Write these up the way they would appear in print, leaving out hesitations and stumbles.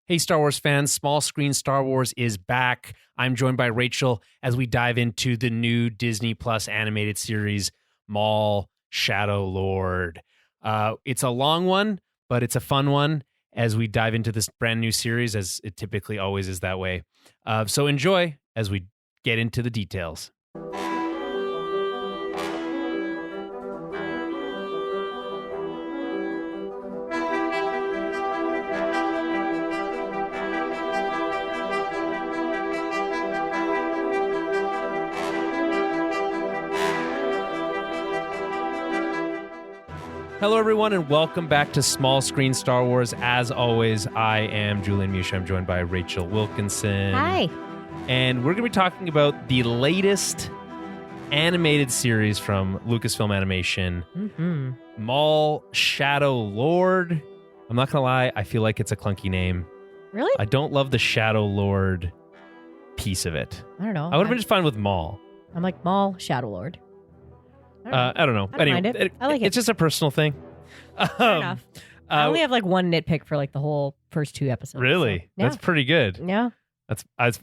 Hey, Star Wars fans, Small Screen Star Wars is back. I'm joined by Rachel as we dive into the new Disney Plus animated series, Maul, Shadow Lord. It's a long one, but it's a fun one as we dive into this brand new series, as it typically always is that way. So enjoy as we get into the details. Hello, everyone, and welcome back to Small Screen Star Wars. As always, I am Julian and Rachel. I'm joined by Rachel Wilkinson. Hi. And we're going to be talking about the latest animated series from Lucasfilm Animation, Maul, Shadow Lord. I'm not going to lie, I feel like it's a clunky name. Really? I don't love the Shadow Lord piece of it. I don't know. I would have been just fine with Maul. I'm like Maul, Shadow Lord. I don't know. I don't mind it. I like it. It's just a personal thing. Fair enough. I only have like one nitpick for like the whole first two episodes. Really? So, yeah. That's pretty good. Yeah. Actually,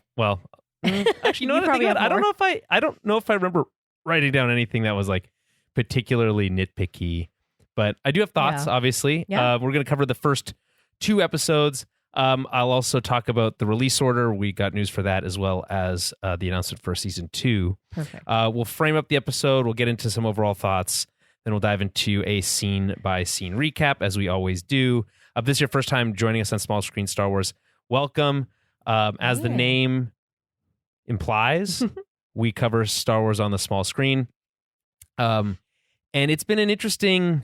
you know what? I don't know if I remember writing down anything that was like particularly nitpicky, but I do have thoughts. Obviously, Yeah. We're going to cover the first two episodes. I'll also talk about the release order. We got news for that, as well as the announcement for season 2. Perfect. We'll frame up the episode. We'll get into some overall thoughts. Then we'll dive into a scene-by-scene recap, as we always do. If this is your first time joining us on Small Screen Star Wars, welcome. As the name implies, we cover Star Wars on the small screen. And it's been an interesting,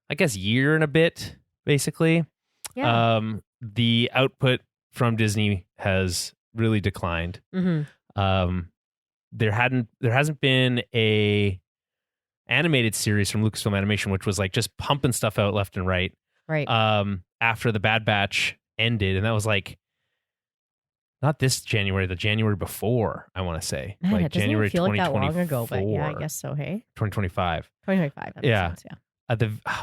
I guess, year and a bit, basically. Yeah. The output from Disney has really declined. Mm-hmm. There hasn't been a animated series from Lucasfilm Animation, which was like just pumping stuff out left and right. Right. After the Bad Batch ended, and that was like not this January, the January before, I want to say. Man, like it doesn't January even feel like that 2024. long ago, but yeah, I guess so. Hey, 2025. 2025. That makes Yeah. sense, yeah.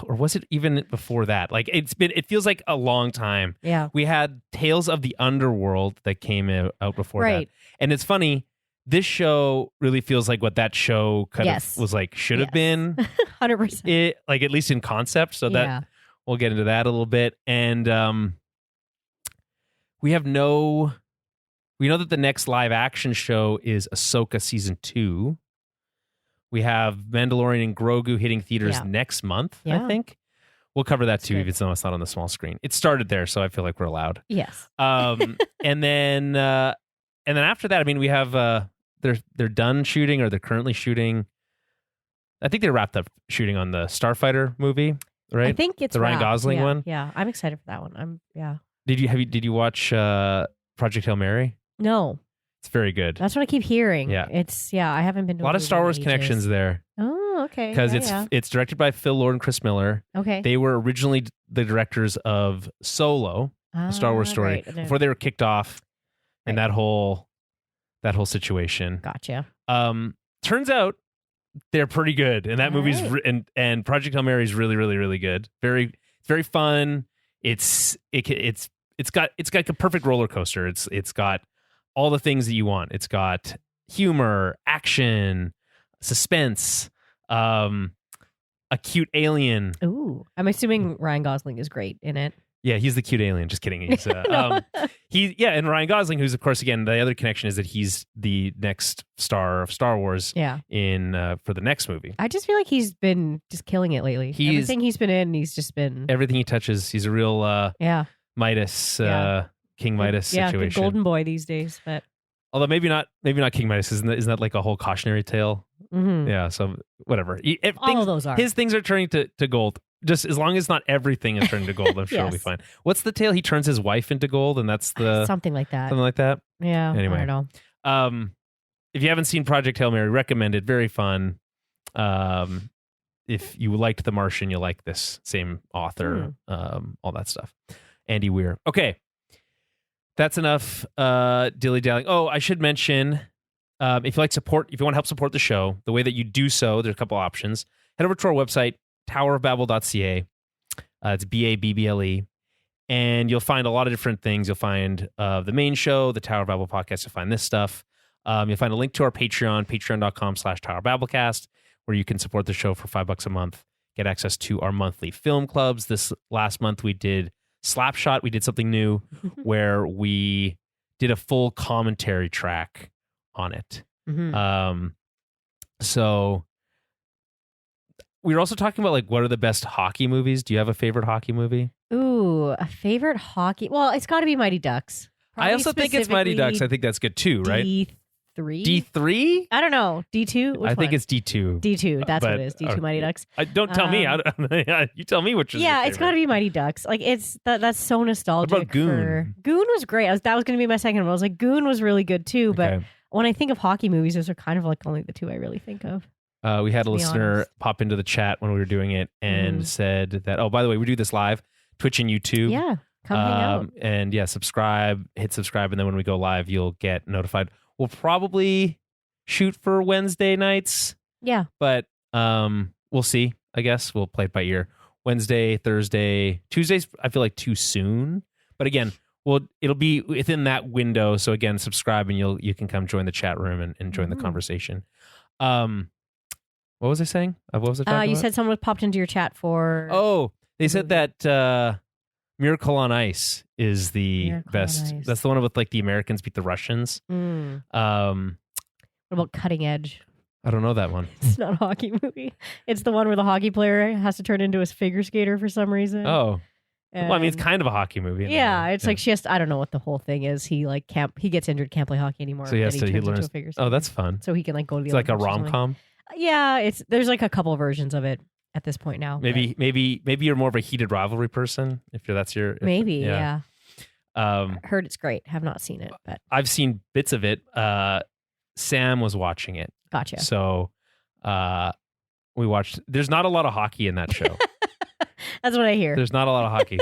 Or was it even before that? Like it feels like a long time. Yeah. We had Tales of the Underworld that came out before that. And it's funny, this show really feels like what that show kind of was like, should have been. 100%. It, like, at least in concept. So that we'll get into that a little bit. And we know that the next live action show is Ahsoka season 2. We have Mandalorian and Grogu hitting theaters next month, I think. We'll cover that too, even though it's not on the small screen. It started there, so I feel like we're allowed. Yes. And then after that, I mean, we have they're done shooting, or they're currently shooting. I think they wrapped up shooting on the Starfighter movie, right? I think it's the Ryan Gosling one. Yeah, I'm excited for that one. Did you watch Project Hail Mary? No. It's very good. That's what I keep hearing. Yeah. I haven't been to a lot of Star Wars connections there. Oh, okay. Because it's directed by Phil Lord and Chris Miller. Okay. They were originally the directors of Solo, a Star Wars story, before they were kicked off in that whole situation. Gotcha. Turns out they're pretty good, and that movie's and Project Hail Mary is really, really, really good. Very, very fun. It's got a perfect roller coaster. It's got all the things that you want. It's got humor, action, suspense, a cute alien. Ooh, I'm assuming Ryan Gosling is great in it. Yeah, he's the cute alien. Just kidding. He's and Ryan Gosling, who's of course again the other connection is that he's the next star of Star Wars. Yeah. In for the next movie. I just feel like he's been just killing it lately. Everything he's been in, he's just been everything he touches. He's a real Midas. King Midas situation. Yeah, the golden boy these days, but although maybe not King Midas. Isn't that like a whole cautionary tale? Mm-hmm. Yeah, so whatever. All of those are. His things are turning to gold. Just as long as not everything is turning to gold, I'm sure it'll be fine. What's the tale? He turns his wife into gold, and that's the something like that. Something like that. Yeah. Anyway, I don't know. If you haven't seen Project Hail Mary, recommend it. Very fun. If you liked The Martian, you'll like this same author. All that stuff. Andy Weir. Okay. That's enough dilly-dallying. Oh, I should mention, if you want to help support the show, the way that you do so, there's a couple options. Head over to our website, towerofbabel.ca. It's BABBLE. And you'll find a lot of different things. You'll find the main show, the Tower of Babel podcast. You'll find this stuff. You'll find a link to our Patreon, patreon.com/TowerBabbleCast, where you can support the show for $5 a month, get access to our monthly film clubs. This last month we did Slapshot. We did something new where we did a full commentary track on it. So we were also talking about like what are the best hockey movies. Do you have a favorite hockey movie? Ooh, a favorite hockey. Well, it's got to be Mighty Ducks. I also think it's Mighty Ducks. I think that's good too, right? D3? I don't know. D2? I think it's D2. D2. That's what it is. D2 Mighty Ducks. Don't tell me. You tell me which is. Yeah, it's got to be Mighty Ducks. Like that's so nostalgic. What about Goon? Goon was great. That was going to be my second one. I was like, Goon was really good too. But when I think of hockey movies, those are kind of like only the two I really think of. We had a listener pop into the chat when we were doing it and said that, oh, by the way, we do this live, Twitch and YouTube. Yeah, come hang out. And yeah, hit subscribe, and then when we go live, you'll get notified. We'll probably shoot for Wednesday nights. Yeah. But we'll see, I guess. We'll play it by ear. Wednesday, Thursday, Tuesdays, I feel like too soon. But again, it'll be within that window. So again, subscribe and you can come join the chat room and join the conversation. What was I saying? What was I talking about? You said someone popped into your chat for... Oh, they said that Miracle on Ice is the best. That's the one with like the Americans beat the Russians. What about Cutting Edge? I don't know that one. It's not a hockey movie. It's the one where the hockey player has to turn into a figure skater for some reason. Oh. Well, I mean, it's kind of a hockey movie. Yeah, it's like I don't know what the whole thing is. He gets injured, can't play hockey anymore. So he learns into a figure skater. Oh, that's fun. So he can like go to the It's like a rom-com. Yeah, there's like a couple versions of it at this point now. Maybe you're more of a heated rivalry person that's your yeah. Heard it's great. Have not seen it, but I've seen bits of it. Sam was watching it. Gotcha. So we watched. There's not a lot of hockey in that show. That's what I hear. There's not a lot of hockey.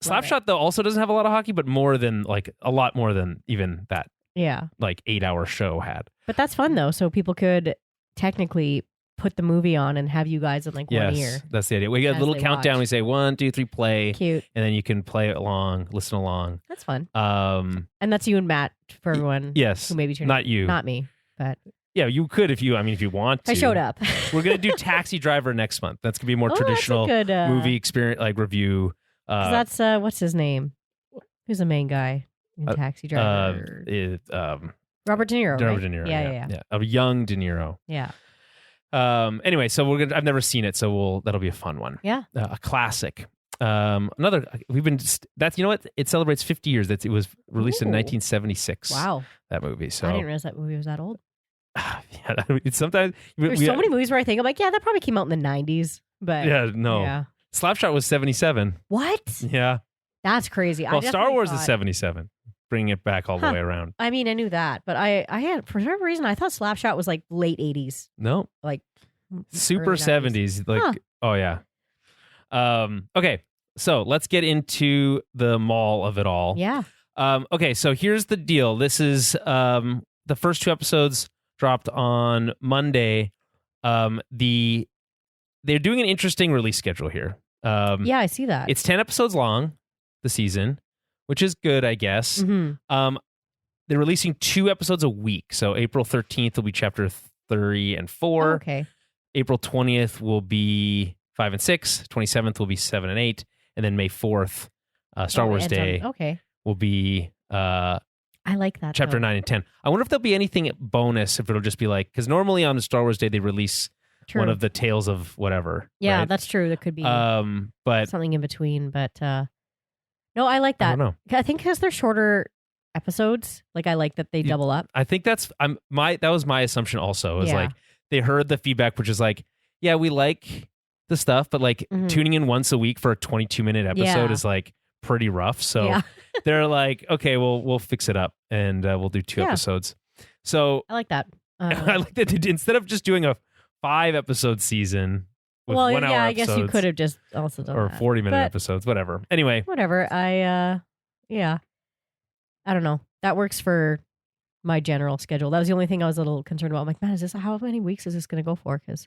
Slapshot though also doesn't have a lot of hockey, but a lot more than even that. Yeah. Like 8-hour show had. But that's fun though. So people could technically put the movie on and have you guys in like 1 year. That's the idea. We get a little countdown. We say 1, 2, 3, play. Cute. And then you can play along, listen along. That's fun. And that's you and Matt for everyone. Yes. Who maybe not you. Not me, but. Yeah, you could if you want to. I showed up. We're going to do Taxi Driver next month. That's going to be a more traditional good, movie experience, like review. That's, what's his name? Who's the main guy in Taxi Driver? Robert De Niro. Robert De Niro. Yeah. A young De Niro. Yeah. Anyway, so I've never seen it, so that'll be a fun one. Yeah. A classic. That's, you know what? It celebrates 50 years. It was released in 1976. Wow. That movie. So I didn't realize that movie was that old. Yeah, sometimes there's so many movies where I think I'm like, yeah, that probably came out in the 90s. But yeah. Slapshot was 77. What? Yeah. That's crazy. Well, Star Wars is 77. Bringing it back all the way around. I mean, I knew that, but I had, for whatever reason, I thought Slapshot was like late 80s. No. Like super 70s. Like, oh yeah. Okay. So let's get into the mall of it all. Yeah. Okay. So here's the deal. This is the first 2 episodes dropped on Monday. They're doing an interesting release schedule here. Yeah, I see that. It's 10 episodes long, the season, which is good, I guess. Mm-hmm. They're releasing 2 episodes a week. So April 13th will be chapter 3 and 4. Oh, okay. April 20th will be 5 and 6. 27th will be 7 and 8. And then May 4th, Star Wars Day, will be... I like that. Chapter 9 and 10. I wonder if there'll be anything bonus, if it'll just be like, because normally on the Star Wars Day, they release one of the tales of whatever. Yeah, right? That's true. That could be but something in between. But no, I like that. I don't know. I think because they're shorter episodes, like I like that they double up. I think that was my assumption also. Is like they heard the feedback, which is like, yeah, we like the stuff, but like tuning in once a week for a 22-minute episode is like pretty rough. So they're like, okay, well, we'll fix it up and we'll do 2 episodes. So I like that. I like that they did, instead of just doing a 5-episode season with 1 hour I episodes, guess you could have just also done or 40-minute episodes, whatever. Anyway, whatever. I don't know. That works for my general schedule. That was the only thing I was a little concerned about. I'm like, man, how many weeks is this going to go for? Because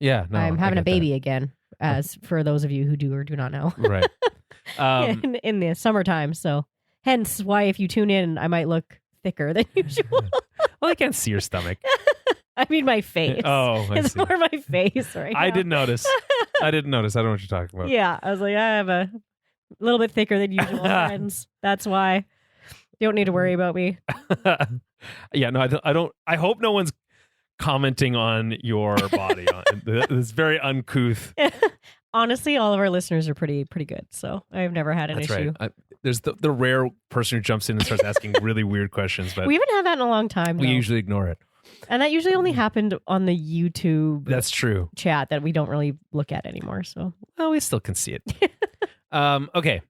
I'm having a baby again. as for those of you who do or do not know. Right. In the summertime. So hence why if you tune in, I might look thicker than usual. Well, I can't see your stomach. I mean my face. Oh, I it's see. more my face right now. I didn't notice. I don't know what you're talking about. Yeah, I was like, I have a little bit thicker than usual, friends. That's why. You don't need to worry about me. Yeah, no, I don't. I hope no one's commenting on your body. It's very uncouth. Honestly, all of our listeners are pretty good, so I've never had an That's issue. right. There's the rare person who jumps in and starts asking really weird questions, but We haven't had that in a long time. we though. usually ignore it. And that usually only happened on the YouTube That's true. chat that we don't really look at anymore. So Well, we still can see it. Okay.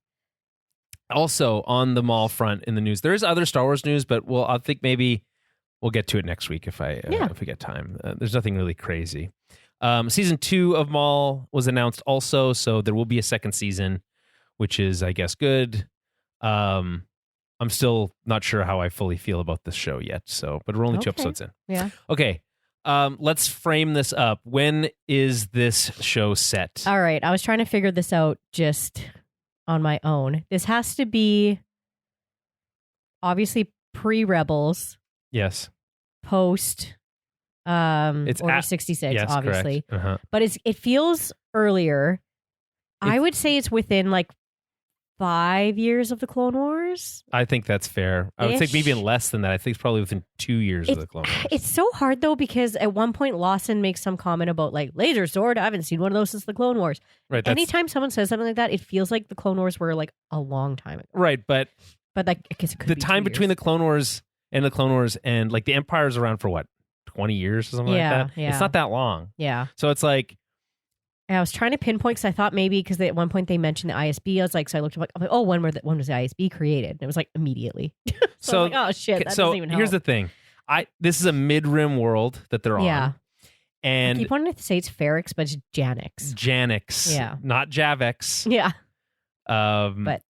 Also, on the Maul front in the news, there is other Star Wars news, but I think maybe we'll get to it next week if we get time. There's nothing really crazy. Season 2 of Maul was announced also, so there will be a second season, which is, I guess, good. I'm still not sure how I fully feel about this show yet. But we're only 2 episodes in. Yeah. Okay. Let's frame this up. When is this show set? All right. I was trying to figure this out just on my own. This has to be obviously pre-Rebels, Yes. post It's Order at- 66, Yes, obviously. correct. Uh-huh. But it feels earlier. I would say it's within like 5 years of the Clone Wars. I think that's fair. I would think maybe Ish. less than that. I think it's probably within 2 years of the Clone Wars. It's so hard though, because at one point Lawson makes some comment about like laser sword. I haven't seen one of those since the Clone Wars. Right. That's, Anytime someone says something like that, it feels like the Clone Wars were like a long time ago. right, but But like, I guess it could the be time 2 between years. the Clone Wars and like the Empire's around for what, 20 years or something like that? Yeah. It's not that long. Yeah. So it's like, And I was trying to pinpoint because I thought maybe because at one point they mentioned the ISB. I was like, so I looked up, I'm like, oh, when was the ISB created? And it was like immediately. so I was like, oh shit, that doesn't even help. here's the thing. This is a mid-rim world that they're Yeah. on. And I keep wanting to say it's Ferrix, but it's Janix. Janix. Yeah. Not Javex. Yeah. But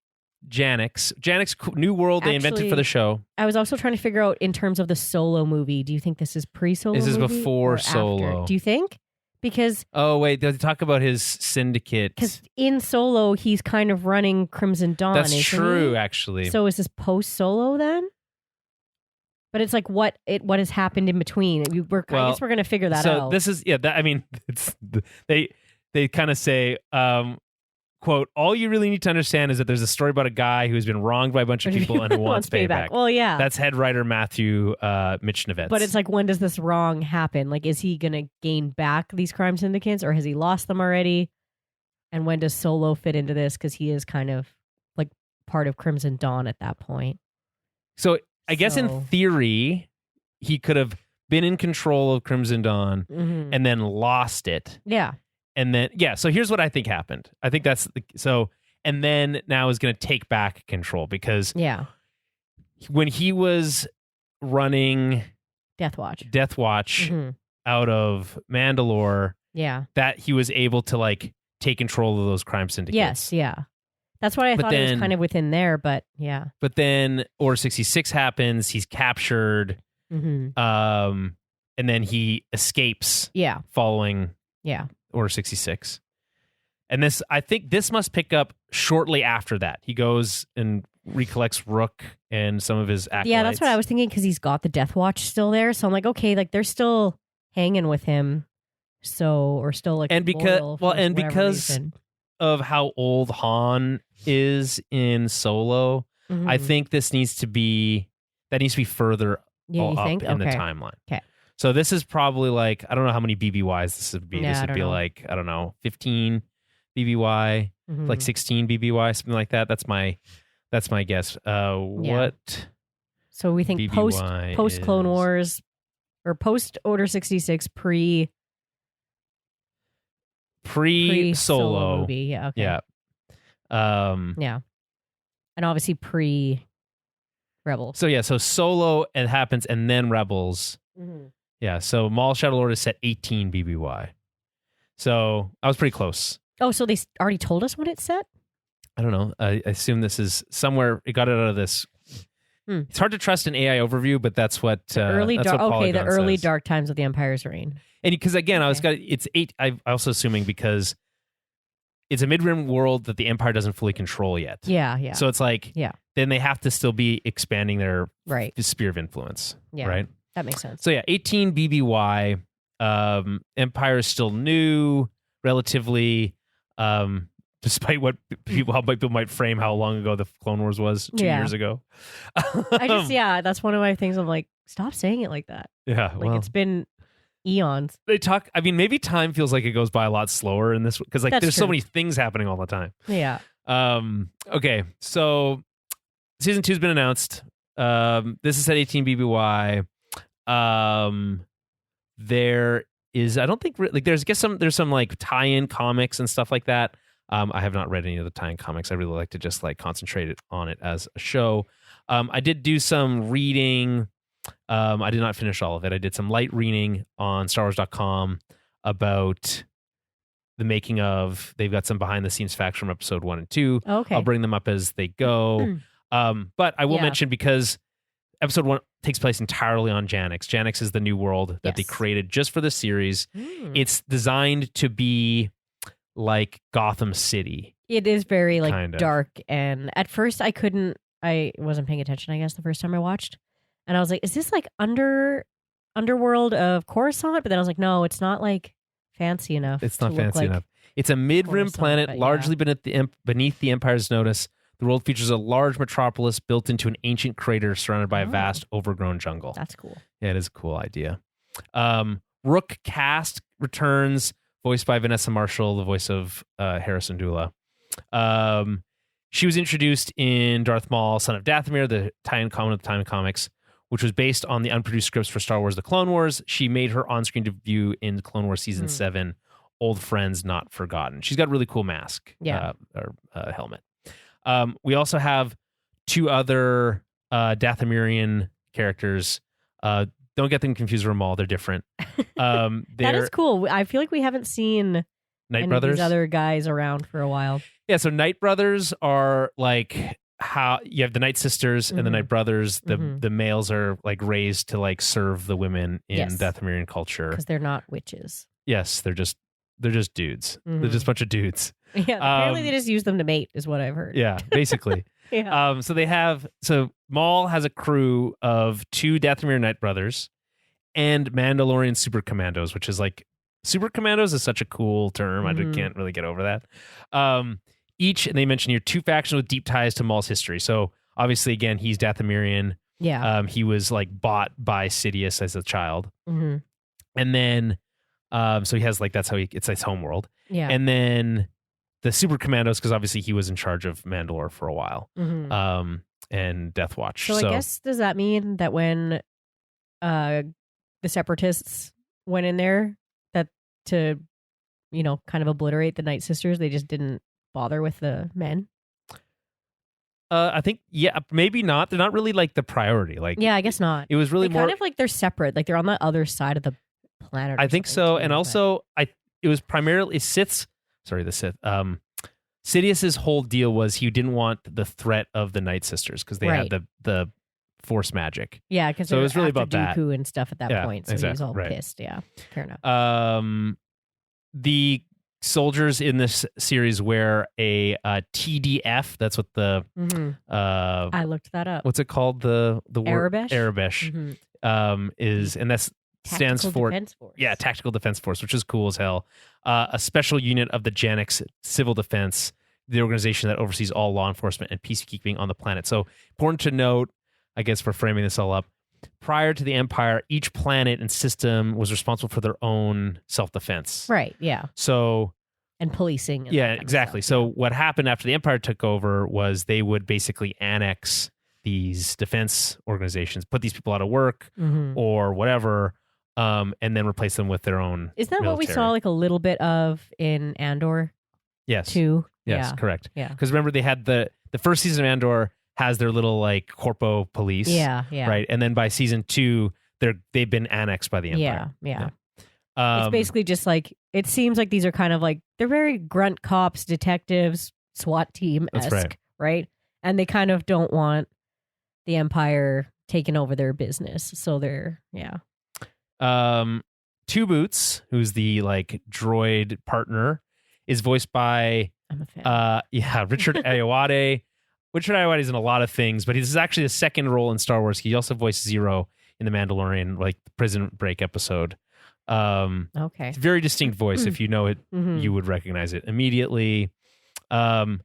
Janix. Janix, new world they invented Actually, for the show. I was also trying to figure out in terms of the Solo movie, do you think this is pre-Solo This is movie before or after? Solo. Do you think? Because Oh, wait. They talk about his syndicate. in Solo, he's kind of running Crimson Dawn, That's isn't true, he? actually. So is this post-Solo then? But it's like what has happened in between. I guess we're going to figure that out. So this is, it's they kind of say, quote, all you really need to understand is that there's a story about a guy who's been wronged by a bunch of people and who wants payback. Well, yeah. That's head writer Matthew Mitchnevitz. But it's like, when does this wrong happen? Like, is he going to gain back these crime syndicates or has he lost them already? And when does Solo fit into this? Because he is kind of like part of Crimson Dawn at that point. So I guess in theory, he could have been in control of Crimson Dawn Mm-hmm. and then lost it. Yeah. And then, so here's what I think happened. I think and then now is going to take back control because Yeah. when he was running Death Watch. Mhm. out of Mandalore, Yeah. that he was able to like take control of those crime syndicates. Yes. Yeah. That's what I But thought it then- was kind of within there, but yeah. But then Order 66 happens. He's captured. Mm-hmm. And then he escapes Yeah. following Yeah. Order 66. And I think this must pick up shortly after that. He goes and recollects Rook and some of his acolytes. Yeah, that's what I was thinking because he's got the Death Watch still there. So I'm like, okay, like they're still hanging with him. So, or still like, And loyal for whatever because reason. of how old Han is in Solo, Mhm. I think this needs to be further Yeah, you up think? in the Okay. timeline. Okay. So this is probably like, I don't know how many BBYs this would be. Yeah, This I would don't be know. like, I don't know, 15 BBY, Mhm. like 16 BBY, something like that. That's my guess. What So we think BBY post Clone is- Wars or post Order 66 pre-Solo. movie. Yeah. Okay. Yeah. Yeah. And obviously pre Rebels. So Solo it happens and then Rebels. Mm-hmm. Yeah, so Maul Shadow Lord is set 18 BBY. So I was pretty close. Oh, so they already told us when it's set? I don't know. I assume this is somewhere. It got it out of this. It's hard to trust an AI overview, but that's what Early that's dark. what Okay, the Polygon early says. dark times of the Empire's reign. And because again, it's 8. I also assuming because it's a mid-rim world that the Empire doesn't fully control yet. Yeah. So it's like, then they have to still be expanding their sphere of influence. Yeah. Right? That makes sense. So 18 BBY. Empire is still new, relatively, despite how people might frame how long ago the Clone Wars was 2 years ago. That's one of my things. I'm like, stop saying it like that. Yeah. Like it's been eons. They talk, I mean, maybe time feels like it goes by a lot slower in this, because like That's there's true. so many things happening all the time. Yeah. Okay, so season 2's been announced. This is at 18 BBY. There is, I don't think, like there's some like tie-in comics and stuff like that. I have not read any of the tie-in comics. I really like to just like concentrate on it as a show. I did do some reading. I did not finish all of it. I did some light reading on StarWars.com about the making of. They've got some behind-the-scenes facts from episode 1 and 2. Okay. I'll bring them up as they go. But I will mention, because episode 1 takes place entirely on Janix. Janix is the new world that they created just for the series. It's designed to be like Gotham City. It is very like kind of dark, and at first I wasn't paying attention, I guess, the first time I watched. And I was like, is this like underworld of Coruscant? But then I was like, no, it's not like fancy enough. It's not fancy enough. It's a mid-rim planet, largely beneath the Empire's notice. The world features a large metropolis built into an ancient crater surrounded by a vast, overgrown jungle. That's cool. Yeah, it is a cool idea. Rook cast returns, voiced by Vanessa Marshall, the voice of Harrison Dula. She was introduced in Darth Maul, Son of Dathomir, the tie-in comics, which was based on the unproduced scripts for Star Wars: The Clone Wars. She made her on-screen debut in Clone Wars Season 7, Old Friends Not Forgotten. She's got a really cool mask, or helmet. We also have 2 other Dathomirian characters. Don't get them confused with Maul. They're different. That is cool. I feel like we haven't seen Night Brothers. These other guys around for a while. Yeah, so Night Brothers are like how you have the Night Sisters and the Night Brothers. The males are like raised to like serve the women in Dathomirian culture, because they're not witches. Yes, they're just dudes. They're just a bunch of dudes. Yeah, apparently they just use them to mate, is what I've heard. Yeah, basically. So Maul has a crew of 2 Dathomir Night Brothers and Mandalorian Super Commandos, which is like, Super Commandos is such a cool term. I can't really get over that. Each, and they mention here, 2 factions with deep ties to Maul's history. So obviously, again, he's Dathomirian. Yeah. He was like bought by Sidious as a child. And then, so he has like, it's his homeworld. Yeah. And then the Super Commandos, because obviously he was in charge of Mandalore for a while. And Death Watch. So I guess, does that mean that when the Separatists went in there, that to, kind of obliterate the Night Sisters, they just didn't bother with the men? I think, maybe not. They're not really like the priority. Like, I guess not. It was really more kind of like they're separate. Like they're on the other side of the planet. I think so. And also, it was primarily the Sith. Sidious's whole deal was he didn't want the threat of the Night Sisters because they had the Force magic. Yeah, because so it was really about that and stuff at that point. So he was all pissed. Yeah, fair enough. The soldiers in this series wear a TDF. That's what the I looked that up. What's it called? The Arabesh? Arabesh is, and that's stands for Tactical Defense Force, which is cool as hell. A special unit of the Janix Civil Defense, the organization that oversees all law enforcement and peacekeeping on the planet. So important to note, I guess, for framing this all up, prior to the Empire, each planet and system was responsible for their own self-defense. Right, yeah. So... And policing. And exactly. So what happened after the Empire took over was they would basically annex these defense organizations, put these people out of work or whatever, and then replace them with their own Is that military. What we saw like a little bit of in Andor? Yes. Too? Yes, correct. Yeah. Because remember, they had the first season of Andor has their little like corpo police. Yeah. Right. And then by season 2, they've been annexed by the Empire. Yeah. It's basically just like, it seems like these are kind of like, they're very grunt cops, detectives, SWAT team-esque, right? And they kind of don't want the Empire taking over their business. So they're, Two Boots, who's the like droid partner, is voiced by I'm a fan. Yeah, Richard Ayoade. Richard Ayoade is in a lot of things, but this is actually his second role in Star Wars. He also voiced Zero in The Mandalorian, like the Prison Break episode. Okay. It's a very distinct voice. If you know it, you would recognize it immediately. The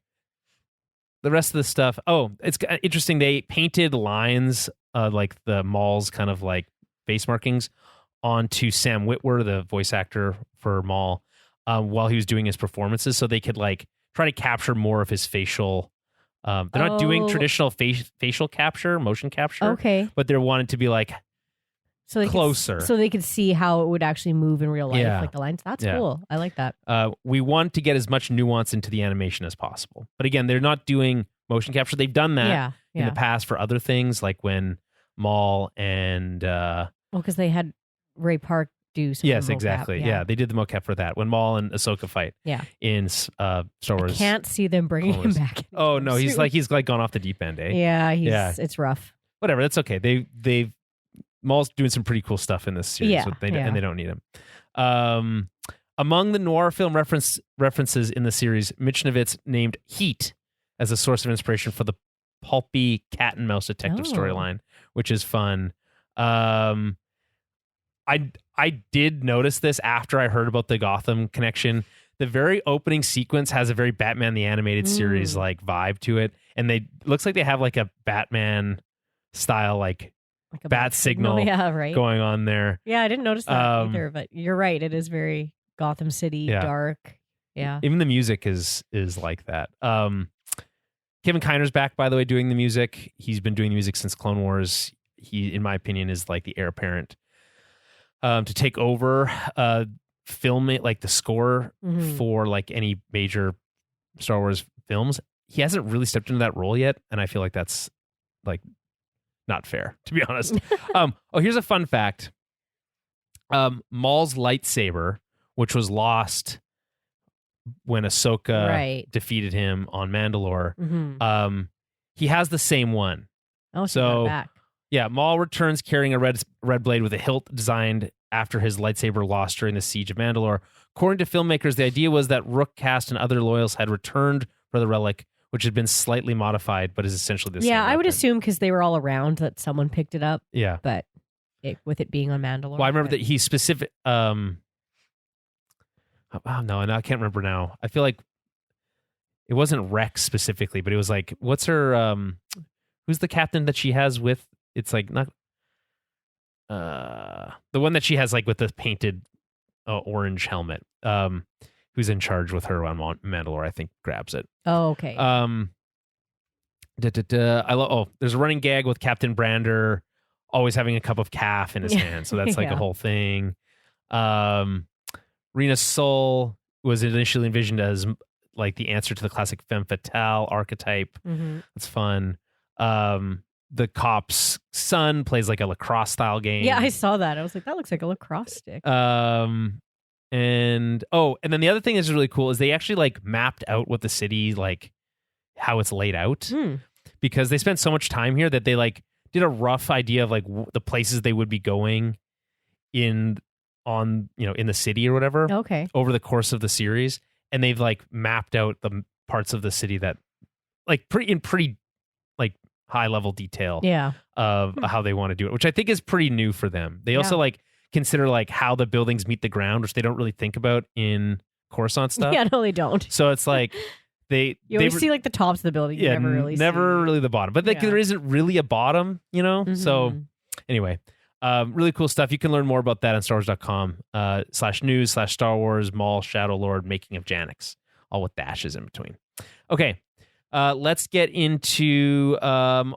rest of the stuff. Oh, it's interesting. They painted lines, like the Maul's kind of like face markings, onto Sam Witwer, the voice actor for Maul, while he was doing his performances, so they could like try to capture more of his facial. They're not doing traditional facial capture, motion capture. Okay, but they're wanting to be like closer, so they could see how it would actually move in real life, Yeah. like the lines. That's cool. I like that. We want to get as much nuance into the animation as possible, but again, they're not doing motion capture. They've done that in the past for other things, like when Maul and because they had Ray Park do some yes, mocap. exactly. Yeah, they did the mocap for that when Maul and Ahsoka fight. Yeah, in Star Wars. I can't see them bringing him back. Oh no, he's like gone off the deep end, eh? Yeah, it's rough. Whatever, that's okay. They've Maul's doing some pretty cool stuff in this series, and they don't need him. Among the noir film references in the series, Michnovetz named Heat as a source of inspiration for the pulpy cat and mouse detective storyline, which is fun. I did notice this after I heard about the Gotham connection. The very opening sequence has a very Batman the Animated Series like vibe to it, and looks like they have like a Batman style like a bat signal going on there. Yeah, I didn't notice that either, but you're right. It is very Gotham City, dark. Yeah. Even the music is like that. Kevin Kiner's back, by the way, doing the music. He's been doing the music since Clone Wars. He, in my opinion, is like the heir apparent to take over film it, like the score for like any major Star Wars films. He hasn't really stepped into that role yet, and I feel like that's like not fair, to be honest. Here's a fun fact. Maul's lightsaber, which was lost when Ahsoka defeated him on Mandalore, he has the same one. Oh, so back. Yeah, Maul returns carrying a red blade with a hilt designed after his lightsaber lost during the Siege of Mandalore. According to filmmakers, the idea was that Rook, Cast, and other loyals had returned for the relic, which had been slightly modified, but is essentially the same. Yeah, I would assume because they were all around that someone picked it up. Yeah. But with it being on Mandalore. Well, I remember that he's specific. No, I can't remember now. I feel like it wasn't Rex specifically, but it was like, what's her, who's the captain that she has with, it's like not, the one that she has like with the painted orange helmet, who's in charge with her on Mandalore, I think grabs it. Oh, okay. There's a running gag with Captain Brander always having a cup of calf in his hand. So that's like a whole thing. Rena Soul was initially envisioned as like the answer to the classic femme fatale archetype. That's fun. The cop's son plays like a lacrosse style game. Yeah, I saw that. I was like, that looks like a lacrosse stick. And then the other thing that's really cool is they actually like mapped out what the city, like how it's laid out, because they spent so much time here that they like did a rough idea of like the places they would be going in the city or whatever. Okay. Over the course of the series, and they've like mapped out the parts of the city that like pretty like high level detail of how they want to do it, which I think is pretty new for them. They also like consider like how the buildings meet the ground, which they don't really think about in Coruscant stuff. Yeah, no, they don't. So it's like you always see like the tops of the building. You never really see the bottom, but like there isn't really a bottom, So anyway, really cool stuff. You can learn more about that on StarWars.com/news/Star Wars Maul Shadow Lord making of Janix, all with dashes in between. Okay. Let's get into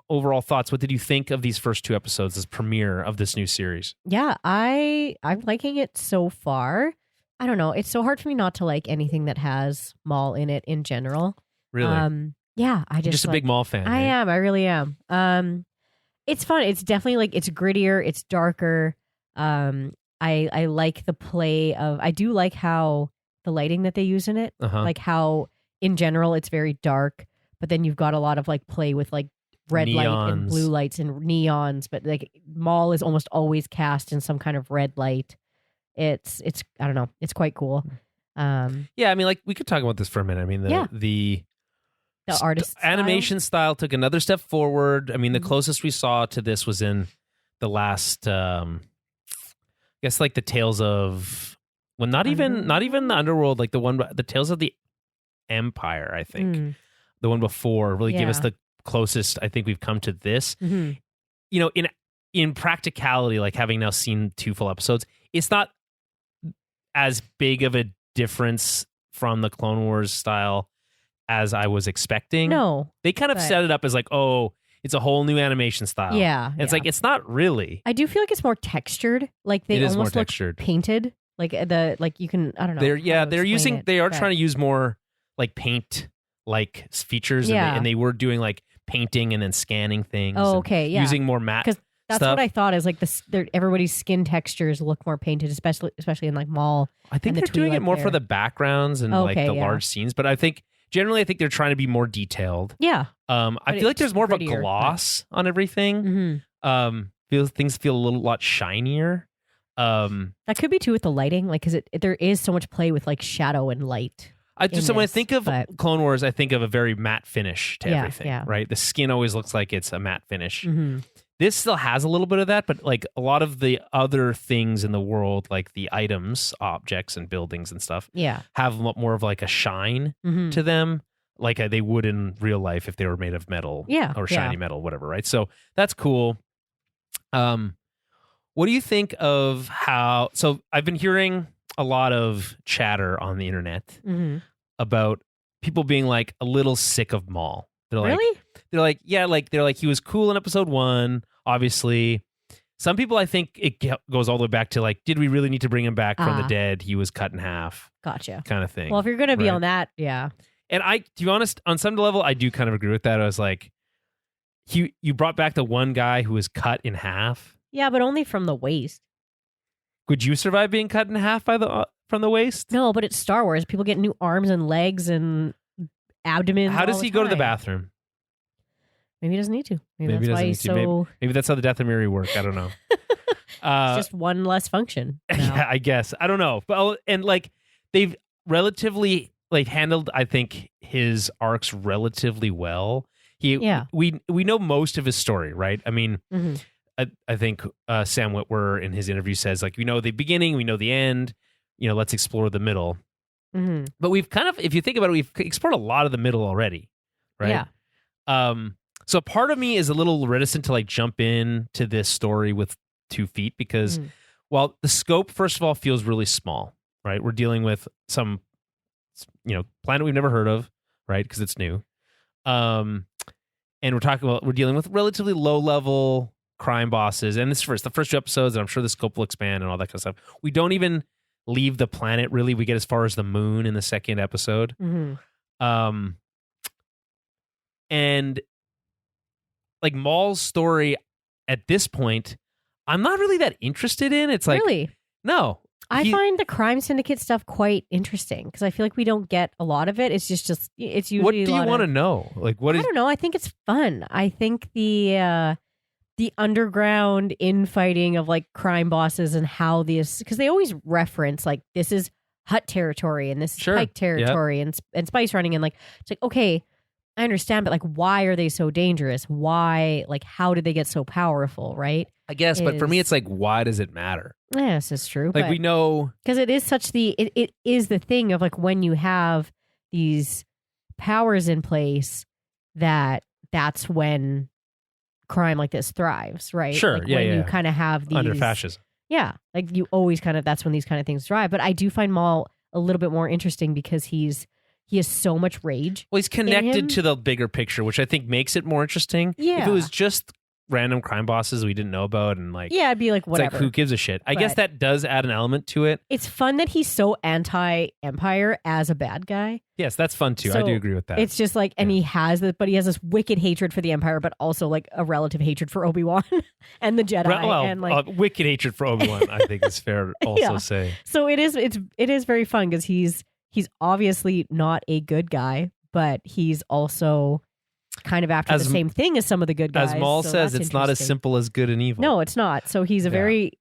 overall thoughts. What did you think of these first two episodes, this premiere of this new series? Yeah, I'm liking it so far. I don't know. It's so hard for me not to like anything that has Maul in it in general. Really? Yeah, I just a big Maul fan. I am. I really am. It's fun. It's definitely like it's grittier. It's darker. I like the play of. I do like how the lighting that they use in it. Like how in general it's very dark. But then you've got a lot of like play with like red light and blue lights and neons. But like Maul is almost always cast in some kind of red light. It's I don't know. It's quite cool. Yeah, I mean, like we could talk about this for a minute. I mean, the artist animation style took another step forward. I mean, the closest we saw to this was in the last, I guess, like the Tales of, well, not even the Underworld, like the Tales of the Empire. I think the one before really gave us the closest I think we've come to this. You know, in practicality, like having now seen 2 full episodes, it's not as big of a difference from the Clone Wars style as I was expecting. No. They kind of set it up as like, oh, it's a whole new animation style. Yeah. And it's like, it's not really. I do feel like it's more textured. Like they almost look painted. Like you can, I don't know. They are trying to use more like paint like features. Yeah. And they were doing like painting and then scanning things. Oh, okay. Yeah. Using more matte Because that's stuff. what I thought is like everybody's skin textures look more painted, especially in like Maul. I think they're doing it more for the backgrounds and like the large scenes. But I think generally, I think they're trying to be more detailed. Yeah. I feel like there's more of a gloss on everything. Things feel a lot shinier. That could be too with the lighting, like because there is so much play with like shadow and light. When I think of Clone Wars, I think of a very matte finish to everything. Yeah. Right, the skin always looks like it's a matte finish. This still has a little bit of that, but like a lot of the other things in the world, like the items, objects, and buildings and stuff, have a lot more of like a shine to them, like they would in real life if they were made of metal, or shiny metal, whatever. Right, so that's cool. What do you think of how? So I've been hearing a lot of chatter on the internet about people being like a little sick of Maul. They're like, really? They're like he was cool in episode 1, obviously. Some people, I think it goes all the way back to like, did we really need to bring him back from the dead? He was cut in half. Gotcha. Kind of thing. Well, if you're going to be on that, yeah. And to be honest, on some level, I do kind of agree with that. I was like, you brought back the one guy who was cut in half. Yeah, but only from the waist. Could you survive being cut in half from the waist? No, but it's Star Wars. People get new arms and legs and abdomen. How does he go to the bathroom? Maybe he doesn't need to. Maybe that's why he's so... Maybe that's how the Death of Mary work. I don't know. It's just one less function. Yeah, I guess. I don't know. But and like they've relatively like handled, I think, his arcs relatively well. We know most of his story, right? I mean, I think Sam Witwer in his interview says like, we know the beginning, we know the end. You know, let's explore the middle. But we've kind of, if you think about it, we've explored a lot of the middle already, right? Yeah. So part of me is a little reticent to like jump in to this story with 2 feet because while the scope, first of all, feels really small, right? We're dealing with some, planet we've never heard of, right? Because it's new. And we're dealing with relatively low level crime bosses. And the first 2 episodes, and I'm sure the scope will expand and all that kind of stuff. We don't even leave the planet really. We get as far as the moon in the second episode. And like Maul's story at this point, I'm not really that interested in. It's like, really? No. I find the crime syndicate stuff quite interesting because I feel like we don't get a lot of it. It's just it's usually. What do you want to know? Like, what is? I don't know. I think it's fun. I think the underground infighting of like crime bosses and how because they always reference like this is Hutt territory and this is Pike territory and spice running and like it's like okay. I understand, but like, why are they so dangerous? Why, like, how did they get so powerful, right? I guess, but for me, it's like, why does it matter? Yes, it's true. Like, we know. Because it is it is the thing of like when you have these powers in place that's when crime like this thrives, right? Sure, like when you kind of have these. Under fascism. Yeah, like you always that's when these kind of things thrive. But I do find Maul a little bit more interesting because he has so much rage. Well, he's connected to the bigger picture, which I think makes it more interesting. Yeah. If it was just random crime bosses we didn't know about and like... Yeah, it'd be like, whatever. It's like, who gives a shit? I guess that does add an element to it. It's fun that he's so anti-Empire as a bad guy. Yes, that's fun too. I do agree with that. It's just like, and he has this wicked hatred for the Empire, but also like a relative hatred for Obi-Wan and the Jedi. And like wicked hatred for Obi-Wan, I think is fair to also say. So it is very fun because he's obviously not a good guy, but he's also kind of after the same thing as some of the good guys. As Maul says, it's not as simple as good and evil. No, it's not. So he's a very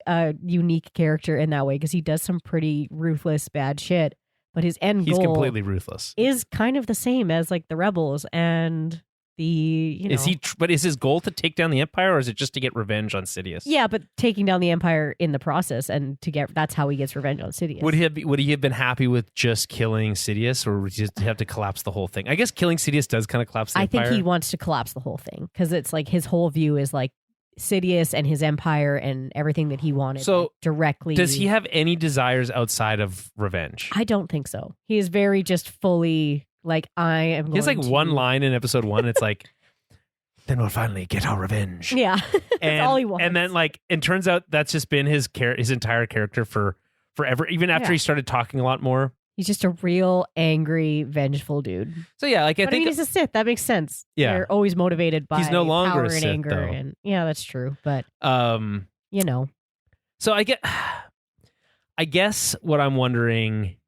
unique character in that way because he does some pretty ruthless, bad shit, but his end He's goal completely ruthless. is kind of the same as like the rebels and the, But is his goal to take down the Empire, or is it just to get revenge on Sidious? Yeah, but taking down the Empire in the process, and that's how he gets revenge on Sidious. Would he have been happy with just killing Sidious, or would he just have to collapse the whole thing? I guess killing Sidious does kind of collapse the Empire. I think he wants to collapse the whole thing because it's like his whole view is like Sidious and his Empire and everything that he wanted. So like, directly. Does he have any desires outside of revenge? I don't think so. He is very just fully like, I am. He has like one line in episode 1. It's like, then we'll finally get our revenge. Yeah, that's all he wants. And then it turns out that's just been his entire character for forever. Even after he started talking a lot more. He's just a real angry, vengeful dude. So yeah, I think he's a Sith. That makes sense. Yeah, they're always motivated by he's no longer power a Sith, and anger, though. and yeah, that's true. But So I guess what I'm wondering,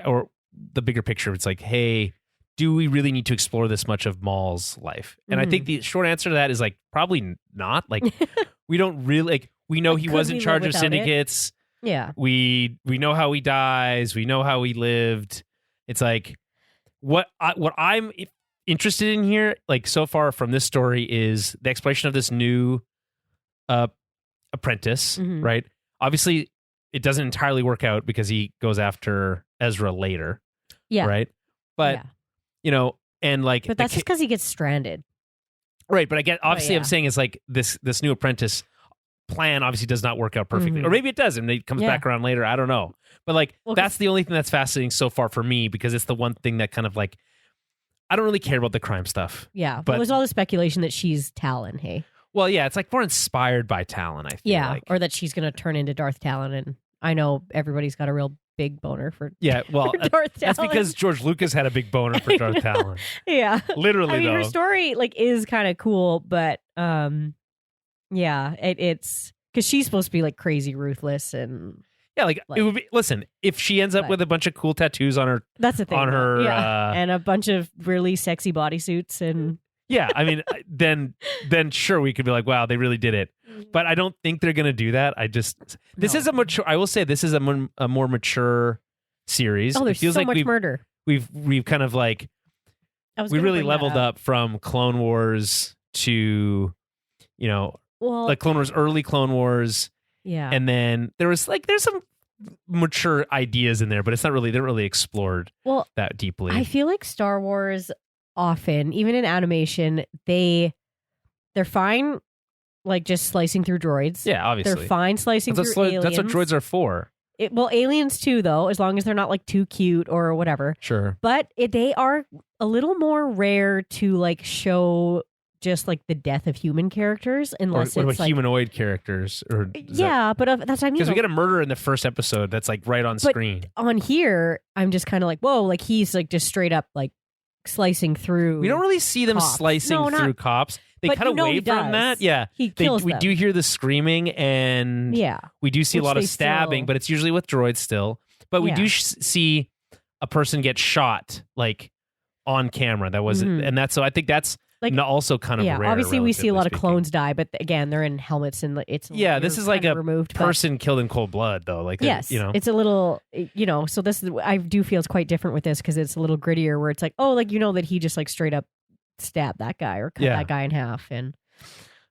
or the bigger picture, it's like, hey, do we really need to explore this much of Maul's life? And I think the short answer to that is like probably not. Like we don't really we know he was in charge of syndicates. Yeah. We know how he dies. We know how he lived. It's like what I'm interested in here, like so far from this story, is the exploration of this new apprentice, right? Obviously, it doesn't entirely work out because he goes after Ezra later. Yeah. Right. But and like, but that's just because he gets stranded. Right. But I get, obviously, I'm saying is like this new apprentice plan obviously does not work out perfectly, or maybe it does and it comes back around later. I don't know. But like, that's the only thing that's fascinating so far for me, because it's the one thing that kind of like, I don't really care about the crime stuff. Yeah. But there's all the speculation that she's Talon. Hey. Well, yeah, it's like more inspired by Talon, I feel like. Or that she's going to turn into Darth Talon. And I know everybody's got a real big boner for Darth Talon. That's because George Lucas had a big boner for Darth Talon. Yeah. Literally, I mean, though. her story like is kind of cool, but it's because she's supposed to be like crazy ruthless and it would be. Listen, if she ends up with a bunch of cool tattoos on her, that's the thing. On her, and a bunch of really sexy bodysuits and. Yeah, I mean, then sure we could be like, wow, they really did it. But I don't think they're going to do that. This is a mature. I will say this is a more mature series. Oh, there's so much murder. We've kind of like we really leveled up from Clone Wars to like Clone Wars, early Clone Wars. Yeah, and then there's some mature ideas in there, but it's not really, they're really explored that deeply. I feel like Star Wars often, even in animation, they're fine like just slicing through droids. Yeah, obviously. They're fine slicing through aliens. That's what droids are for. Aliens too, though, as long as they're not like too cute or whatever. Sure. But they are a little more rare to like show just like the death of human characters, unless what it's about like humanoid characters? Or but that's what I mean. Because we get a murder in the first episode that's like right on screen. On here, I'm just kind of like, whoa, like he's like just straight up like slicing through. We don't really see them slicing through cops. They cut away from that. Yeah. He kills them. We do hear the screaming, and we do see a lot of stabbing, but it's usually with droids still. But we do see a person get shot like on camera. That was and that's, so I think that's like also kind of rare. Obviously we see a lot of clones die, but again, they're in helmets and it's this is like a removed person killed in cold blood though. Like it's a little so this is, I do feel it's quite different with this because it's a little grittier where it's like, oh, like that he just like straight up stabbed that guy or cut that guy in half. And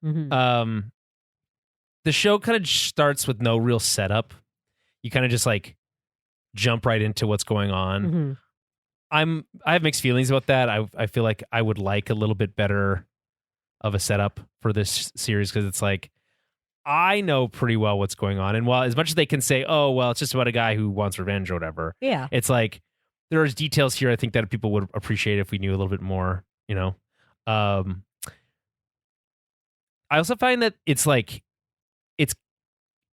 the show kind of starts with no real setup. You kind of just like jump right into what's going on. I have mixed feelings about that. I feel like I would like a little bit better of a setup for this series, because it's like I know pretty well what's going on, and while as much as they can say, oh well, it's just about a guy who wants revenge or whatever, it's like there's details here I think that people would appreciate if we knew a little bit more. I also find that it's like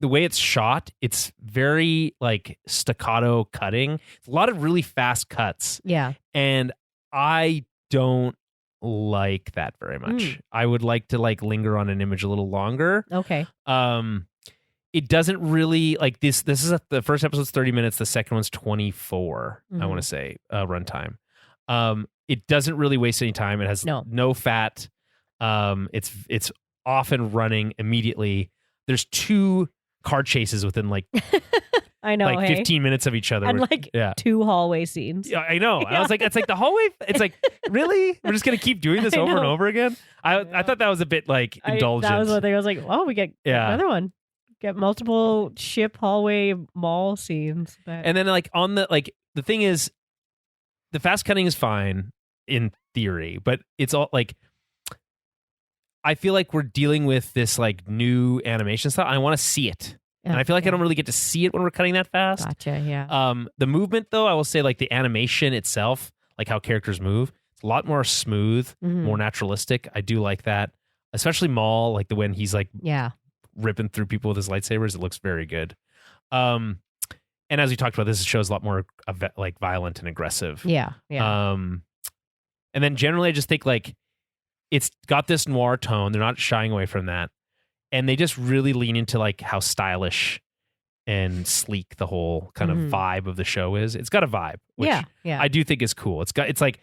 the way it's shot, it's very like staccato cutting. It's a lot of really fast cuts. Yeah. And I don't like that very much. I would like to like linger on an image a little longer. Okay. It doesn't really like this. This is the first episode's 30 minutes. The second one's 24. I want to say runtime. It doesn't really waste any time. It has no fat. It's off and running immediately. There's 2 car chases within like I know. like 15 minutes of each other. And like 2 hallway scenes. Yeah, I know. I was like, it's like the hallway. It's like, really? We're just going to keep doing this over and over again? I thought that was a bit like indulgent. That was one thing. I was like, oh, we get another one. Get multiple ship hallway mall scenes. But... And then like on the, like, the thing is, the fast cutting is fine in theory, but it's all like, I feel like we're dealing with this like new animation style. I want to see it. And I feel like I don't really get to see it when we're cutting that fast. Gotcha, yeah. The movement, though, I will say, like, the animation itself, like how characters move, it's a lot more smooth, more naturalistic. I do like that. Especially Maul, like when he's, like, ripping through people with his lightsabers. It looks very good. And as we talked about, this show is a lot more, like, violent and aggressive. Yeah. And then generally, I just think, like, it's got this noir tone. They're not shying away from that. And they just really lean into like how stylish and sleek the whole kind of vibe of the show is. It's got a vibe, which I do think is cool. It's like,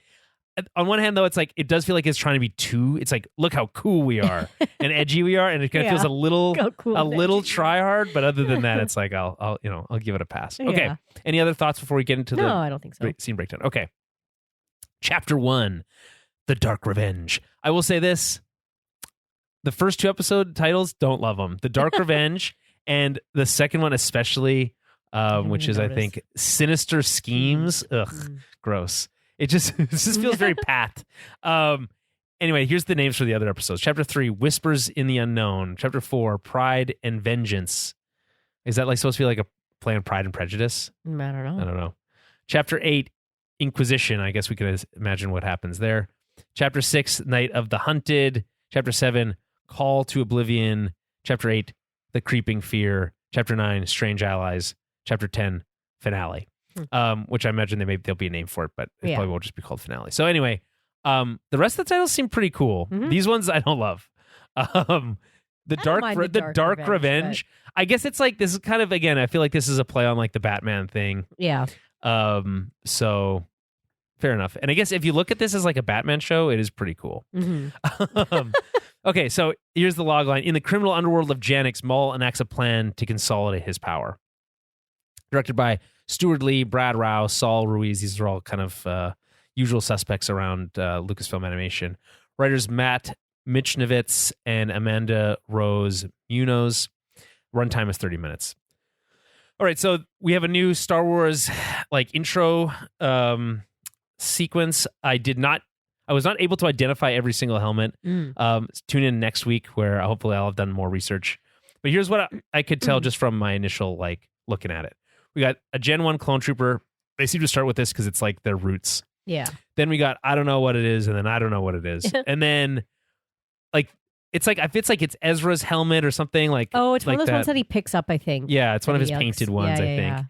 on one hand though, it's like, it does feel like it's trying to be it's like, look how cool we are and edgy we are. And it kind of feels a little try hard, but other than that, it's like, I'll give it a pass. Okay. Yeah. Any other thoughts before we get into No, I don't think so. Scene breakdown? Okay. Chapter 1, The Dark Revenge. I will say this. The first 2 episode titles, don't love them. The Dark Revenge and the second one especially, which is, I think, Sinister Schemes. Ugh, gross. It just feels very pat. Anyway, here's the names for the other episodes. Chapter 3, Whispers in the Unknown. Chapter 4, Pride and Vengeance. Is that like supposed to be like a play on Pride and Prejudice? I don't know. Chapter 8, Inquisition. I guess we can imagine what happens there. Chapter 6, Night of the Hunted. Chapter 7, Call to Oblivion. Chapter 8, The Creeping Fear. Chapter 9, Strange Allies. Chapter 10, Finale. Which I imagine there'll be a name for it, but it probably won't just be called Finale. So anyway, the rest of the titles seem pretty cool. These ones I don't love. The Dark Revenge. I guess it's like, this is kind of, again, I feel like this is a play on like the Batman thing. Yeah. So fair enough. And I guess if you look at this as like a Batman show, it is pretty cool. Okay, so here's the logline. In the criminal underworld of Janix, Maul enacts a plan to consolidate his power. Directed by Stuart Lee, Brad Rao, Saul Ruiz. These are all kind of usual suspects around Lucasfilm Animation. Writers Matt Michnovitz and Amanda Rose Munoz. Runtime is 30 minutes. All right, so we have a new Star Wars like intro sequence. I was not able to identify every single helmet. Tune in next week where hopefully I'll have done more research. But here's what I could tell just from my initial like looking at it. We got a Gen 1 clone trooper. They seem to start with this because it's like their roots. Yeah. Then we got I don't know what it is, and then I don't know what it is. And then like it's like it's Ezra's helmet or something like. Oh, it's like one of those ones that he picks up, I think. Yeah, it's one of his painted ones, I think.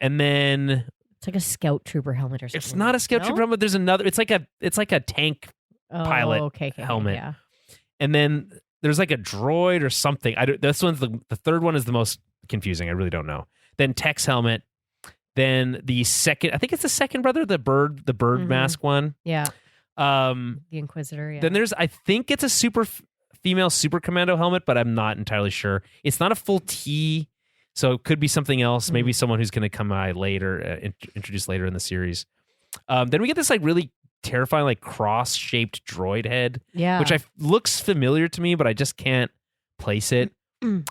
And then it's like a scout trooper helmet or something. It's not a scout trooper helmet. There's another. It's like a tank pilot helmet. Yeah. And then there's like a droid or something. This one's the third one is the most confusing. I really don't know. Then Tech's helmet. Then the second, I think it's the second brother, the bird mask one. Yeah. The Inquisitor. Yeah. Then there's, I think it's a female super commando helmet, but I'm not entirely sure. It's not a full T, so it could be something else. Maybe someone who's going to come out later, introduced later in the series. Then we get this like really terrifying, like cross-shaped droid head, which looks familiar to me, but I just can't place it.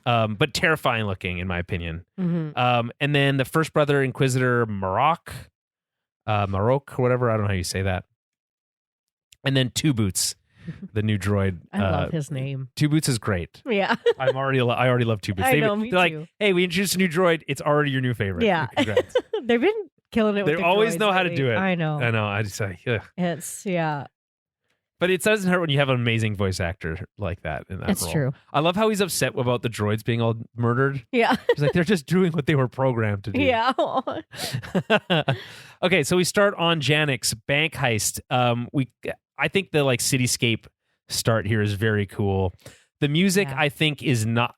But terrifying looking, in my opinion. And then the first brother, Inquisitor Marok, or whatever. I don't know how you say that. And then Two Boots, the new droid. I love his name. Two Boots is great. Yeah. I already love Two Boots. Me they're too. like, hey, we introduced a new droid. It's already your new favorite. Yeah. Congrats. They've been killing it with They always droids, know how to do it. I know. I just like, ugh. It's, yeah. But it doesn't hurt when you have an amazing voice actor like that in that It's role. true. I love how he's upset about the droids being all murdered. Yeah. He's like, they're just doing what they were programmed to do. Yeah. Okay, so we start on Janix bank heist. I think the like cityscape start here is very cool. The music I think is not.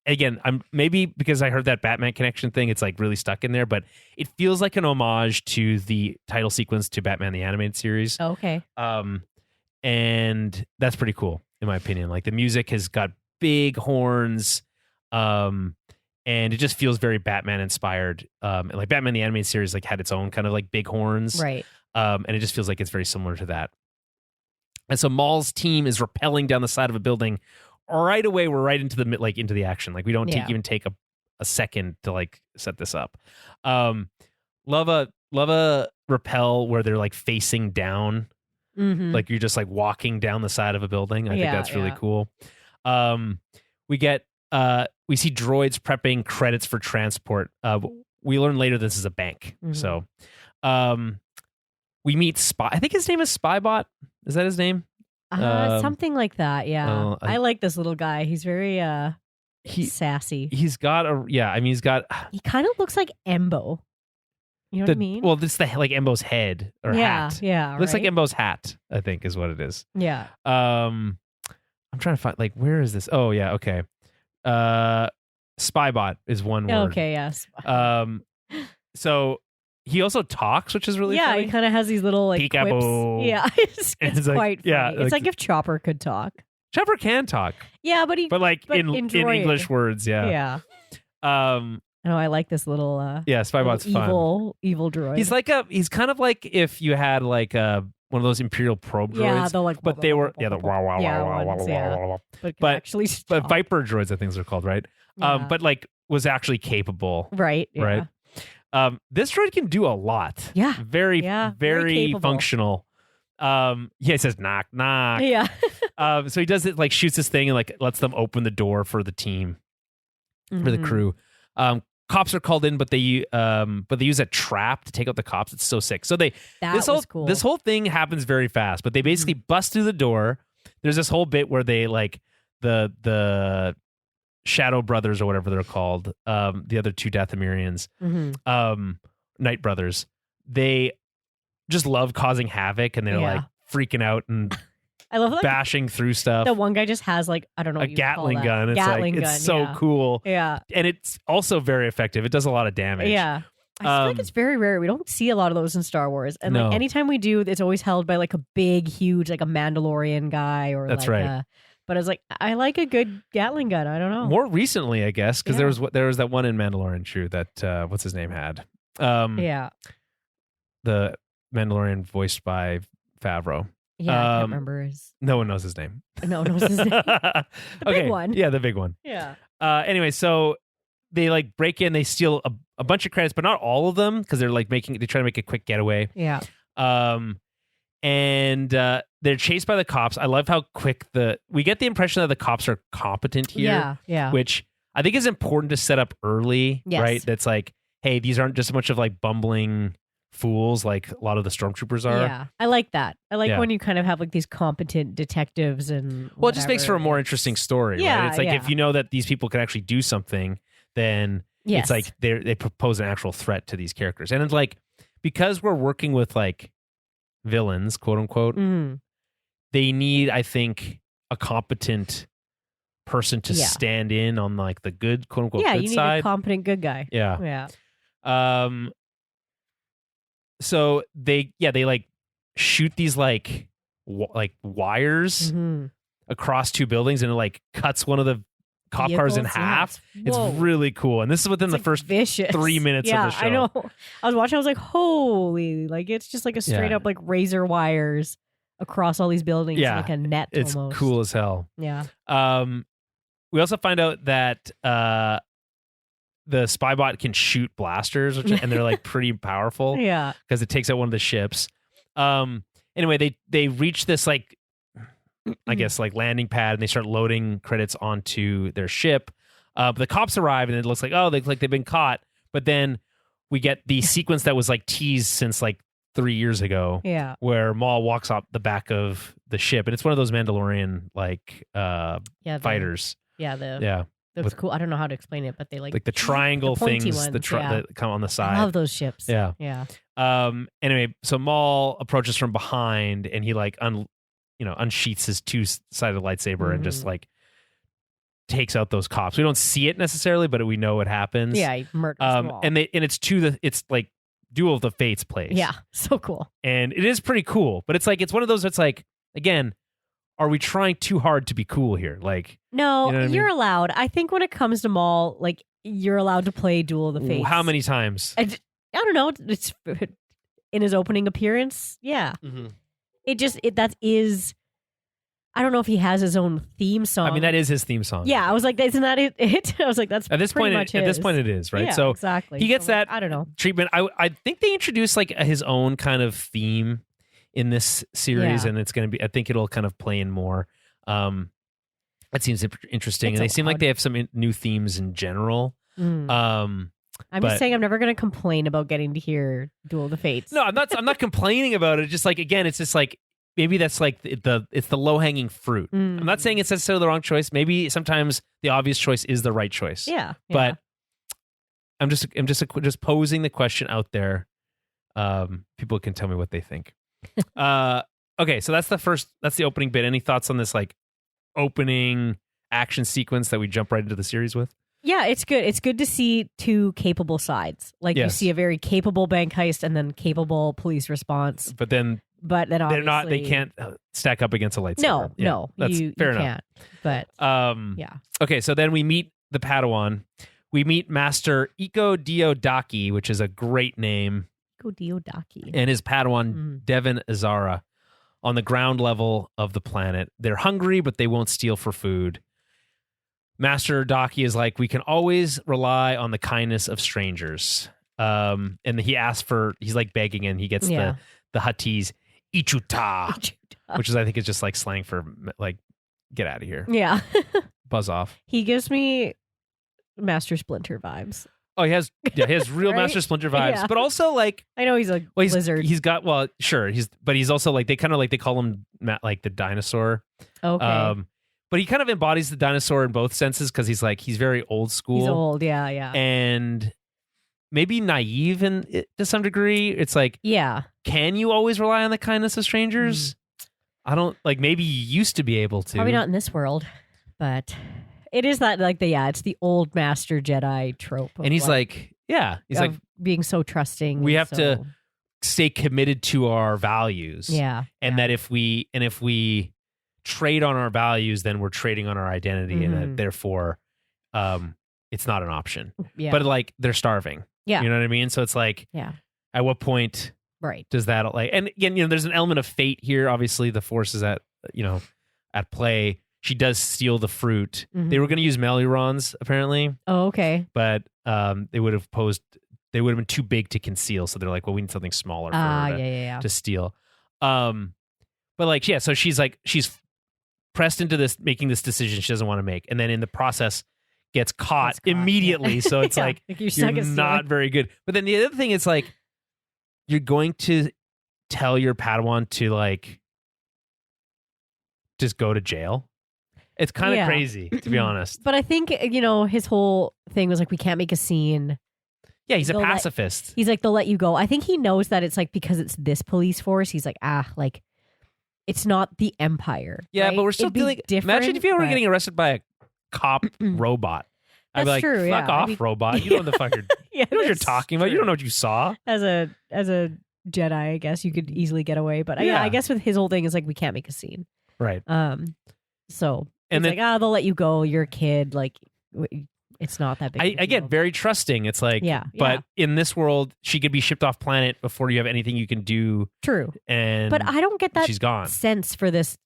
Again, I'm maybe because I heard that Batman connection thing, it's like really stuck in there, but it feels like an homage to the title sequence to Batman the Animated Series. Okay. And that's pretty cool in my opinion. Like the music has got big horns, and and it just feels very Batman inspired. And like Batman the animated series like had its own kind of like big horns, Right. And it just feels like it's very similar to that. And so Maul's team is rappelling down the side of a building. Right away, we're right into the action. Like we don't even take a second to like set this up. Love a rappel where they're like facing down, like you're just like walking down the side of a building. I think that's really cool. We see droids prepping credits for transport. We learn later this is a bank. So we meet Spy. I think his name is Spybot. Is that his name? Something like that. Yeah. I like this little guy. He's very sassy. He's got he kind of looks like Embo. You know what I mean? Well, this is like Embo's head or hat. Yeah. Looks like Embo's hat, I think is what it is. Yeah. I'm trying to find like where is this? Oh yeah, okay. Spybot is one word. Okay, yes. So he also talks, which is really funny. He kind of has these little like Peekaboo. quips. Yeah, it's quite funny. Yeah, it's like if Chopper could talk. Chopper can talk. Yeah, but in English words, Yeah. No, I like this little Spybot's little evil droid. He's kind of like if you had like one of those Imperial probe droids. Yeah, the like but they were the wow wow wow wow wow. But actually but Viper droids, I think they're called, right? Yeah. But like was actually capable. Right. Yeah. Right. This droid can do a lot. Yeah. Very functional. He says knock knock. Yeah. So he does it like shoots this thing and like lets them open the door for the team, for the crew. Cops are called in, but they use a trap to take out the cops. It's so sick. So cool. This whole thing happens very fast, but they basically bust through the door. There's this whole bit where they like the Shadow Brothers or whatever they're called, the other two Dathomirians, Night Brothers. They just love causing havoc, and they're like freaking out and I love like, bashing through stuff. The one guy just has like I don't know a Gatling gun. It's so cool. Yeah, and it's also very effective. It does a lot of damage. Yeah. I feel like it's very rare. We don't see a lot of those in Star Wars. And like anytime we do, it's always held by like a big, huge, like a Mandalorian guy or that's like right. But it's like I like a good Gatling gun. I don't know. More recently, I guess, because there was that one in Mandalorian that what's his name had. The Mandalorian voiced by Favreau. Yeah, I can't remember his. No one knows his name. No one knows his name. The big one. Yeah, the big one. Yeah. Anyway, so they like break in, they steal a bunch of credits, but not all of them because they're trying to make a quick getaway. Yeah. And they're chased by the cops. I love how quick we get the impression that the cops are competent here. Yeah. Yeah. Which I think is important to set up early, right? That's like, hey, these aren't just a bunch of like bumbling fools like a lot of the stormtroopers are. Yeah, I like that. I like when you kind of have like these competent detectives and well, it just makes for a more interesting story. Yeah, right? It's like if you know that these people can actually do something, then it's like they propose an actual threat to these characters, and it's like because we're working with like villains, quote unquote, they need, I think, a competent person to stand in on like the good, quote unquote, good you need side. A competent good guy. Yeah. So they like shoot these like wires across two buildings, and it like cuts one of the cop cars in half. It's really cool, and this is within the first 3 minutes of the show. I know. I was watching. I was like, holy! Like it's just like a straight up like razor wires across all these buildings, like a net. It's almost cool as hell. Yeah. We also find out that the Spybot can shoot blasters, and they're like pretty powerful. Yeah, because it takes out one of the ships. Anyway, they reach this like, I guess like landing pad, and they start loading credits onto their ship. But the cops arrive, and it looks like they've been caught. But then we get the sequence that was like teased since like 3 years ago. Yeah, where Maul walks up the back of the ship, and it's one of those Mandalorian like fighters. That's cool. I don't know how to explain it, but they like the triangle the things ones, that come on the side. I love those ships. Yeah. Anyway, so Maul approaches from behind, and he like unsheaths his two-sided lightsaber and just like takes out those cops. We don't see it necessarily, but we know it happens. Yeah, he murders them all. And it's like Duel of the Fates place. Yeah, so cool. And it is pretty cool, but it's one of those that's like, again, are we trying too hard to be cool here? Like, No, you know what I you're mean? allowed. I think when it comes to Maul, like you're allowed to play Duel of the Fates. How many times? I don't know. It's in his opening appearance. Yeah. Mm-hmm. That is. I don't know if he has his own theme song. I mean, that is his theme song. Yeah, I was like, isn't that it? I was like, that's At this pretty point, much at this his. point, it is right. Yeah, So exactly. he gets So, like, that. I don't know. Treatment. I think they introduced like his own kind of theme in this series, Yeah. and it's going to be. I think it'll kind of play in more. That seems interesting, It's and they seem like allowed. they have some new themes in general. Mm. Um, I'm but- just saying, I'm never going to complain about getting to hear Duel of the Fates. no, I'm not. I'm not complaining about it. Just like again, it's just like maybe that's like it's the low hanging fruit. Mm. I'm not saying it's necessarily the wrong choice. Maybe sometimes the obvious choice is the right choice. Yeah, But I'm just posing the question out there. People can tell me what they think. Okay, so that's the opening bit. Any thoughts on this like opening action sequence that we jump right into the series with? yeah, it's good. It's good to see two capable sides. Like you Yes. see a very capable bank heist and then capable police response. But then But then they're not. They obviously- can't stack up against a lightsaber. No, that's you fair enough. can't. But yeah, Okay, so then we meet the Padawan. We meet Master Iko Diodaki, which is a great name, go Diodaki. and his Padawan Mhm. Devin Azara on the ground level of the planet. They're hungry, but they won't steal for food. Master Daki is like, we can always rely on the kindness of strangers. And he asks he's like begging, and he gets Yeah. the Huttese Ichuta, which is I think is just like slang for like get out of here, Yeah, buzz off. he gives me Master Splinter vibes. Oh, he has real Right? Master Splinter vibes, Yeah. but also like I know he's a well, lizard. he's got but he's also like they call him like the dinosaur. Okay, But he kind of embodies the dinosaur in both senses because he's very old school. he's old. Yeah, yeah, And maybe naive to some degree. It's like, yeah. can you always rely on the kindness of strangers? I don't like. Maybe you used to be able to. Probably not in this world, but it is that like it's the old Master Jedi trope. Of And he's like, he's like, being so trusting. we and have to stay committed to our values. Yeah, And that if we trade on our values, then we're trading on our identity, and that Mhm. therefore, it's not an option. yeah, But like they're starving. Yeah. You know what I mean? So it's like, yeah, at what point right. does that like? And again, there's an element of fate here. Obviously, the Force is at play. She does steal the fruit. Mhm. They were going to use Melurons apparently, Oh, okay. but they would have been too big to conceal. So they're like, well, we need something smaller for her Yeah. to steal. But like, yeah, so she's pressed into this, making this decision she doesn't want to make, and then in the process gets caught Gets caught, immediately. yeah. So it's Yeah, like you're you're stuck at not very good. But then the other thing is like, you're going to tell your Padawan to like just go to jail. It's kind of Yeah. crazy, to be honest. But I think his whole thing was like, we can't make a scene. Yeah, he's a They'll let- pacifist. He's like, they'll let you go. I think he knows that it's like because it's this police force. He's like, like it's not the Empire. Yeah, right? but we're still It'd be dealing. different, Imagine if you were but- getting arrested by a cop robot. I'd be That's like, true, fuck yeah. off, I'd be- robot. You don't know what the fuck you're, Yeah, you know what you're that's talking about. You true. don't know what you saw. As a Jedi, I guess you could easily get away. But Yeah. I guess with his whole thing is like, we can't make a scene. Right. So And it's then- like, they'll let you go. You're a kid. Like, it's not that big. of a Again, deal. very trusting. It's like, Yeah, but in this world, she could be shipped off planet before you have anything you can do, True. and But I don't get that she's gone. sense for this.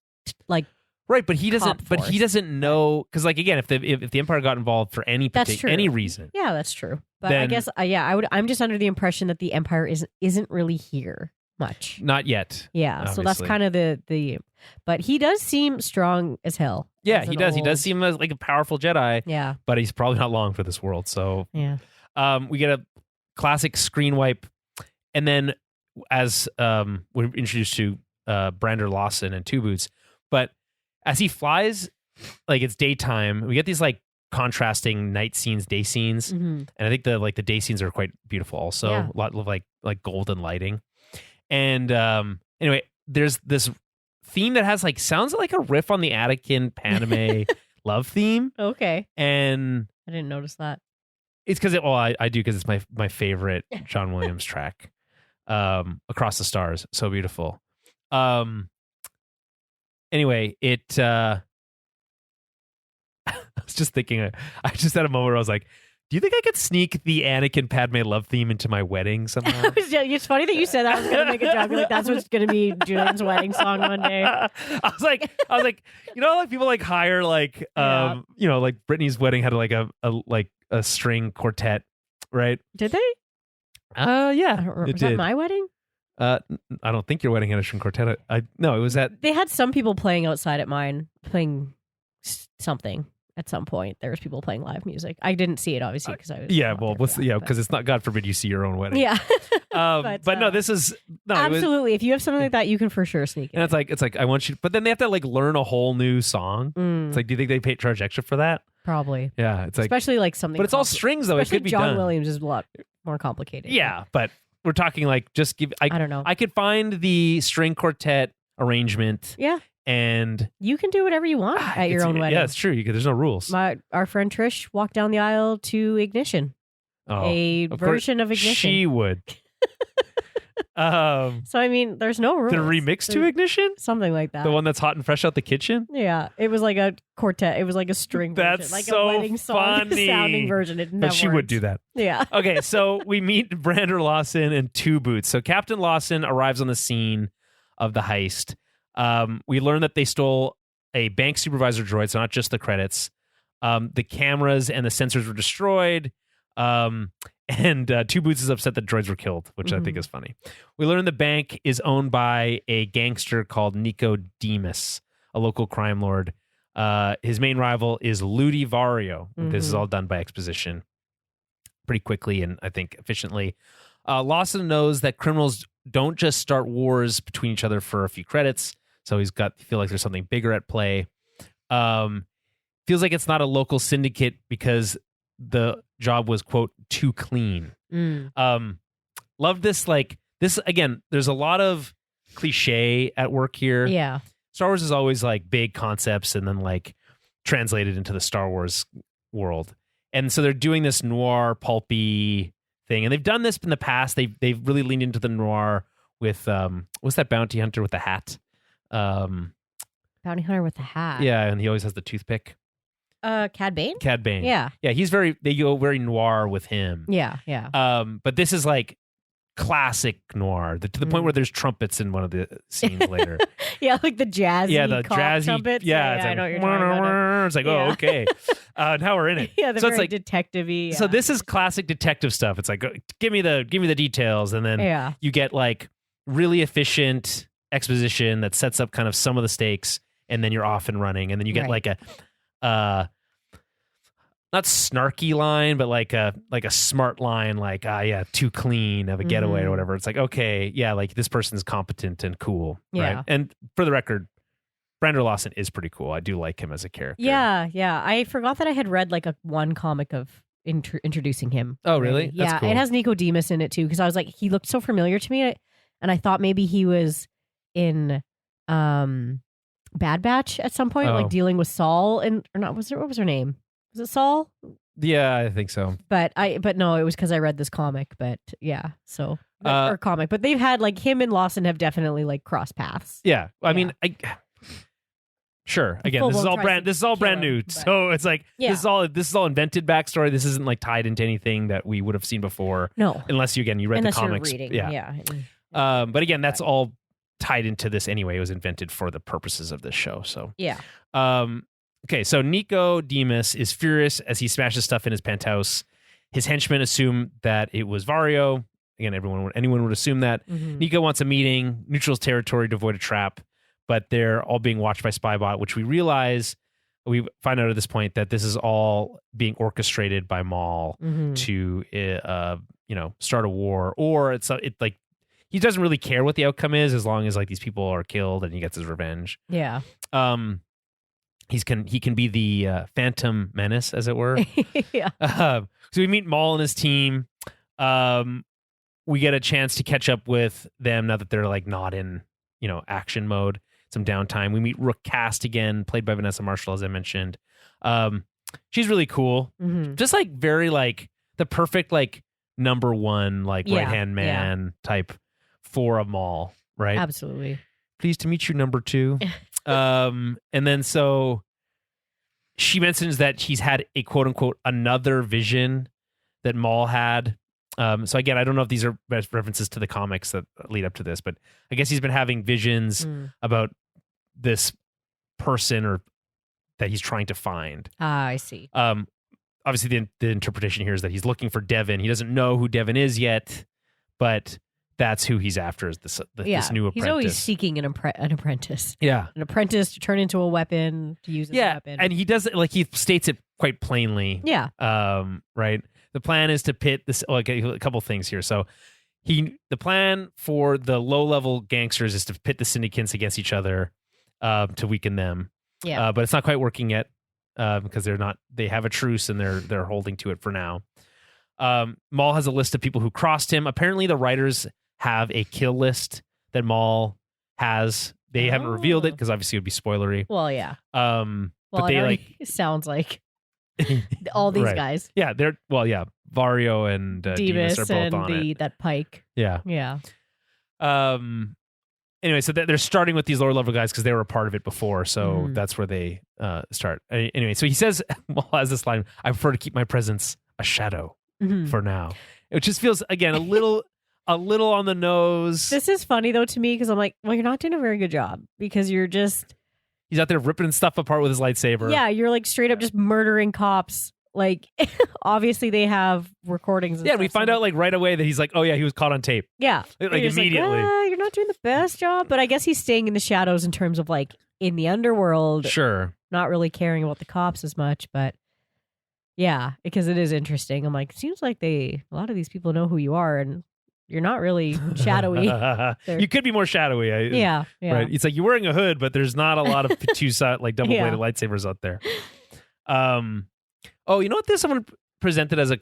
Like, Right, but he doesn't. cop But he force. doesn't know because, like, again, if the Empire got involved for any That's true. any reason, yeah, that's true. But I Then- guess, I'm just under the impression that the Empire isn't really here much. not yet. Yeah, so that's Obviously. kind of the. But he does seem strong as hell. Yeah, as he an does. He does old- seem like a powerful Jedi, Yeah, but he's probably not long for this world. So, yeah. we get a classic screen wipe, and then as we're introduced to Brander Lawson and Two Boots, but as he flies, like it's daytime, we get these like contrasting night scenes, day scenes, Mhm. and I think the day scenes are quite beautiful. Also, Yeah. a lot of like golden lighting, and anyway, there's this theme that has like sounds like a riff on the Anakin Padme love theme, Okay, and I didn't notice that. it's because I do because it's my favorite John Williams track. Across the Stars, so beautiful. Anyway, I was just thinking, I just had a moment where I was like, do you think I could sneak the Anakin Padme love theme into my wedding somehow? It's funny that you said that. I was going to make a joke. Like, that's what's going to be Julian's wedding song one day. I was like, you know, like people like hire like, you know, like Britney's wedding had like a string quartet, right? Did they? Yeah. Was that my wedding? I don't think your wedding had a string quartet. No, it was at. They had some people playing outside at mine, playing something. At some point, there was people playing live music. I didn't see it, obviously, because I was because it's not, God forbid, you see your own wedding. Yeah, but no, this is absolutely. If you have something like that, you can for sure sneak it. And it's like I want you, but then they have to like learn a whole new song. It's like, do you think they charge extra for that? Probably. Yeah, it's like especially like something. But it's all strings though. Especially it could be John done. Williams is a lot more complicated. Yeah, but we're talking like just give. I don't know. I could find the string quartet arrangement. Yeah. And you can do whatever you want at your own wedding. Yeah, it's true. There's no rules. Our friend Trish walked down the aisle to Ignition, a version of Ignition. She would. So I mean, there's no rules. The remix to Ignition, something like that. The one that's hot and fresh out the kitchen. Yeah, it was like a quartet. It was like a string that's version, like so a wedding song sounding version. It never. But she would do that. Yeah. Okay, so we meet Brander Lawson and Two Boots. So Captain Lawson arrives on the scene of the heist. We learn that they stole a bank supervisor droid, so not just the credits. The cameras and the sensors were destroyed. And Two Boots is upset that droids were killed, which I think is funny. We learn the bank is owned by a gangster called Nico Demus, a local crime lord. His main rival is Ludi Vario. This is all done by exposition pretty quickly and I think efficiently. Lawson knows that criminals don't just start wars between each other for a few credits. So he's feel like there's something bigger at play. Feels like it's not a local syndicate because the job was, quote, too clean. Love this. Like this again, there's a lot of cliche at work here. Yeah. Star Wars is always like big concepts and then like translated into the Star Wars world. And so they're doing this noir pulpy thing. And they've done this in the past. They've really leaned into the noir with what's that bounty hunter with the hat? Bounty hunter with the hat. Yeah, and he always has the toothpick. Cad Bane? Cad Bane. Yeah. Yeah, they go very noir with him. Yeah, yeah. But this is like classic noir, to the point where there's trumpets in one of the scenes later. Yeah, like the jazzy jazzy trumpets. Yeah, I know what you're talking about. It's like, oh, okay. Now we're in it. Yeah, so very it's like detective-y. Yeah. So this is classic detective stuff. It's like, give me the details, and then you get like really efficient exposition that sets up kind of some of the stakes, and then you're off and running, and then you get like a not snarky line, but like a smart line, like too clean of a getaway or whatever. It's like, okay, yeah, like this person's competent and cool, right? And for the record, Brander Lawson is pretty cool. I do like him as a character. Yeah. I forgot that I had read like one comic of introducing him. Oh, really? Yeah, That's cool. It has Nico Demus in it too, because I was like, he looked so familiar to me, and I thought maybe he was in Bad Batch at some point, like dealing with Saul, or not? What was her name? Was it Saul? Yeah, I think so. But no, it was because I read this comic. But yeah, so or comic. But they've had like him and Lawson have definitely like crossed paths. Yeah, I mean, sure. Again, this is all brand new. So it's like this is all invented backstory. This isn't like tied into anything that we would have seen before. No, unless you read the comics. You're reading. Yeah. But again, that's all tied into this anyway. It was invented for the purposes of this show. So yeah. Okay, so Nico Demus is furious as he smashes stuff in his penthouse. His henchmen assume that it was Vario. Again, anyone would assume that. Nico wants a meeting, neutral territory to avoid a trap, but they're all being watched by Spybot, which we find out at this point that this is all being orchestrated by Maul to start a war, or it's like he doesn't really care what the outcome is as long as like these people are killed and he gets his revenge. Yeah. He can be the Phantom Menace, as it were. Yeah. So we meet Maul and his team. We get a chance to catch up with them now that they're like not in action mode. Some downtime. We meet Rook Cast again, played by Vanessa Marshall, as I mentioned. She's really cool. Just like very like the perfect like number one like right hand man type for a Maul, right? Absolutely. Pleased to meet you, number two. And then so she mentions that he's had a quote unquote another vision that Maul had. So again, I don't know if these are references to the comics that lead up to this, but I guess he's been having visions about this person or that he's trying to find. Ah, I see. Obviously the interpretation here is that he's looking for Devin. He doesn't know who Devin is yet, but that's who he's after, is this new apprentice. He's always seeking an apprentice. Yeah. An apprentice to turn into a weapon, to use as a weapon. And he does it, like, he states it quite plainly. Yeah. Right? The plan is to pit this, a couple things here. So the plan for the low-level gangsters is to pit the syndicates against each other to weaken them. Yeah. But it's not quite working yet because they have a truce and they're holding to it for now. Maul has a list of people who crossed him. Apparently the writers have a kill list that Maul has. They haven't revealed it because obviously it would be spoilery. Well, yeah. But they sounds like all these guys. Yeah, Vario and Demas are both on it. That Pike. Yeah. Yeah. Anyway, so they're starting with these lower level guys because they were a part of it before, so that's where they start. Anyway, so he says, Maul has this line, "I prefer to keep my presence a shadow for now," it just feels again a little on the nose. This is funny though to me because I'm like, well, you're not doing a very good job because you're just. He's out there ripping stuff apart with his lightsaber. Yeah, you're like straight up just murdering cops. Like, obviously they have recordings. And yeah, stuff, we find out like right away that he's like, oh yeah, he was caught on tape. Yeah, like immediately. Like, you're not doing the best job, but I guess he's staying in the shadows in terms of like in the underworld. Sure, not really caring about the cops as much, but yeah, because it is interesting. I'm like, it seems like a lot of these people know who you are, and you're not really shadowy. You could be more shadowy. Yeah. Right. It's like you're wearing a hood, but there's not a lot of like double bladed lightsabers out there. Oh, you know what? This someone presented as a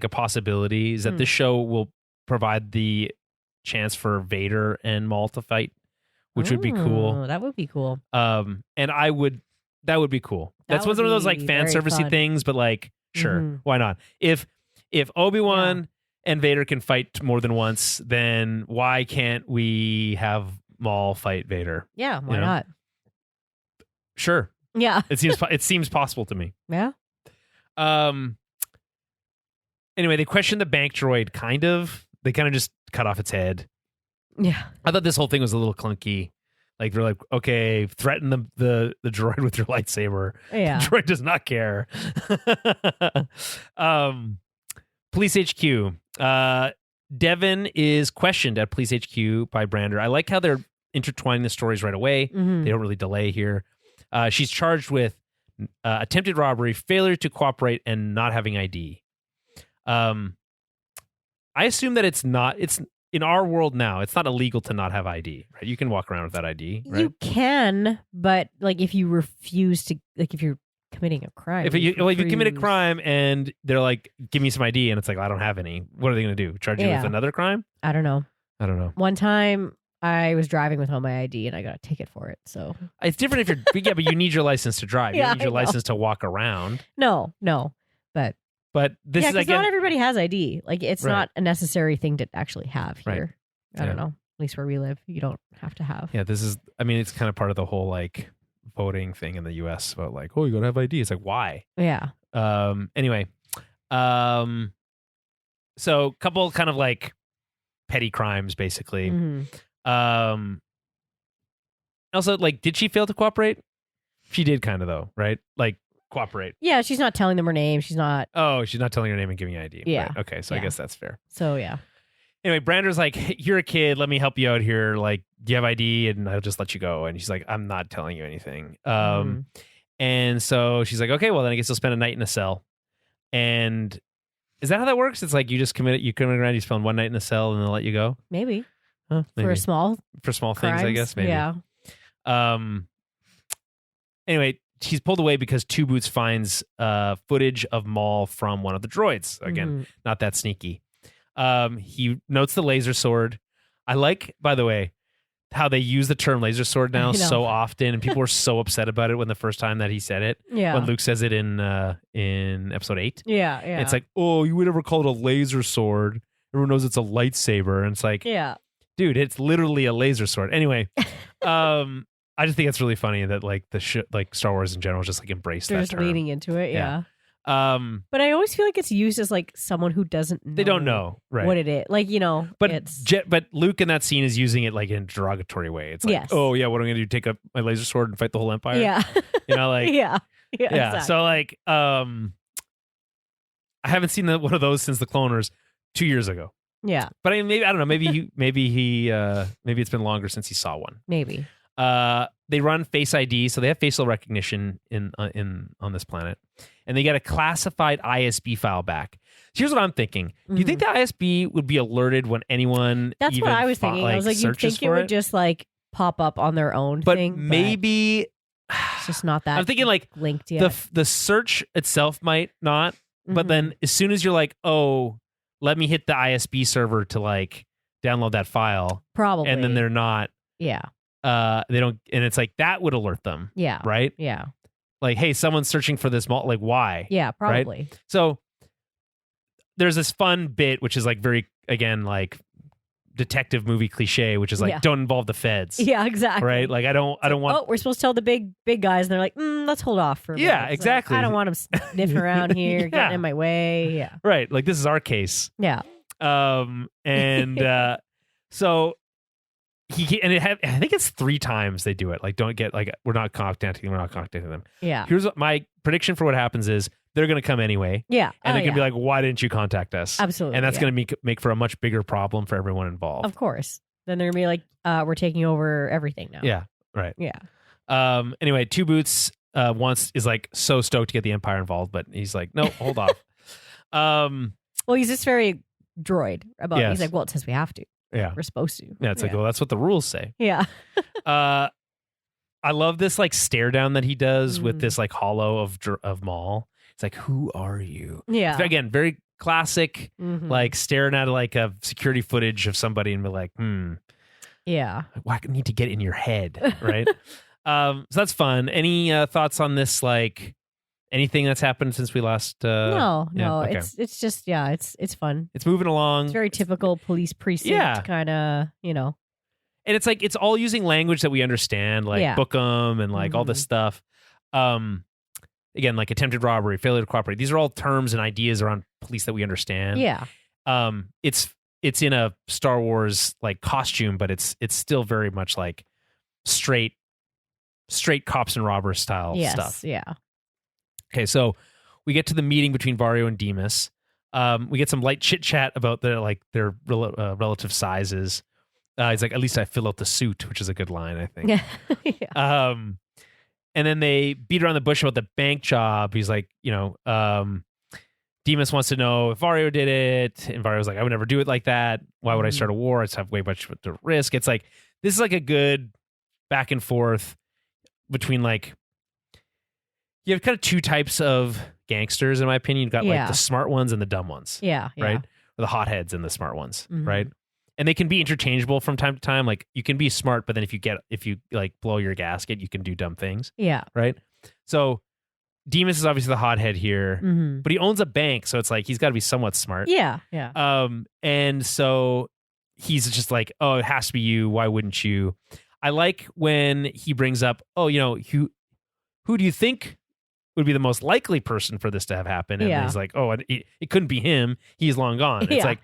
possibility is that this show will provide the chance for Vader and Maul to fight, which would be cool. That would be cool. And that would be cool. That's one of those like fan servicey things, but like, sure, why not? If Obi-Wan and Vader can fight more than once, then why can't we have Maul fight Vader? Yeah, why not? Sure. Yeah. It seems possible to me. Yeah. Anyway, they question the bank droid, kind of. They kind of just cut off its head. Yeah. I thought this whole thing was a little clunky. Like, they're like, okay, threaten the droid with your lightsaber. Yeah. The droid does not care. Police HQ. Devin is questioned at Police HQ by Brander. I like how they're intertwining the stories right away. They don't really delay here. She's charged with attempted robbery, failure to cooperate, and not having ID. I assume that it's in our world now, it's not illegal to not have ID, right? You can walk around without ID, right? You can, but like if you refuse to, like if you're committing a crime. If you commit a crime and they're like, give me some ID, and it's like, I don't have any. What are they going to do? Charge you with another crime? I don't know. One time I was driving without my ID and I got a ticket for it. So it's different if you're, but you need your license to drive. You need your license to walk around. No, but this is again, not everybody has ID. Like it's not a necessary thing to actually have here. Right. I don't know. At least where we live, you don't have to have. Yeah, it's kind of part of the whole like voting thing in the US about like, oh, you gotta have ID. It's like, why? Yeah. Anyway. So couple kind of like petty crimes, basically. Also, like, did she fail to cooperate? She did kind of though, right? Like cooperate. Yeah, she's not telling them her name. She's not. Oh, she's not telling her name and giving ID. Yeah. Right. Okay, so I guess that's fair. So yeah. Anyway, Brander's like, hey, you're a kid. Let me help you out here. Like, do you have ID? And I'll just let you go. And she's like, I'm not telling you anything. And so she's like, okay, well, then I guess you'll spend a night in a cell. And is that how that works? It's like you come around, you spend one night in a cell, and they'll let you go? Maybe. Huh, maybe. For small things, I guess. Maybe. Yeah. Anyway, he's pulled away because Two Boots finds footage of Maul from one of the droids. Again, not that sneaky. He notes the laser sword. I like, by the way, how they use the term laser sword now so often, and people were so upset about it when the first time that he said it. Yeah. When Luke says it in episode 8. Yeah. It's like, oh, you would never call it a laser sword. Everyone knows it's a lightsaber. And it's like, yeah, dude, it's literally a laser sword. Anyway, I I just think it's really funny that like like Star Wars in general just like embraced They're that just term. leaning into it. Yeah. Yeah. But I always feel like it's used as like someone who doesn't know. They don't know, right? What it is. Like, But it's... but Luke in that scene is using it like in a derogatory way. It's like, Yes. oh yeah, what am I going to do? Take up my laser sword and fight the whole Empire? Yeah. Like yeah. Exactly. So like I haven't seen one of those since the Clone Wars 2 years ago. Yeah. But I don't know. Maybe it's been longer since he saw one. Maybe. They run Face ID, so they have facial recognition in on this planet, and they get a classified ISB file back. So here's what I'm thinking: do you think the ISB would be alerted when anyone? That's even what I was thinking. I was like, you'd think it would just like pop up on their own but thing, maybe it's just not that. I'm thinking like linked yet. the search itself might not, but then as soon as you're like, oh, let me hit the ISB server to like download that file, probably, and then they're not. Yeah. They don't, and it's like that would alert them. Yeah. Right. Yeah. Like, hey, someone's searching for this mall. Like, why? Yeah. Probably. Right? So there's this fun bit, which is like very, again, like detective movie cliche, which is like, don't involve the feds. Yeah. Exactly. Right. Like, I don't want. Oh, we're supposed to tell the big guys, and they're like, let's hold off for a minute. Yeah. Exactly. Like, I don't want them sniffing around here, getting in my way. Yeah. Right. Like, this is our case. Yeah. And so. I think it's 3 times they do it. Like, don't get like, we're not contacting them. Yeah. Here's what my prediction for what happens is they're going to come anyway. Yeah. And they're going to be like, why didn't you contact us? Absolutely. And that's going to make for a much bigger problem for everyone involved. Of course. Then they're going to be like, we're taking over everything now. Yeah. Right. Yeah. Anyway, Two Boots once is like so stoked to get the Empire involved, but he's like, no, hold off. Well, he's just very droid about it. He's like, well, it says we have to. Yeah. We're supposed to. Yeah, it's like, well, that's what the rules say. Yeah. I love this like stare down that he does with this like hollow of Maul. It's like, who are you? Yeah. It's, again, very classic, like staring at like a security footage of somebody and be like, yeah. I need to get in your head, right? So that's fun. Any thoughts on this, like anything that's happened since we last? No. Okay. It's just it's fun. It's moving along. It's very typical police precinct kind of, And it's like it's all using language that we understand, like book 'em and like all this stuff. Again, like attempted robbery, failure to cooperate. These are all terms and ideas around police that we understand. Yeah. It's in a Star Wars like costume, but it's still very much like straight cops and robbers style stuff. Yeah. Okay, so we get to the meeting between Vario and Demas. We get some light chit chat about their relative sizes. He's like, at least I fill out the suit, which is a good line, I think. Yeah. And then they beat around the bush about the bank job. He's like, Demas wants to know if Vario did it, and Vario's like, I would never do it like that. Why would I start a war? It's have way much to risk. It's like this is like a good back and forth between like. You have kind of 2 types of gangsters, in my opinion. You've got like the smart ones and the dumb ones. Yeah. Right? Or the hotheads and the smart ones. Right? And they can be interchangeable from time to time. Like you can be smart, but then if you like blow your gasket, you can do dumb things. Yeah. Right? So Demas is obviously the hothead here, but he owns a bank. So it's like he's got to be somewhat smart. Yeah. Yeah. And so he's just like, oh, it has to be you. Why wouldn't you? I like when he brings up, oh, who do you think would be the most likely person for this to have happened? And he's like, oh, it couldn't be him. He's long gone. It's like,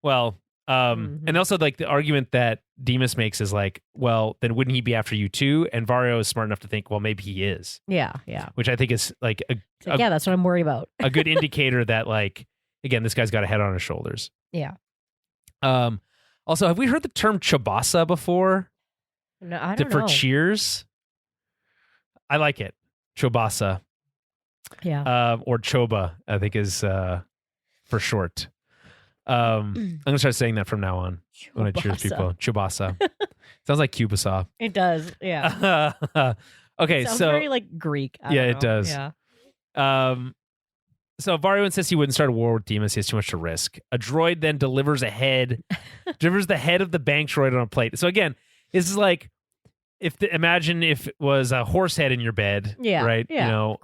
well, and also like the argument that Demas makes is like, well, then wouldn't he be after you too? And Vario is smart enough to think, well, maybe he is. Yeah. Yeah. Which I think is like, that's what I'm worried about. a good indicator that like, again, this guy's got a head on his shoulders. Yeah. Also, have we heard the term Chobasa before? No, I don't know. For cheers? I like it. Chobasa. Yeah. Or Choba, I think is for short. I'm going to start saying that from now on when I cheers people. Chobasa. Sounds like Cubasaw. It does. Yeah. Okay, Sounds so very like Greek. I don't know. it does. Yeah. So Vario insists he wouldn't start a war with Demas. He has too much to risk. A droid then delivers the head of the bank droid on a plate. So again, this is like imagine if it was a horse head in your bed, right? Yeah,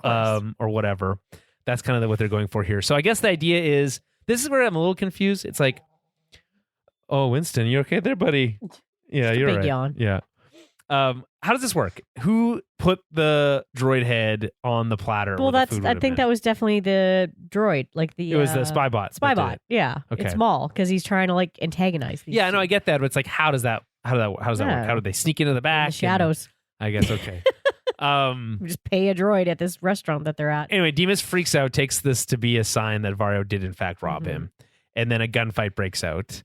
or whatever. That's kind of what they're going for here. So I guess the idea is this is where I'm a little confused. It's like, oh, Winston, you okay there, buddy? Yeah, you're right. Yawn. Yeah. How does this work? Who put the droid head on the platter? Well, I think that was definitely the droid, like the. It was the spybot. Spybot, yeah. Okay. It's Maul because he's trying to like antagonize these. Yeah, no, I get that, but it's like, how does that work? How did they sneak into the back? The shadows. I guess okay. Just pay a droid at this restaurant that they're at. Anyway, Demas freaks out, takes this to be a sign that Vario did in fact rob him, and then a gunfight breaks out,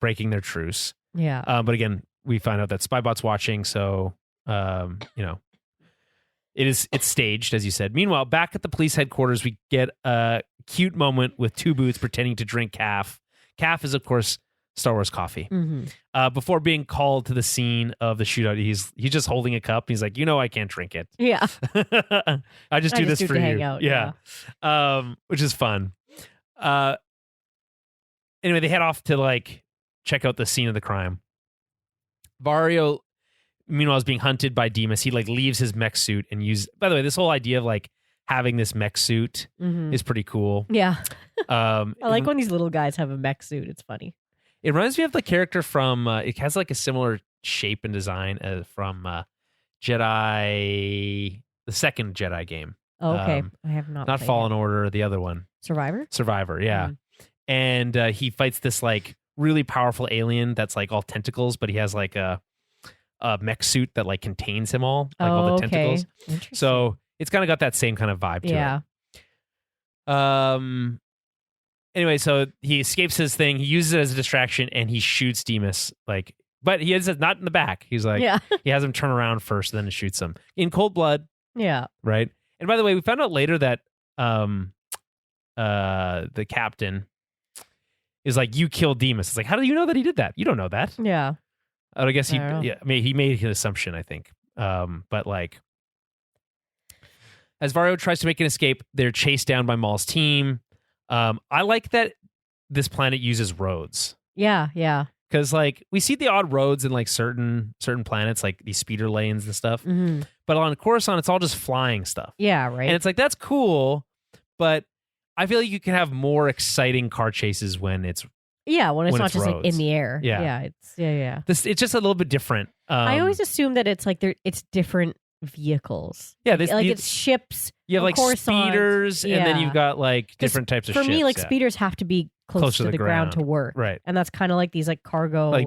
breaking their truce. Yeah. But again, we find out that Spybot's watching, so it's staged, as you said. Meanwhile, back at the police headquarters, we get a cute moment with Two Boots pretending to drink calf. Calf is, of course, Star Wars coffee. Before being called to the scene of the shootout, he's just holding a cup. He's like, I can't drink it. Yeah. I just do this for to you. hang out, yeah. Which is fun. Anyway, they head off to like check out the scene of the crime. Vario, meanwhile, is being hunted by Demas. He like leaves his mech suit and by the way, this whole idea of like having this mech suit is pretty cool. Yeah. I like when these little guys have a mech suit. It's funny. It reminds me of the character from, it has like a similar shape and design from the second Jedi game. Oh, okay. I have not played Fallen Order, the other one. Survivor, yeah. And he fights this like really powerful alien that's like all tentacles, but he has like a mech suit that like contains him all, like all the tentacles. So it's kind of got that same kind of vibe to it. Anyway, so he escapes his thing. He uses it as a distraction, and he shoots Demas. Like, but he has it not in the back. He's like, he has him turn around first, then shoots him in cold blood. Yeah, right. And by the way, we found out later that the captain is like, "You killed Demas." It's like, how do you know that he did that? You don't know that. Yeah. I guess he made an assumption. I think, but like, as Vario tries to make an escape, they're chased down by Maul's team. I like that this planet uses roads. Yeah. Because like we see the odd roads in like certain planets, like these speeder lanes and stuff. But on Coruscant, it's all just flying stuff. Yeah, right. And it's like, that's cool, but I feel like you can have more exciting car chases when it's not just roads. Like in the air. Yeah. It's It's just a little bit different. I always assume that it's like it's different vehicles. Yeah, it's ships. You have like Coruscant, speeders, and then you've got like different types of ships. For me, like speeders have to be close to the ground to work, right? And that's kind of like these like cargo, like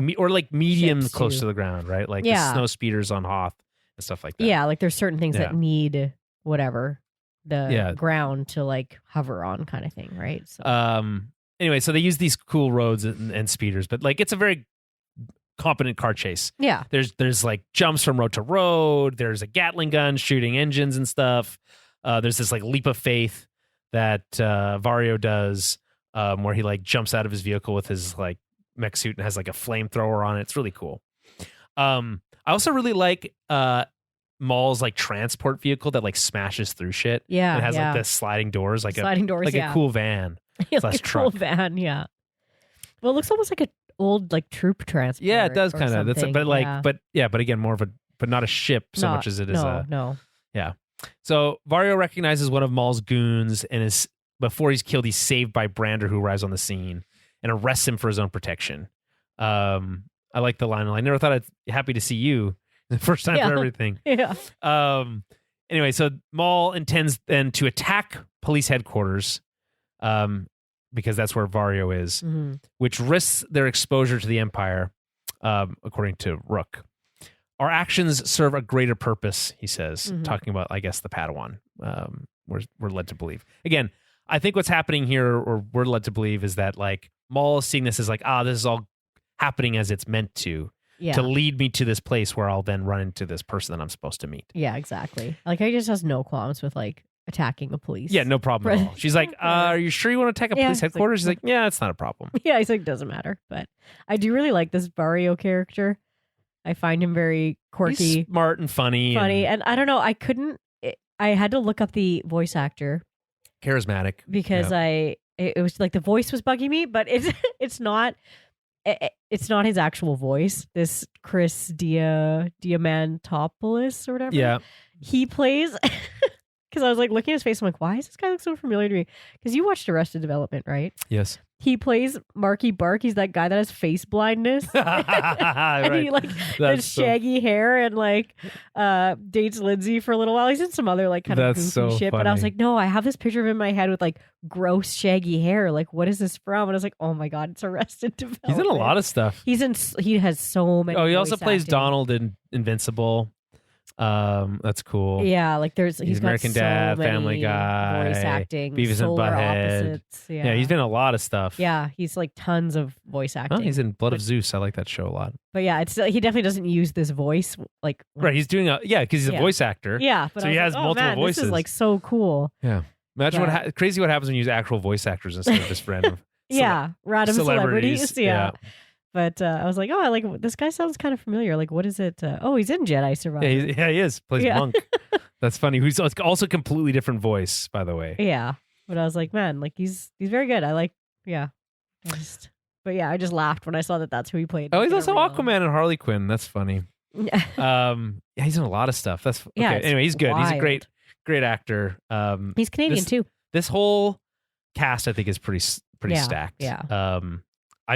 medium close to the ground, right? Like the snow speeders on Hoth and stuff like that. Yeah, like there's certain things that need whatever the ground to like hover on, kind of thing, right? So. Anyway, so they use these cool roads and speeders, but like it's a very competent car chase. Yeah. There's like jumps from road to road. There's a Gatling gun shooting engines and stuff. There's this like leap of faith that Vario does where he like jumps out of his vehicle with his like mech suit and has like a flamethrower on it. It's really cool. I also really like Maul's like transport vehicle that like smashes through shit. Yeah. It has like the sliding doors, like a cool van. Like a cool van, yeah. Well, it looks almost like an old like troop transport. Yeah, it does kind of. That's but again, more of but not a ship so much as it is no. Yeah. So Vario recognizes one of Maul's goons and before he's killed, he's saved by Brander, who arrives on the scene and arrests him for his own protection. I like the line. I never thought I'd happy to see you. The first time for everything. Yeah. Anyway, so Maul intends then to attack police headquarters. Because that's where Vario is, which risks their exposure to the Empire, according to Rook. Our actions serve a greater purpose, he says, talking about, I guess, the Padawan. We're led to believe. Again, I think what's happening here, or we're led to believe, is that like Maul is seeing this as like, this is all happening as it's meant to lead me to this place where I'll then run into this person that I'm supposed to meet. Yeah, exactly. Like he just has no qualms with like attacking a police. Yeah, no problem at all. She's like, are you sure you want to attack a police headquarters? She's like, yeah, it's not a problem. Yeah, he's like, doesn't matter. But I do really like this Vario character. I find him very quirky. He's smart and funny. And I don't know, I had to look up the voice actor. Charismatic. Because it was like the voice was bugging me, but it's not his actual voice. This Chris Diamantopoulos or whatever. Yeah. He plays... Because I was like looking at his face, I'm like, why does this guy look so familiar to me? Because you watched Arrested Development, right? Yes. he plays Marky Bark. He's that guy that has face blindness. And he like has shaggy hair and like dates Lindsay for a little while. He's in some other like kind of goofy shit. But I was like, no, I have this picture of him in my head with like gross shaggy hair. Like, what is this from? And I was like, oh my God, it's Arrested Development. He's in a lot of stuff. He has so many. Oh, he also plays Donald in Invincible. That's cool. Yeah, like he's American got so Dad, many Family Guy, voice acting, Beavis and Solar Butthead. Opposites. Yeah, he's been in a lot of stuff. Yeah, he's like tons of voice acting. Oh, he's in Blood of Zeus. I like that show a lot. But yeah, he definitely doesn't use this voice like right. He's doing because he's a voice actor. Yeah, but so he has multiple voices. This is like so cool. Yeah, imagine crazy what happens when you use actual voice actors instead of just random. Random celebrities. Yeah. But I was like, oh, I like this guy sounds kind of familiar. Like, what is it? He's in Jedi Survivor. Yeah, he is. Plays Monk. That's funny. He's also completely different voice, by the way. Yeah. But I was like, man, like he's very good. I like, I just laughed when I saw that that's who he played. Oh, he's also Aquaman and Harley Quinn. That's funny. He's in a lot of stuff. That's okay. Anyway, he's good. Wild. He's a great actor. He's Canadian too. This whole cast, I think, is pretty stacked. Yeah.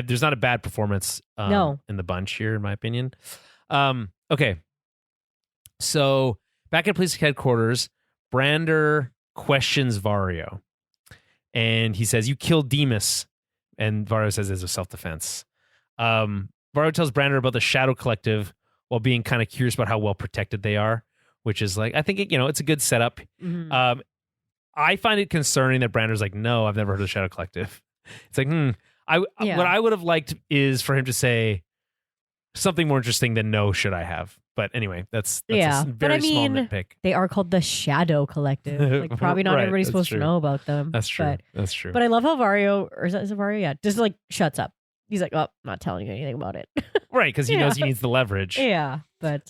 There's not a bad performance in the bunch here, in my opinion. Okay. So back at police headquarters, Brander questions Vario. And he says, you killed Demas. And Vario says it's a self-defense. Vario tells Brander about the Shadow Collective while being kind of curious about how well protected they are, which is like, I think, it's a good setup. Mm-hmm. I find it concerning that Brander's like, no, I've never heard of the Shadow Collective. It's like, what I would have liked is for him to say something more interesting than no, should I have? But anyway, that's a very small nitpick. They are called the Shadow Collective. Like probably not everybody's supposed to know about them. That's true. That's true. But I love how Vario, or is it Vario? Yeah, just like shuts up. He's like, oh, I'm not telling you anything about it. Right, because he knows he needs the leverage. Yeah, but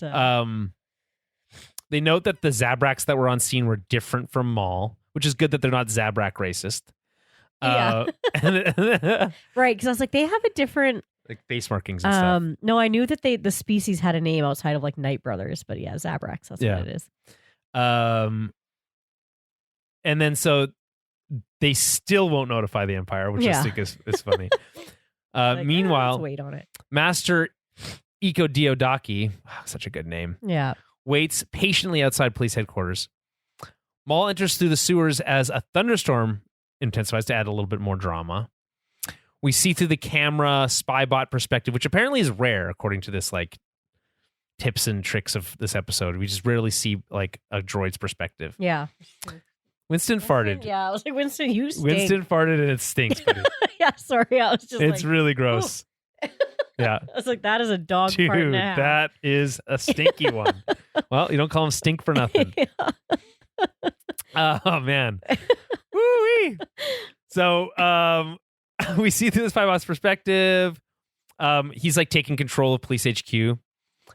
they note that the Zabraks that were on scene were different from Maul, which is good that they're not Zabrak racist. Right, because I was like, they have a different like face markings and stuff. No, I knew that the species had a name outside of like Night Brothers, but yeah, Zabraks, that's what it is. And then so they still won't notify the Empire, which I think is funny. Like, meanwhile, let's wait on it. Master Iko Diodaki, such a good name, waits patiently outside police headquarters. Maul enters through the sewers as a thunderstorm intensifies to add a little bit more drama. We see through the camera spybot perspective, which apparently is rare according to this like tips and tricks of this episode. We just rarely see like a droid's perspective. Yeah. Winston farted. Yeah, I was like, Winston, you stink. Winston farted and it stinks, buddy. Yeah, sorry. I was just it's really gross. Yeah. I was like, that is a dog fart and a half. That is a stinky one. Well, you don't call him stink for nothing. Oh, man. Woo-wee. So we see through the spybot's perspective. He's like taking control of Police HQ.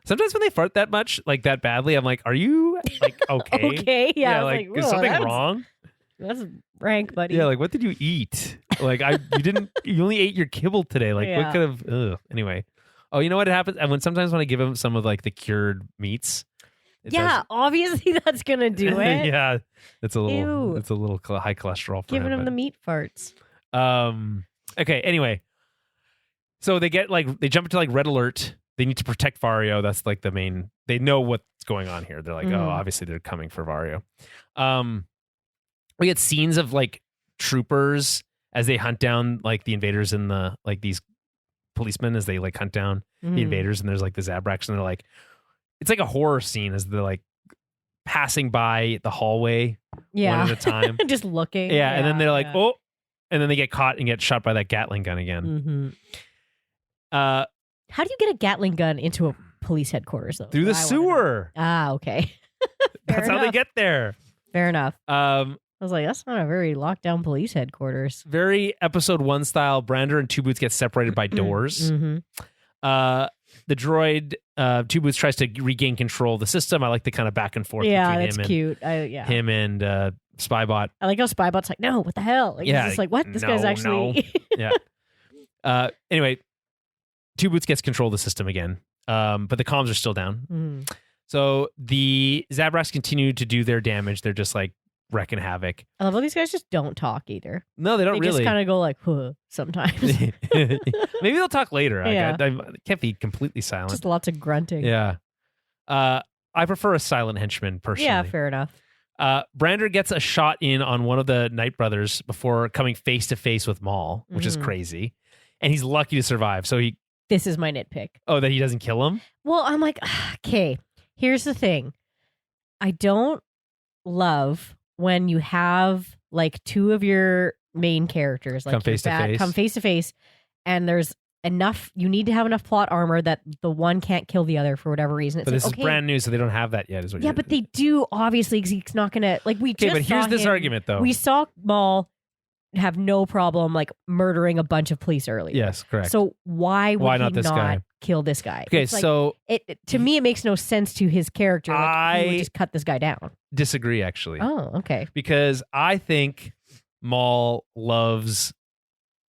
Sometimes when they fart that much, like that badly, I'm like, are you like okay? Okay, yeah. Like is something wrong? That's rank, buddy. Yeah, like what did you eat? Like you only ate your kibble today. Like what could have? Anyway. Oh, you know what happens? And sometimes when I give him some of like the cured meats. Obviously that's gonna do it. Yeah, it's a little high cholesterol. For Giving him the meat farts. Okay. Anyway, so they get they jump into like red alert. They need to protect Vario. That's like the main. They know what's going on here. They're like, oh, obviously they're coming for Vario. We get scenes of like troopers as they hunt down like the invaders and the like these policemen as they like hunt down the invaders. And there's like the Zabraks and they're like, it's like a horror scene as they're like passing by the hallway one at a time, just looking. Yeah, and then they're like, oh, and then they get caught and get shot by that Gatling gun again. How do you get a Gatling gun into a police headquarters, though? Through the sewer. Okay. That's how they get there. Fair enough. I was like, that's not a very locked down police headquarters. Very episode 1 style. Brander and Two Boots get separated by doors. The droid, Two Boots, tries to regain control of the system. I like the kind of back and forth between that's cute. Him and Spybot. I like how Spybot's like, no, what the hell? Like, he's just like, what? This guy's actually... Yeah. Anyway, Two Boots gets control of the system again, but the comms are still down. So the Zabraks continue to do their damage. They're just like wrecking havoc. I love how these guys just don't talk either. No, they don't They really. just kind of go like, huh, sometimes. Maybe they'll talk later. Yeah. I can't be completely silent. Just lots of grunting. Yeah. I prefer a silent henchman personally. Yeah, fair enough. Brander gets a shot in on one of the Night Brothers before coming face to face with Maul, which is crazy. And he's lucky to survive. So This is my nitpick. Oh, that he doesn't kill him? Well, I'm like, okay, here's the thing. I don't love when you have like two of your main characters like come face to face, and there's enough. You need to have enough plot armor that the one can't kill the other for whatever reason. It's But this like, is okay, brand new, so they don't have that yet. Yeah, but they do obviously because he's not gonna like. We Okay, just but here's saw this him- argument though. We saw Maul have no problem like murdering a bunch of police earlier. Yes, correct. So why would Why he not this guy? kill this guy? Okay, It's like, so to me, it makes no sense to his character. Like, he would just cut this guy down. disagree actually. Oh, okay. Because I think Maul loves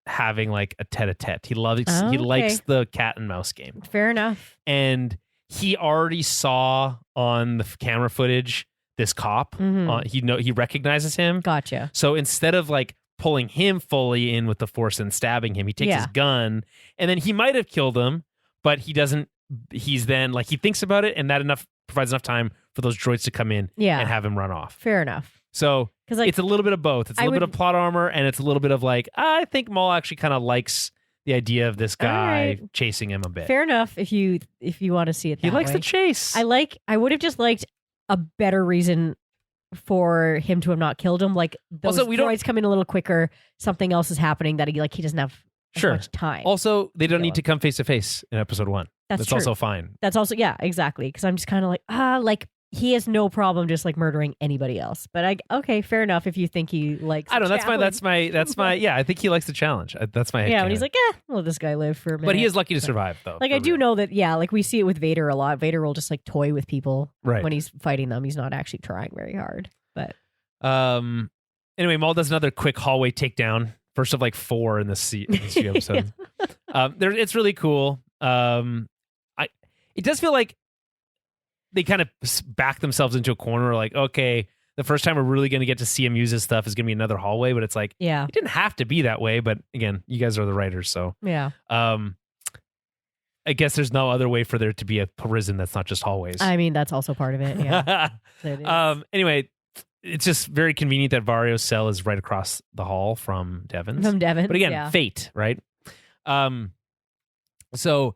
having like a tete-a-tete. He likes the cat and mouse game. Fair enough. And he already saw on the camera footage this cop. He recognizes him. Gotcha. So instead of like pulling him fully in with the force and stabbing him, he takes his gun, and then he might have killed him, but he doesn't. He's then like he thinks about it, and that provides enough time for those droids to come in and have him run off. Fair enough. So like, it's a little bit of both. It's a little bit of plot armor, and it's a little bit of like I think Maul actually kind of likes the idea of this guy chasing him a bit. Fair enough. If you want to see it, He likes way. the chase. I would have just liked a better reason for him to have not killed him. Like those droids come in a little quicker. Something else is happening that he doesn't have as much time. Also, they don't need to come face to face in episode 1. That's true. also fine. That's also exactly. Because I'm just kind of like he has no problem just like murdering anybody else. But okay, fair enough. If you think he likes, I don't know. That's my. Yeah, I think he likes the challenge. That's my. Yeah, and he's like, let this guy live for a minute. But he is lucky to survive, though. Like I do know that. Yeah, like we see it with Vader a lot. Vader will just like toy with people when he's fighting them. He's not actually trying very hard. But anyway, Maul does another quick hallway takedown. First of like 4 in this few episodes. It's really cool. It does feel like they kind of back themselves into a corner. Like, okay, the first time we're really going to get to see him use his stuff is going to be another hallway. But it's like, it didn't have to be that way. But again, you guys are the writers, so yeah. I guess there's no other way for there to be a prison that's not just hallways. I mean, that's also part of it. Yeah. Anyway, it's just very convenient that Vario's cell is right across the hall from Devin's. But again, fate, right? So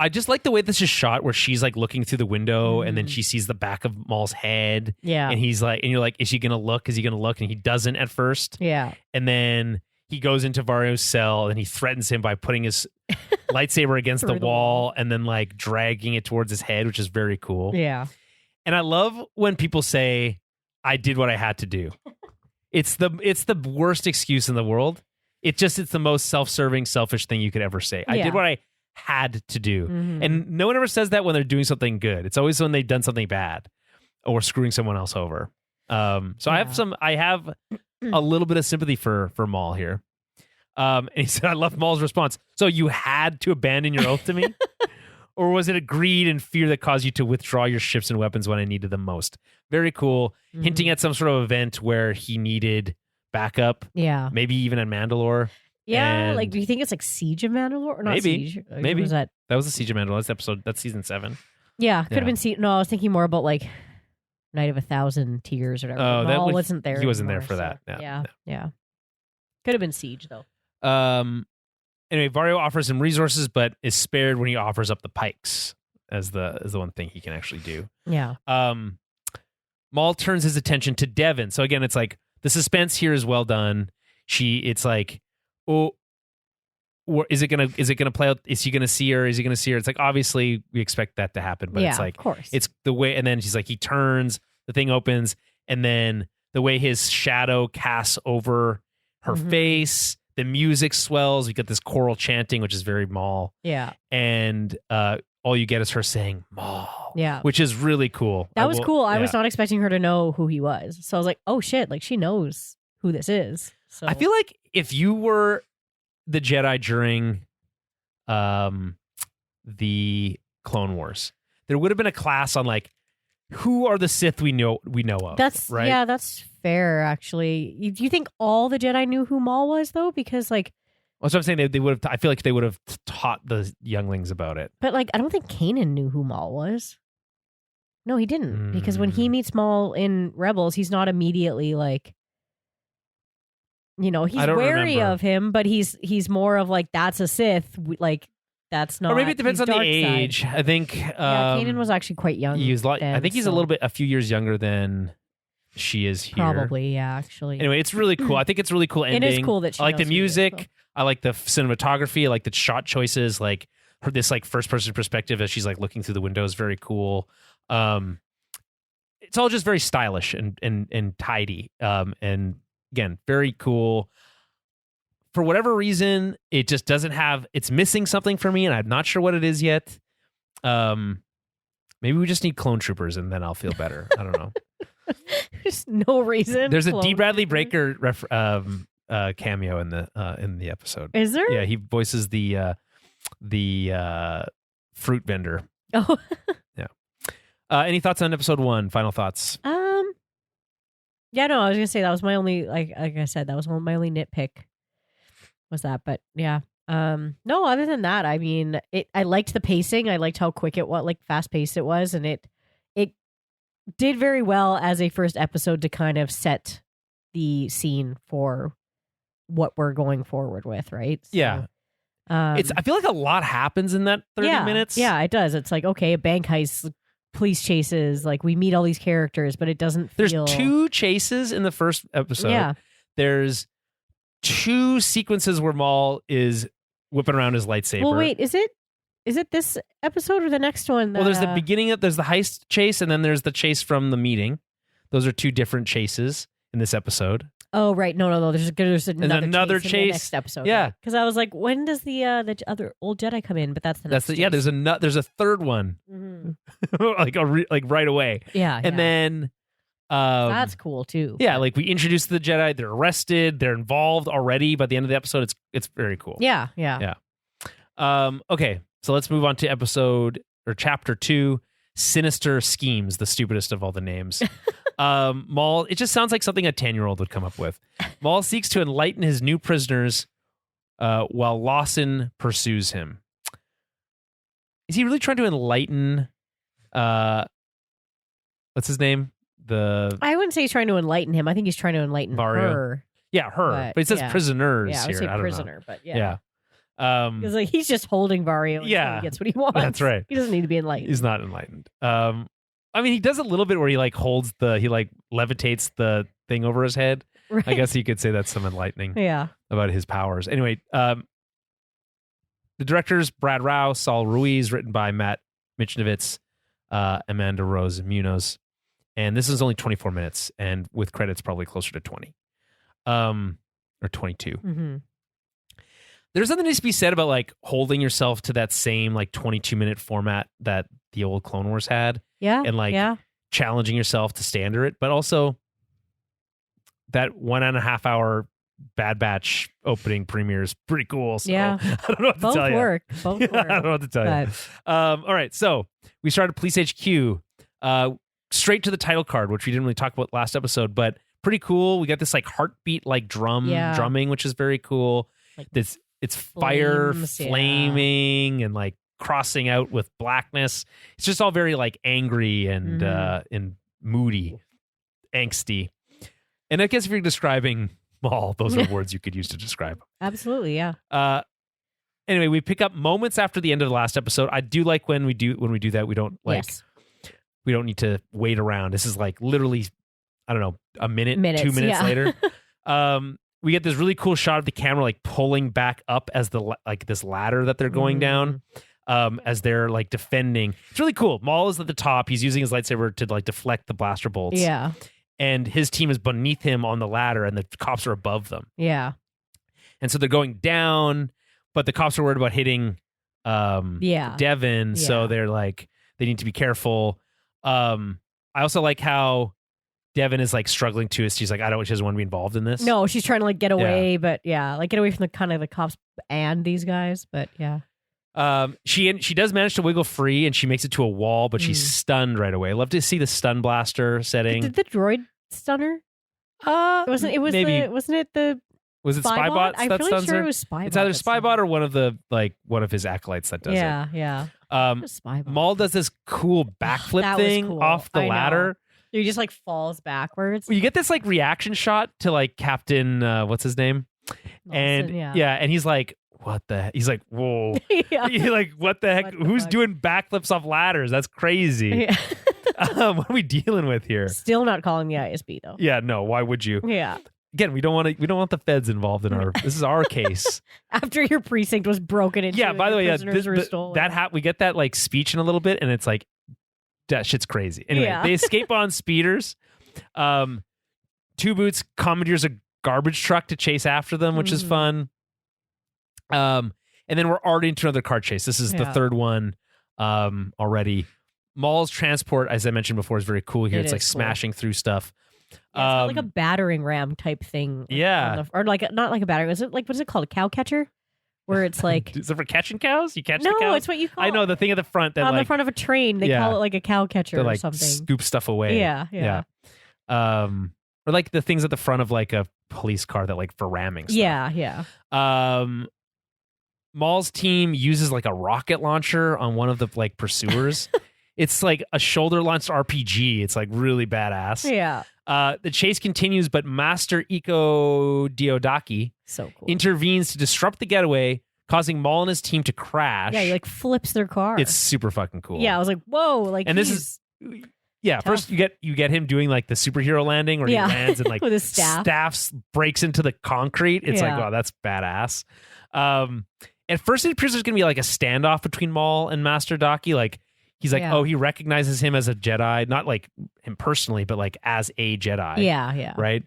I just like the way this is shot, where she's like looking through the window, and then she sees the back of Maul's head. Yeah. And he's like, and you're like, is he gonna look? Is he gonna look? And he doesn't at first. Yeah. And then he goes into Vario's cell and he threatens him by putting his lightsaber against the wall and then like dragging it towards his head, which is very cool. Yeah. And I love when people say, I did what I had to do. It's the worst excuse in the world. It's the most self-serving, selfish thing you could ever say. I did what I had to do. And no one ever says that when they're doing something good. It's always when they've done something bad or screwing someone else over. So I have a little bit of sympathy for Maul here. And he said, I love Maul's response. So you had to abandon your oath to me? Or was it greed and fear that caused you to withdraw your ships and weapons when I needed them most? Very cool. Hinting at some sort of event where he needed backup. Yeah. Maybe even in Mandalore. Yeah. Like, do you think it's like Siege of Mandalore? Or not maybe. Siege? Maybe. Was that was the Siege of Mandalore. That's season 7. Yeah. Could have been Siege. No, I was thinking more about like Night of 1,000 Tears or whatever. Oh, Maul wasn't there. He wasn't anymore, there for that. Yeah. Could have been Siege though. Anyway, Vario offers him resources, but is spared when he offers up the pikes as the one thing he can actually do. Yeah. Maul turns his attention to Devin. So again, it's like the suspense here is well done. It's like, oh, is it gonna play out? Is he gonna see her? Is he gonna see her? It's like obviously we expect that to happen, but it's like, of course, it's the way. And then she's like, he turns, the thing opens, and then the way his shadow casts over her face. The music swells. We get this choral chanting, which is very Maul. Yeah. And all you get is her saying Maul. Yeah. Which is really cool. That was cool. I was not expecting her to know who he was. So I was like, oh shit, like she knows who this is. So I feel like if you were the Jedi during the Clone Wars, there would have been a class on like who are the Sith we know of? That's right. Yeah, that's fair. Actually, do you think all the Jedi knew who Maul was though? Because like, That's what I'm saying. They would have. I feel like they would have taught the younglings about it. but like, I don't think Kanan knew who Maul was. No, he didn't. Because when he meets Maul in Rebels, he's not immediately like, he's wary of him, but he's more of like, that's a Sith. Like, that's not. Or maybe it depends on the dark age. side. I think. Kanan was actually quite young. He was like, then, I think he's a few years younger than she is here. Probably, yeah. Actually, Anyway, it's really cool. I think it's a really cool ending. It is cool that she I like the knows who he is, music. though. I like the cinematography. I like the shot choices. Like this like first person perspective as she's like looking through the window is very cool. It's all just very stylish and tidy. And again, very cool. For whatever reason, it just doesn't have. It's missing something for me, and I'm not sure what it is yet. Maybe we just need clone troopers, and then I'll feel better. I don't know. There's no reason. There's a D. Bradley Baker cameo in the episode. Is there? Yeah, he voices the fruit vendor. Oh. Yeah. Any thoughts on episode 1? Final thoughts? Yeah, no, I was gonna say that was my only like I said, that was my only nitpick. Was that? But yeah. No, other than that, I mean, I liked the pacing. I liked how quick it was, like fast paced it was, and it did very well as a first episode to kind of set the scene for what we're going forward with, right? So, Yeah. I feel like a lot happens in that 30 minutes. Yeah, it does. It's like, okay, a bank heist, police chases, like we meet all these characters, but it doesn't feel... There's 2 chases in the first episode. Yeah. There's 2 sequences where Maul is whipping around his lightsaber. Well, wait, is it this episode or the next one? Well, there's the beginning there's the heist chase, and then there's the chase from the meeting. Those are 2 different chases in this episode. Oh, right. No. There's another chase in the next episode. Yeah. Because I was like, when does the other old Jedi come in? But that's the next chase. Yeah, there's a third one. Mm-hmm. like right away. Yeah. And then that's cool too. Yeah, like we introduce the Jedi, they're arrested, they're involved already. By the end of the episode, it's very cool. Yeah. Okay, so let's move on to chapter 2, Sinister Schemes, the stupidest of all the names. Maul, it just sounds like something a 10-year-old would come up with. Maul seeks to enlighten his new prisoners while Lawson pursues him. Is he really trying to enlighten what's his name? I wouldn't say he's trying to enlighten him. I think he's trying to enlighten Mario. her. Yeah, her. But it says prisoners yeah, I would here. say I don't prisoner, know. but yeah. Because like he's just holding Vario until he gets what he wants. That's right. He doesn't need to be enlightened. He's not enlightened. I mean, he does a little bit where he like he like levitates the thing over his head. Right. I guess you could say that's some enlightening about his powers. Anyway, the directors, Brad Rao, Saul Ruiz, written by Matt Michnovitz, Amanda Rose Munoz. And this is only 24 minutes, and with credits probably closer to 20. Or 22. Mm-hmm. There's something to be said about like holding yourself to that same like 22-minute format that the old Clone Wars had. Yeah. And like challenging yourself to standard it, but also that 1.5 hour Bad Batch opening premiere is pretty cool. So yeah. I don't know what to tell you. Both work. I don't know what to tell you. All right. So we started Police HQ, straight to the title card, which we didn't really talk about last episode, but pretty cool. We got this like heartbeat, like drumming, which is very cool. Like it's fire flaming and like crossing out with blackness. It's just all very like angry and moody, angsty. And I guess if you're describing Maul, those are words you could use to describe. Absolutely, yeah. Anyway, we pick up moments after the end of the last episode. I do like when we do that. We don't we don't need to wait around. This is like literally, I don't know, a minute, 2 minutes later. We get this really cool shot of the camera like pulling back up as this ladder that they're going down. As they're like defending. It's really cool. Maul is at the top. He's using his lightsaber to like deflect the blaster bolts. Yeah. And his team is beneath him on the ladder and the cops are above them. Yeah. And so they're going down, but the cops are worried about hitting Devin. So they're like, they need to be careful. I also like how Devin is like struggling too. She's like, she doesn't want to be involved in this. No, she's trying to like get away, but like get away from the kind of the cops and these guys. But yeah. She does manage to wiggle free, and she makes it to a wall, but she's stunned right away. I love to see the stun blaster setting. Did the droid stun her? Wasn't it the Was it Spybot? Spybot I'm that really stuns sure her? it was Spybot. It's either that stunned Spybot her. or one of his acolytes that does it. Yeah. Um, It was Spybot. Maul does this cool backflip That was thing cool. off the I know. ladder. He just like falls backwards. You get this like reaction shot to like Captain what's his name? And and he's like, what the? He's like, whoa. yeah. You're like, what the heck? What the Who's fuck? doing backflips off ladders? That's crazy. Yeah. What are we dealing with here? Still not calling the ISB though. Yeah, no. Why would you? Yeah. Again, we don't want the feds involved in our. This is our case. After your precinct was broken into. Yeah. By the way, prisoners were stolen. we get that like speech in a little bit, and it's like that shit's crazy. Anyway, they escape on speeders. Two Boots commandeers a garbage truck to chase after them, which is fun. And then we're already into another car chase. This is the third one already. Maul's transport, as I mentioned before, is very cool here. It's like cool. Smashing through stuff. Yeah, it's got like a battering ram type thing. Yeah. Or like, not like a battering. Is it like, what is it called? A cow catcher? Where it's like. Is it for catching cows? You catch the cows? No, it's what you call I know, the thing at the front that on like. the front of a train, they call it like a cow catcher or something. Scoop stuff away. Yeah. Or like the things at the front of like a police car that like for ramming stuff. Yeah. Maul's team uses like a rocket launcher on one of the like pursuers. It's like a shoulder launched RPG. It's like really badass. Yeah. The chase continues, but Master Iko Diodaki so cool. intervenes to disrupt the getaway, causing Maul and his team to crash. Yeah, he like flips their car. It's super fucking cool. Yeah, I was like, whoa, like, and this is tough. First you get him doing like the superhero landing where he lands and like with his staff breaks into the concrete. It's like, wow, that's badass. At first it appears there's gonna be like a standoff between Maul and Master Daki. Like he's like, he recognizes him as a Jedi, not like him personally, but like as a Jedi. Yeah. Right.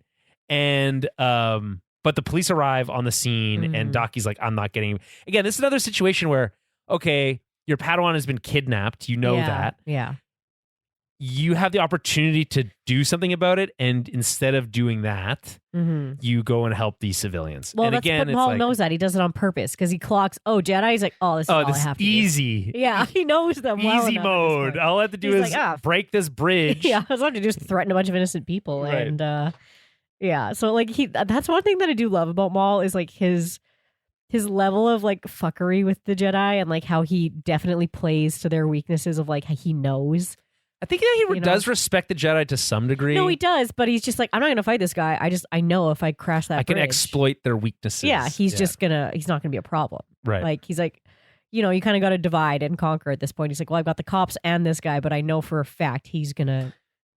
And but the police arrive on the scene and Daki's like, I'm not getting. Again, this is another situation where, okay, your Padawan has been kidnapped. You know that. Yeah. You have the opportunity to do something about it, and instead of doing that, you go and help these civilians. Well, and that's again, but Maul knows that. He does it on purpose because he clocks, Jedi. He's like, this is all I have to easy. do. Yeah, he knows them well easy enough mode. All I have to do is break this bridge. Yeah, all I have to do is threaten a bunch of innocent people. Right. And so like that's one thing that I do love about Maul is like his level of like fuckery with the Jedi and like how he definitely plays to their weaknesses of like he knows. I think he does respect the Jedi to some degree. No, he does, but he's just like, I'm not going to fight this guy. I know if I crash that I can bridge, exploit their weaknesses. Yeah, he's not going to be a problem. Right. Like, he's like, you kind of got to divide and conquer at this point. He's like, well, I've got the cops and this guy, but I know for a fact he's going to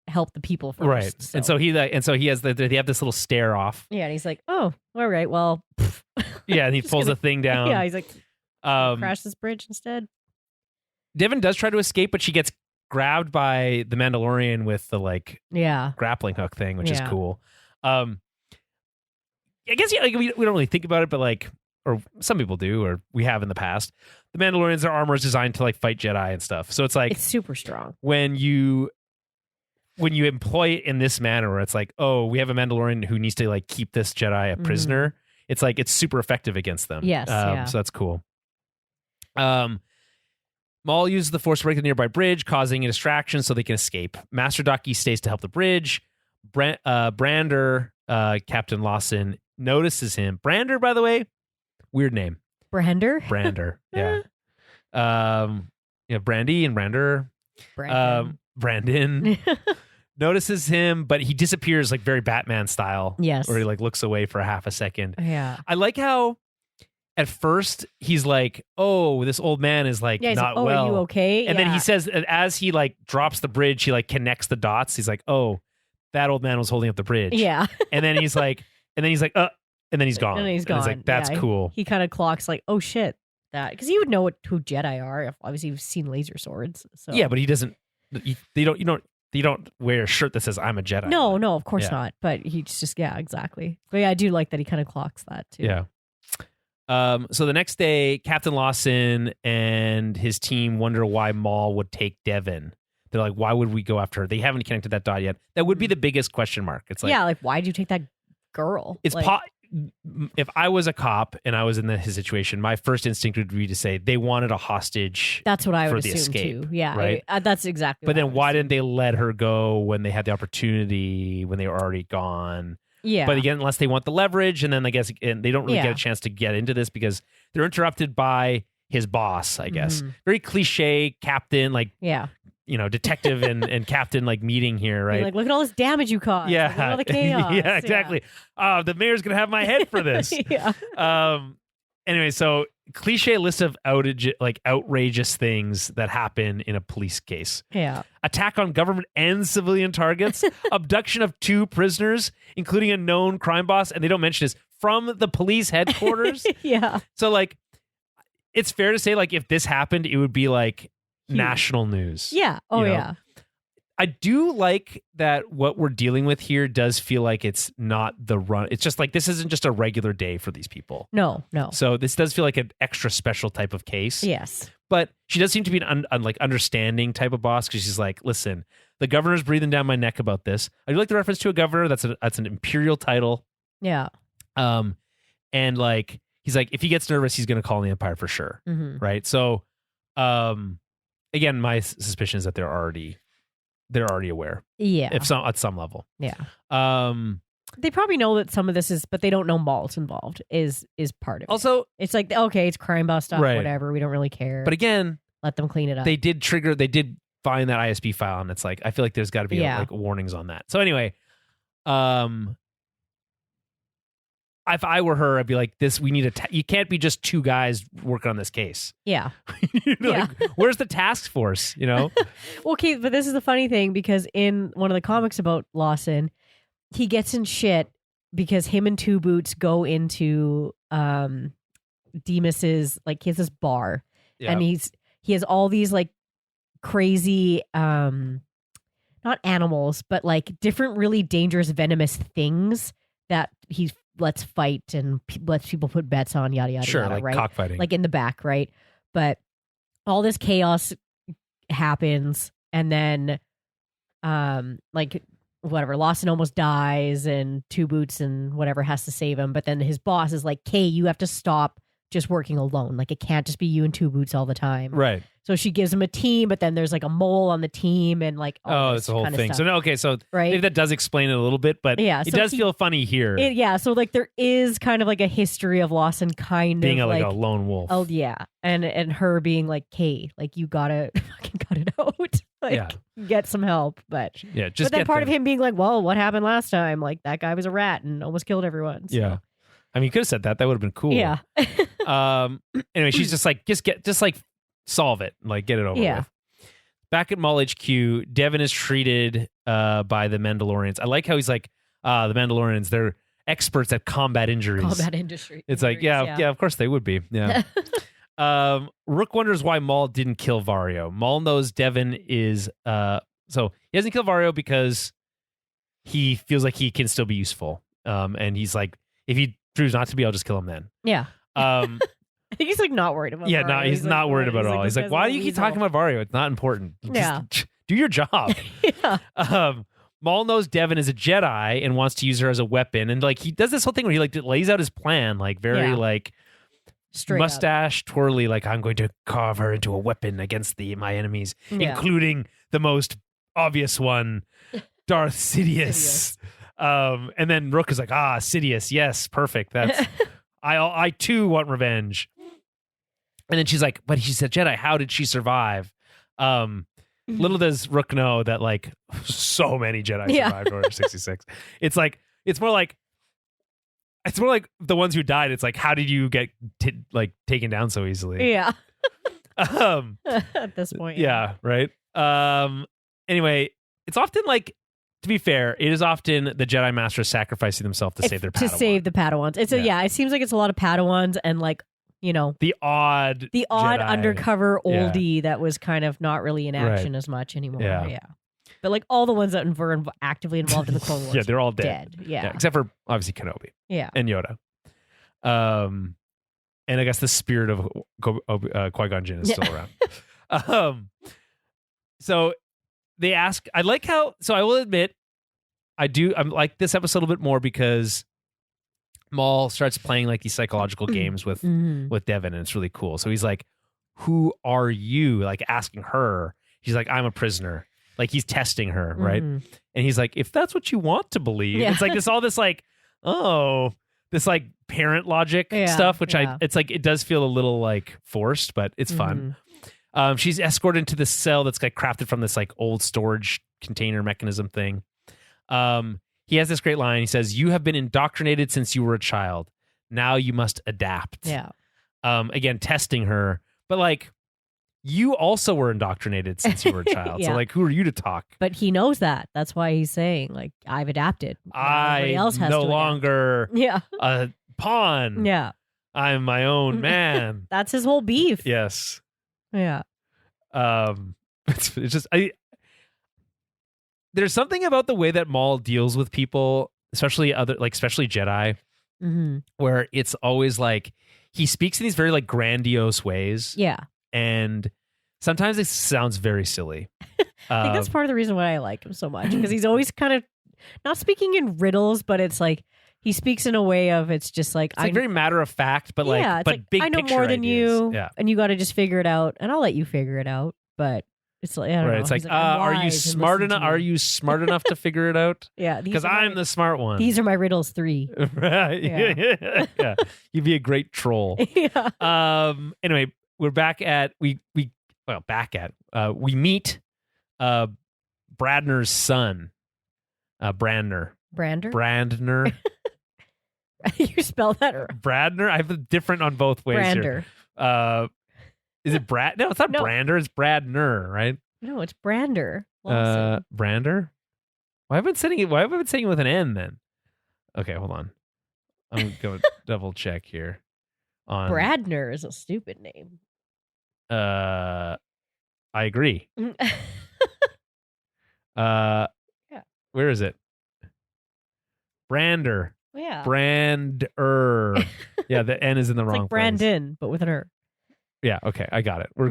help the people first. Right. So. And so he has they have this little stare off. Yeah, and he's like, oh, all right, well. Yeah, and he pulls the thing down. Yeah, he's like, crash this bridge instead. Devin does try to escape, but she gets grabbed by the Mandalorian with the like grappling hook thing, which is cool. I guess we don't really think about it, but like, or some people do, or we have in the past. The Mandalorians, their armor is designed to like fight Jedi and stuff. So it's like it's super strong when you employ it in this manner, where it's like, oh, we have a Mandalorian who needs to like keep this Jedi a prisoner. It's like it's super effective against them. Yes, so that's cool. Maul uses the Force to break the nearby bridge, causing a distraction so they can escape. Master Daki stays to help the bridge. Brander, Captain Lawson, notices him. Brander, by the way, weird name. Brander, yeah. Brandy and Brander. Brandon notices him, but he disappears like very Batman style. Yes. Or he like looks away for a half a second. Yeah. I like how at first he's like, oh, this old man is like not like, well. Are you okay? And then he says, as he like drops the bridge, he like connects the dots. He's like, oh, that old man was holding up the bridge. Yeah. And then he's like, and then he's gone. And then he's gone. It's like, that's cool. He kind of clocks like, oh shit, that, because he would know who Jedi are. Obviously, you've seen laser swords. So yeah, but he doesn't. You don't wear a shirt that says I'm a Jedi. No, of course not. But he's just exactly. But yeah, I do like that he kind of clocks that too. Yeah. So the next day, Captain Lawson and his team wonder why Maul would take Devin. They're like, why would we go after her? They haven't connected that dot yet. That would be the biggest question mark. It's like, like why'd you take that girl? It's like, if I was a cop and I was in his situation, my first instinct would be to say they wanted a hostage. That's what I would for the assume escape, too. Yeah, right? That's exactly. But what I then would why assume. didn't they let her go when they had the opportunity, when they were already gone? Yeah. But again, unless they want the leverage, and then I guess and they don't really get a chance to get into this because they're interrupted by his boss, I guess. Very cliche captain, like detective and captain like meeting here, right? Like, look at all this damage you caused. Yeah. Look at all the chaos. Yeah, exactly. The mayor's gonna have my head for this. Anyway, so cliche list of outrageous things that happen in a police case. Yeah. Attack on government and civilian targets, abduction of 2 prisoners, including a known crime boss, and they don't mention this, from the police headquarters. Yeah. So like it's fair to say like if this happened, it would be like national news. Yeah. Oh, yeah. I do like that what we're dealing with here does feel like it's not the run. It's just like this isn't just a regular day for these people. No. So this does feel like an extra special type of case. Yes. But she does seem to be an understanding type of boss because she's like, listen, the governor's breathing down my neck about this. I do like the reference to a governor. That's an imperial title. Yeah. And like he's like, if he gets nervous, he's going to call in the Empire for sure. Mm-hmm. Right. So, again, my suspicion is that they're already aware. Yeah. At some level. Yeah. They probably know that some of this is, but they don't know Maul's involved is part of it. Also, it's like, okay, it's crime boss stuff, right. whatever. We don't really care. But again, let them clean it up. They did find that ISB file, and it's like, I feel like there's got to be like warnings on that. So anyway, if I were her, I'd be like, this, we need you can't be just 2 guys working on this case. Yeah. Where's the task force, Okay, but this is the funny thing, because in one of the comics about Lawson, he gets in shit because him and Two Boots go into Demas's, like, he has this bar, and he has all these like crazy not animals, but like different really dangerous venomous things that he lets fight and lets people put bets on, yada yada. Sure, yada, like right? cockfighting, like in the back, right? But all this chaos happens, and then like whatever, Lawson almost dies, and Two Boots and whatever has to save him. But then his boss is like, "Kay, you have to stop just working alone. Like, it can't just be you and Two Boots all the time." Right. So she gives him a team, but then there's like a mole on the team, and like it's a whole thing. So no, okay, so right? maybe that does explain it a little bit, but it does feel funny here. So like there is kind of like a history of Lawson kind being of like a lone wolf. Oh yeah, and her being like, "Hey, like you gotta fucking cut it out, like get some help." But just then part of him being like, "Well, what happened last time? Like that guy was a rat and almost killed everyone." So. Yeah. I mean, you could have said that. That would have been cool. Yeah. Anyway, she's just like, solve it. Like, get it over with. Back at Maul HQ, Devin is treated by the Mandalorians. I like how he's like, the Mandalorians, they're experts at combat injuries. Combat industry. It's like, yeah, of course they would be. Yeah. Rook wonders why Maul didn't kill Vario. Maul knows Devin is, so he doesn't kill Vario because he feels like he can still be useful. And he's like, if he proves not to be, I'll just kill him then. Yeah. I think he's like not worried about. Yeah, Vario. no, he's not worried about it all. He's like, why do you keep talking about Vario? It's not important. Just do your job. Maul knows Devin is a Jedi and wants to use her as a weapon, and like he does this whole thing where he like lays out his plan, like very like straight mustache twirly, like I'm going to carve her into a weapon against my enemies, including the most obvious one, Darth Sidious. And then Rook is like, Sidious, yes, perfect. That's I too want revenge. And then she's like, but she's a Jedi. How did she survive? Little does Rook know that like so many Jedi survived Order 66. It's more like the ones who died. It's like, how did you get taken down so easily? Yeah. At this point. Yeah. Right. Anyway, it's often like, to be fair, it is often the Jedi Masters sacrificing themselves to save their Padawan. To save the Padawans. It's it seems like it's a lot of Padawans and like, the odd Jedi. Undercover oldie that was kind of not really in action as much anymore. Yeah. But like all the ones that were actively involved in the Clone Wars. They're all dead. Yeah. Except for obviously Kenobi. Yeah. And Yoda. And I guess the spirit of Qui-Gon Jinn is still around. So they ask, I like how, so I will admit, I like this episode a little bit more because Maul starts playing like these psychological games with Devin, and it's really cool. So he's like, "Who are you?" Like asking her. He's like, "I'm a prisoner." Like he's testing her, right? And he's like, "If that's what you want to believe," it's like this this like parent logic stuff, which it's like it does feel a little like forced, but it's fun. She's escorted into this cell that's like crafted from this like old storage container mechanism thing. He has this great line. He says, "You have been indoctrinated since you were a child. Now you must adapt." Yeah. Again, testing her, but like you also were indoctrinated since you were a child. So like, who are you to talk? But he knows that. That's why he's saying like, I've adapted. Everybody else has no to longer adapt. a pawn. Yeah. I'm my own man. That's his whole beef. Yes. Yeah. It's just there's something about the way that Maul deals with people, especially Jedi, where it's always like he speaks in these very like grandiose ways. Yeah. And sometimes it sounds very silly. I think that's part of the reason why I like him so much, because he's always kind of not speaking in riddles, but it's like he speaks in a way of it's just like it's like very matter of fact, but like big I know picture more than ideas. you, and you got to just figure it out, and I'll let you figure it out. But it's like I don't know. It's like are you smart enough? Are you smart enough to figure it out? Yeah, because I'm the smart one. These are my riddles 3. Right? Yeah. You'd be a great troll. Yeah. Anyway, we're back at we meet Bradner's son, Brandner. You spell that Bradner. I have it different on both ways Brander. Here. Is it Brad? No, it's not Brander. It's Bradner, right? No, it's Brander. Brander. Why have I been saying it with an N then? Okay, hold on. I'm going to double check here. Bradner is a stupid name. I agree. Yeah. Where is it? Brander. Yeah. Brander. Yeah, the N is in the wrong like place. Brandon, but with an R. Yeah, okay, I got it. We're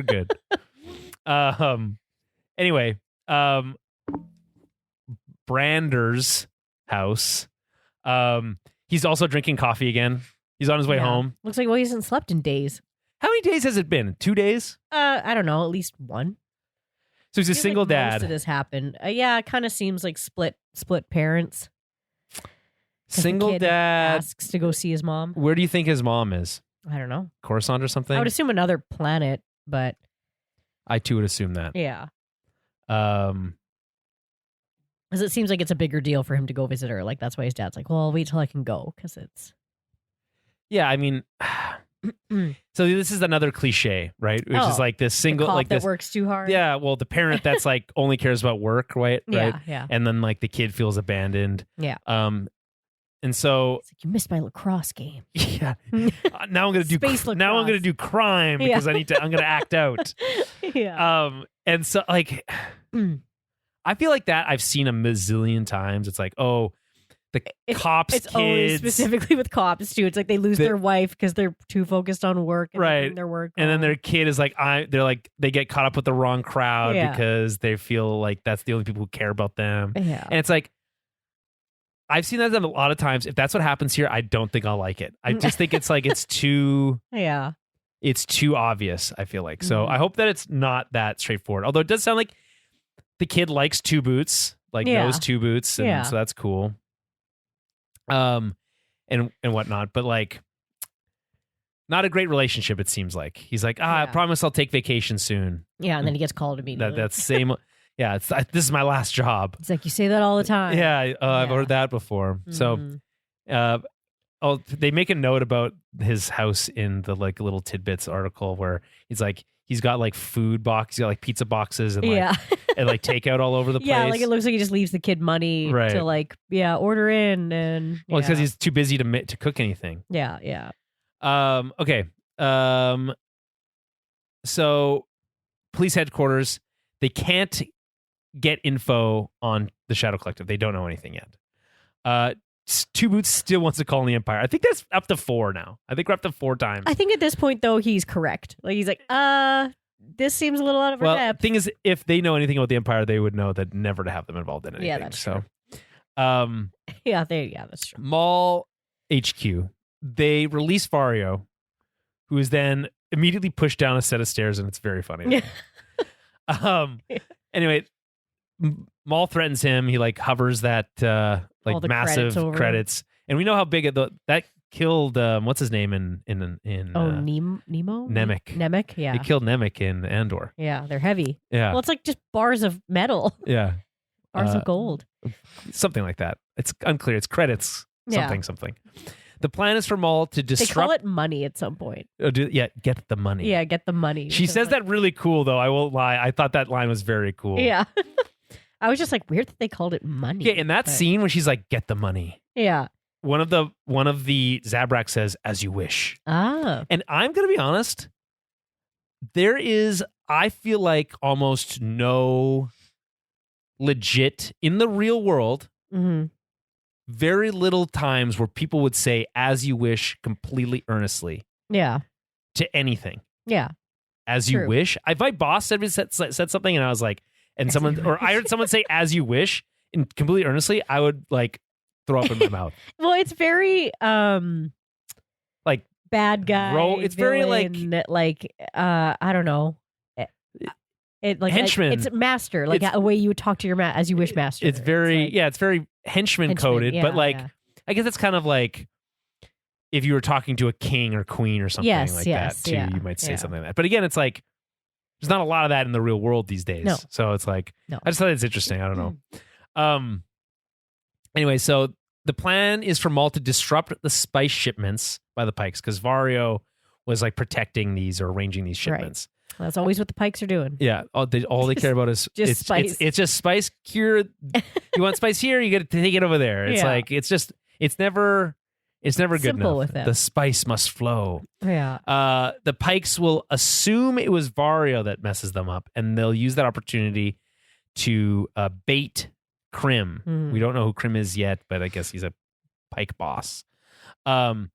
good. Anyway, Brander's house. He's also drinking coffee again. He's on his way home. Looks like he hasn't slept in days. How many days has it been? 2 days? I don't know, at least one. So he's a single like dad. Most of this happened. Yeah, it kind of seems like split parents. Single the kid dad asks to go see his mom. Where do you think his mom is? I don't know. Coruscant or something? I would assume another planet, but I too would assume that. Yeah. Because it seems like it's a bigger deal for him to go visit her. Like that's why his dad's like, "Well, I'll wait till I can go," because it's. Yeah, I mean, so this is another cliche, right? Which is like this single, the cop like that this works too hard. Yeah, well, the parent that's like only cares about work, right? Yeah. And then like the kid feels abandoned. Yeah. And so it's like you missed my lacrosse game. Yeah. Now I'm gonna do Space now I'm gonna do crime because I'm gonna act out. Yeah. And so like I feel like that I've seen a mazillion times. It's like, oh, the cops' it's kids. Always specifically with cops too. It's like they lose their wife because they're too focused on work and right. their work. And then their kid is like they get caught up with the wrong crowd because they feel like that's the only people who care about them. Yeah. And it's like I've seen that a lot of times. If that's what happens here, I don't think I'll like it. I just think it's like it's too it's too obvious, I feel like. So I hope that it's not that straightforward. Although it does sound like the kid likes two boots, like knows two boots, and so that's cool. And whatnot, but like not a great relationship, it seems like. He's like, I promise I'll take vacation soon. Yeah, and then he gets called immediately. That's same. Yeah, this is my last job. It's like you say that all the time. Yeah, I've heard that before. So, they make a note about his house in the like little tidbits article where he's like he's got like food boxes, he's got like pizza boxes and like and like takeout all over the place. Yeah, like it looks like he just leaves the kid money to like order in and because he's too busy to cook anything. Yeah. Okay. So police headquarters, they can't get info on the Shadow Collective. They don't know anything yet. Two Boots still wants to call in the Empire. I think that's up to 4 now. I think we're up to 4 times. I think at this point though he's correct. Like he's like, this seems a little out of our depth. Thing is, if they know anything about the Empire, they would know that never to have them involved in anything. Yeah, that's true. that's true. Maul HQ. They release Vario, who is then immediately pushed down a set of stairs, and it's very funny. Anyway, Maul threatens him. He like hovers that like massive credits, and we know how big that killed what's his name in Nemo? Nemec, yeah. It killed Nemec in Andor. Yeah, they're heavy. Yeah. Well, it's like just bars of metal. Yeah. Bars of gold. Something like that. It's unclear. It's credits. Something. The plan is for Maul to disrupt. They call it money at some point. Get the money. Yeah, get the money. She says that really cool, though. I won't lie. I thought that line was very cool. Yeah. I was just like, weird that they called it money. Yeah, in that scene when she's like, get the money. Yeah. One of the Zabrak says, as you wish. Ah. And I'm going to be honest. There is, I feel like, almost no legit, in the real world, very little times where people would say, as you wish, completely earnestly. Yeah. To anything. Yeah. As you wish. If my boss said something and I was like, and someone, or I heard someone say, as you wish, and completely earnestly, I would like throw up in my mouth. Well, it's very, like bad guy. It's villain, very like, I don't know. It like henchman. It's master, like a way you would talk to your as you wish master. It's very, it's very henchman coded, but like, I guess it's kind of like if you were talking to a king or queen or something that too, you might say something like that. But again, it's like, there's not a lot of that in the real world these days. No. So it's like, I just thought it's interesting. I don't know. Anyway, so the plan is for Maul to disrupt the spice shipments by the Pikes because Vario was like protecting these or arranging these shipments. Right. That's always what the Pikes are doing. Yeah. All they care about is just spice. It's just spice cure. You want spice here, you get to take it over there. It's like, it's never good simple enough. With them. The spice must flow. Yeah. The Pikes will assume it was Vario that messes them up, and they'll use that opportunity to bait Krim. We don't know who Krim is yet, but I guess he's a Pike boss. Seems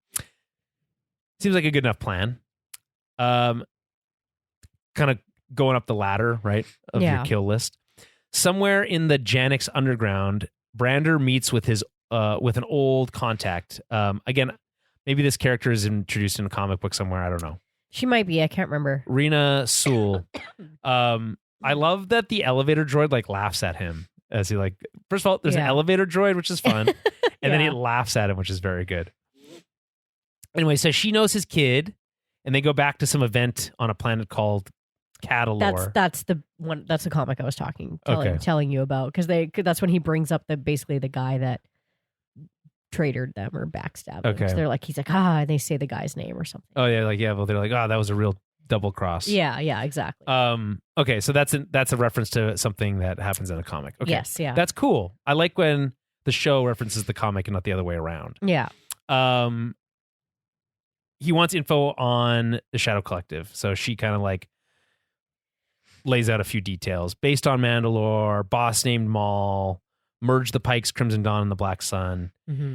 like a good enough plan. Kind of going up the ladder, right, of your kill list. Somewhere in the Janix underground, Brander meets with his with an old contact. Again, maybe this character is introduced in a comic book somewhere. I don't know. She might be. I can't remember. Rena Sewell. I love that the elevator droid like laughs at him as he like. First of all, there's an elevator droid, which is fun, and then he laughs at him, which is very good. Anyway, so she knows his kid, and they go back to some event on a planet called Catalor. That's the one. That's the comic I was telling you about because that's when he brings up basically the guy that traitorred them or backstabbed them. So they're like, he's like, and they say the guy's name or something. Oh yeah, well they're like, that was a real double cross. Yeah, exactly. Okay, so that's a reference to something that happens in a comic. Okay. Yes, yeah. That's cool. I like when the show references the comic and not the other way around. Yeah. He wants info on the Shadow Collective, so she kind of like lays out a few details based on Mandalore. Boss named Maul. Merged the Pikes, Crimson Dawn, and the Black Sun.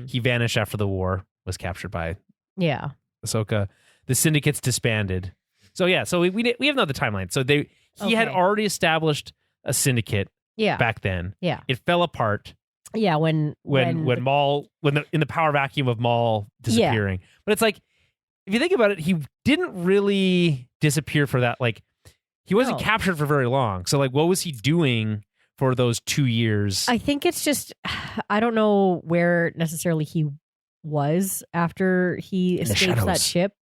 He vanished after the war. Was captured by Ahsoka. The Syndicate's disbanded. So we have another timeline. So he had already established a syndicate back then. Yeah. It fell apart. Yeah, when Maul in the power vacuum of Maul disappearing. But it's like if you think about it, he didn't really disappear for that. Like he wasn't captured for very long. So like what was he doing for those 2 years? I think it's just I don't know where necessarily he was after he escapes that ship.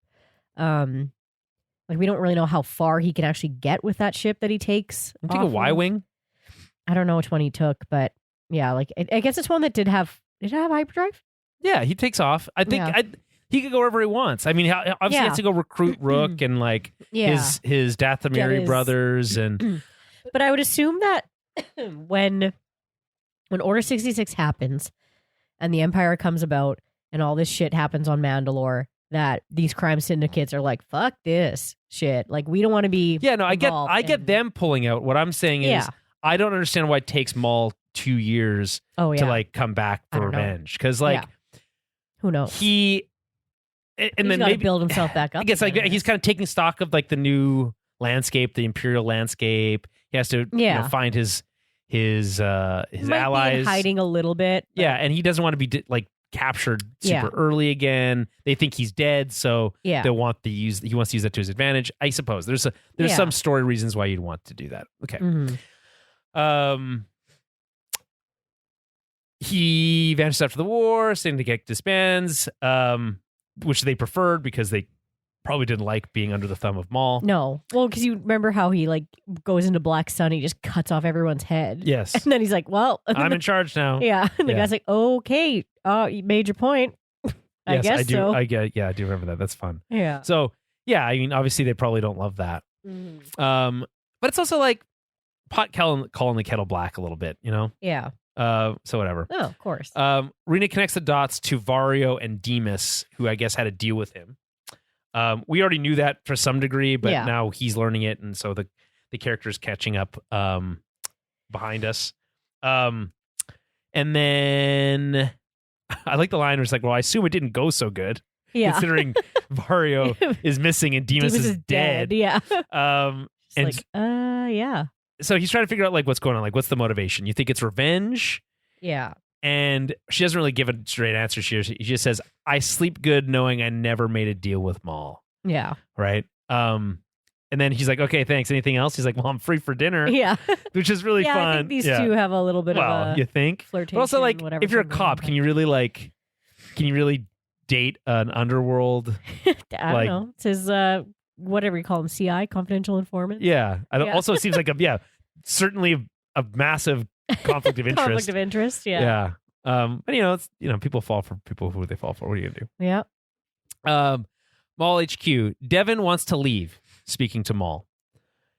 Like we don't really know how far he can actually get with that ship that he takes. Take a Y-wing? I don't know which one he took, but yeah, like I guess it's one that did it have hyperdrive? Yeah, he takes off. I think he could go wherever he wants. I mean, obviously he has to go recruit Rook and like his Dathomiri brothers and. But I would assume that when Order 66 happens and the Empire comes about and all this shit happens on Mandalore, that these crime syndicates are like, fuck this shit. Like we don't want to be. Yeah, no, I get them pulling out. What I'm saying is, I don't understand why it takes Maul 2 years to like come back for revenge. Because like, who knows? He's then maybe build himself back up. I guess like he's kind of taking stock of like the new landscape, the Imperial landscape. He has to find his allies, hiding a little bit. Yeah, and he doesn't want to be like captured super early again. They think he's dead, so he wants to use that to his advantage. I suppose there's some story reasons why you'd want to do that. Okay. He vanishes after the war. Syndicate disbands, which they preferred because they probably didn't like being under the thumb of Maul. No. Well, because you remember how he like goes into Black Sun, he just cuts off everyone's head. Yes. And then he's like, well. I'm in charge now. Yeah. And the guy's like, okay, you made your point. I guess I do. so. I do remember that. That's fun. Yeah. So, yeah, I mean, obviously they probably don't love that. But it's also like pot calling the kettle black a little bit, you know? Yeah. So whatever. Oh, of course. Rena connects the dots to Vario and Demas, who I guess had a deal with him. We already knew that for some degree, but now he's learning it, and so the character's catching up behind us. And then I like the line where it's like, well, I assume it didn't go so good. Yeah. Considering Vario is missing and Demas is dead. Yeah. And like, yeah. So he's trying to figure out like what's going on, like what's the motivation? You think it's revenge? Yeah. And she doesn't really give a straight answer. She just says, I sleep good knowing I never made a deal with Maul. Yeah. Right? And then he's like, okay, thanks. Anything else? He's like, well, I'm free for dinner. Yeah. Which is really fun. I think these two have a little bit of a you think? flirtation. But also, like, if you're a cop, can you really date an underworld? I don't know. It says, whatever you call them, CI, confidential informant. Yeah. Also, it seems like certainly a massive conflict of interest. Conflict of interest, yeah. But it's people fall for people who they fall for. What are you gonna do? Yeah. Maul HQ. Devin wants to leave. Speaking to Maul,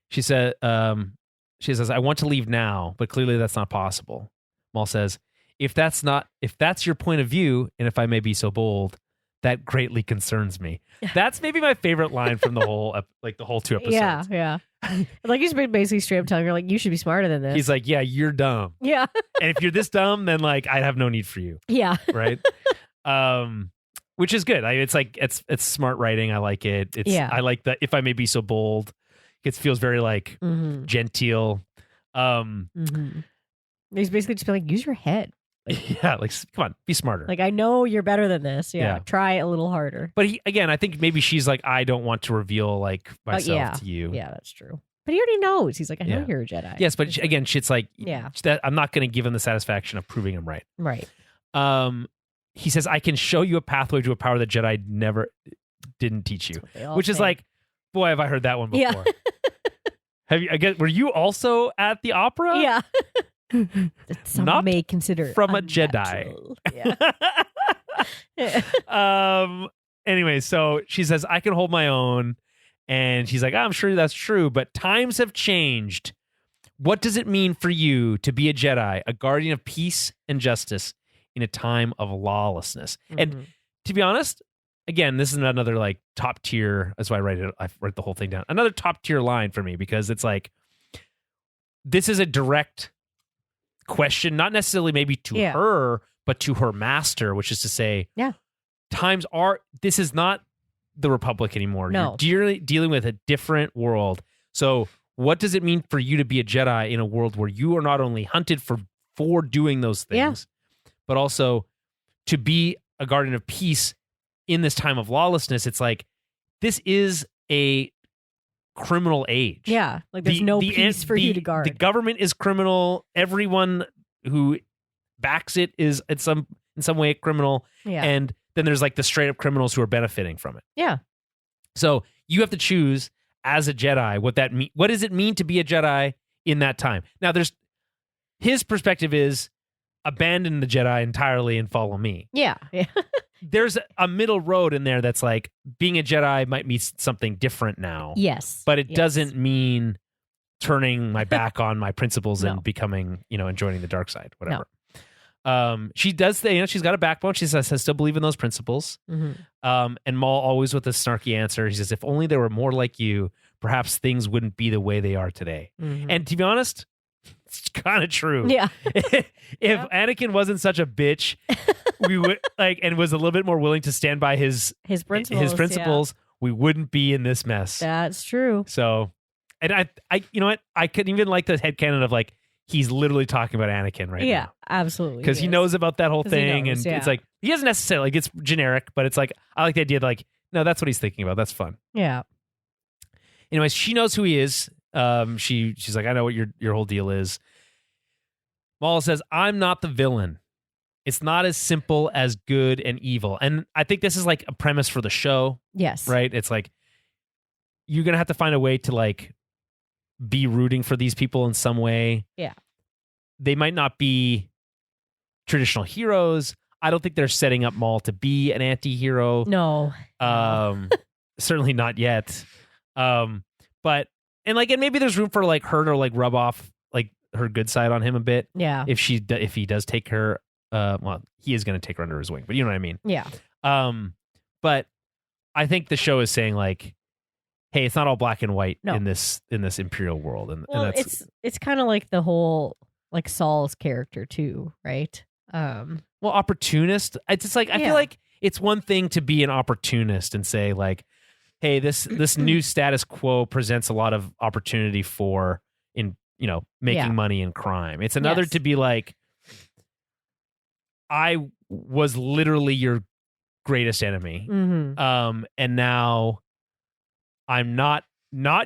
she says, "I want to leave now, but clearly that's not possible." Maul says, "If that's your point of view, and if I may be so bold, that greatly concerns me." That's maybe my favorite line from the whole the whole 2 episodes. Yeah. Like he's been basically straight up telling her, like, you should be smarter than this. He's like, yeah, you're dumb. Yeah. And if you're this dumb, then like I'd have no need for you. Yeah. Right. Which is good. It's like it's smart writing. I like it. I like the if I may be so bold. It feels very like genteel. He's basically just been like, use your head. Like, like come on, be smarter. Like I know you're better than this. Yeah. Try a little harder. But I think maybe she's like, I don't want to reveal like myself to you. Yeah, that's true. But he already knows. He's like, I know you're a Jedi. Yes, but again, shit's like, I'm not going to give him the satisfaction of proving him right. Right. He says, I can show you a pathway to a power that Jedi didn't teach you. Which is like, boy, have I heard that one before. Yeah. Were you also at the opera? Yeah. Some not may consider from unnatural. A Jedi. Yeah. Anyway, so she says, I can hold my own. And she's like, I'm sure that's true, but times have changed. What does it mean for you to be a Jedi, a guardian of peace and justice in a time of lawlessness? And to be honest, again, this is another like top tier. That's why I write the whole thing down. Another top tier line for me, because it's like, this is a direct question, not necessarily maybe to her, but to her master, which is to say, this is not the Republic anymore. No. You're dealing with a different world. So what does it mean for you to be a Jedi in a world where you are not only hunted for doing those things, but also to be a guardian of peace in this time of lawlessness? It's like, this is a criminal age. Yeah. Like there's no peace for you to guard. The government is criminal. Everyone who backs it is in some way a criminal. Yeah. And then there's like the straight up criminals who are benefiting from it. Yeah. So you have to choose as a Jedi what does it mean to be a Jedi in that time? Now his perspective is abandon the Jedi entirely and follow me. Yeah. Yeah. There's a middle road in there that's like being a Jedi might mean something different now. Yes. But it doesn't mean turning my back on my principles and becoming, and joining the dark side, whatever. No. She does she's got a backbone. She says, I still believe in those principles. And Maul always with a snarky answer. He says, if only there were more like you, perhaps things wouldn't be the way they are today. And to be honest, it's kind of true. Yeah. If Anakin wasn't such a bitch, we would and was a little bit more willing to stand by his principles, we wouldn't be in this mess. That's true. So, and I you know what? I couldn't even like the headcanon of like, he's literally talking about Anakin right now. Yeah, absolutely. Because he knows about that whole thing. And it's like, He doesn't necessarily, like, it's generic, but it's like, I like the idea that, like, no, that's what he's thinking about. That's fun. Yeah. Anyways, she knows who he is. She's like, I know what your whole deal is. Maul says, I'm not the villain. It's not as simple as good and evil. And I think this is like a premise for the show. Yes. Right? It's like, you're going to have to find a way to, like, be rooting for these people in some way. Yeah. They might not be traditional heroes. I don't think they're setting up Maul to be an anti-hero. No. Certainly not yet. But and maybe there's room for, like, her to, like, rub off, like, her good side on him a bit. Yeah. If he does take her, well, he is going to take her under his wing, but you know what I mean? Yeah. But I think the show is saying, like, hey, it's not all black and white in this Imperial world, and that's it's kind of like the whole, like, Saul's character too, right? Well, opportunist. It's just like, I feel like it's one thing to be an opportunist and say, like, hey, this new status quo presents a lot of opportunity for making money in crime. It's another to be like, I was literally your greatest enemy, and now I'm not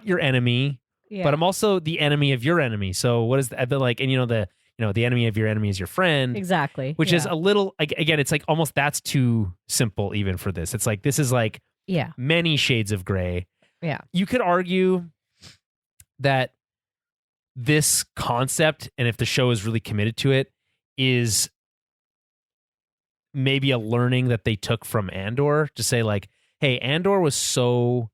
your enemy, but I'm also the enemy of your enemy. So what is that? Like, and the enemy of your enemy is your friend. Exactly. Which is a little, like, again, it's like almost that's too simple even for this. It's like, this is like many shades of gray. Yeah. You could argue that this concept, and if the show is really committed to it, is maybe a learning that they took from Andor to say, like, hey, Andor was so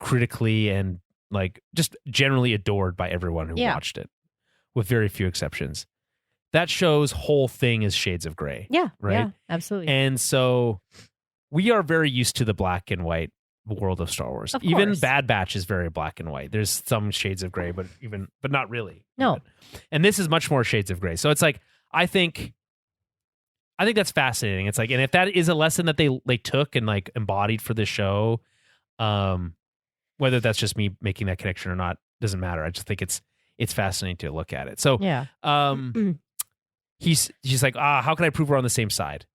critically and, like, just generally adored by everyone who watched it, with very few exceptions. That show's whole thing is shades of gray. Yeah. Right? Yeah, absolutely. And so we are very used to the black and white world of Star Wars. Even Bad Batch is very black and white. There's some shades of gray, but not really. No. And this is much more shades of gray. So it's like, I think that's fascinating. It's like, and if that is a lesson that they took and, like, embodied for this show, whether that's just me making that connection or not doesn't matter. I just think it's fascinating to look at it. So she's like, how can I prove we're on the same side?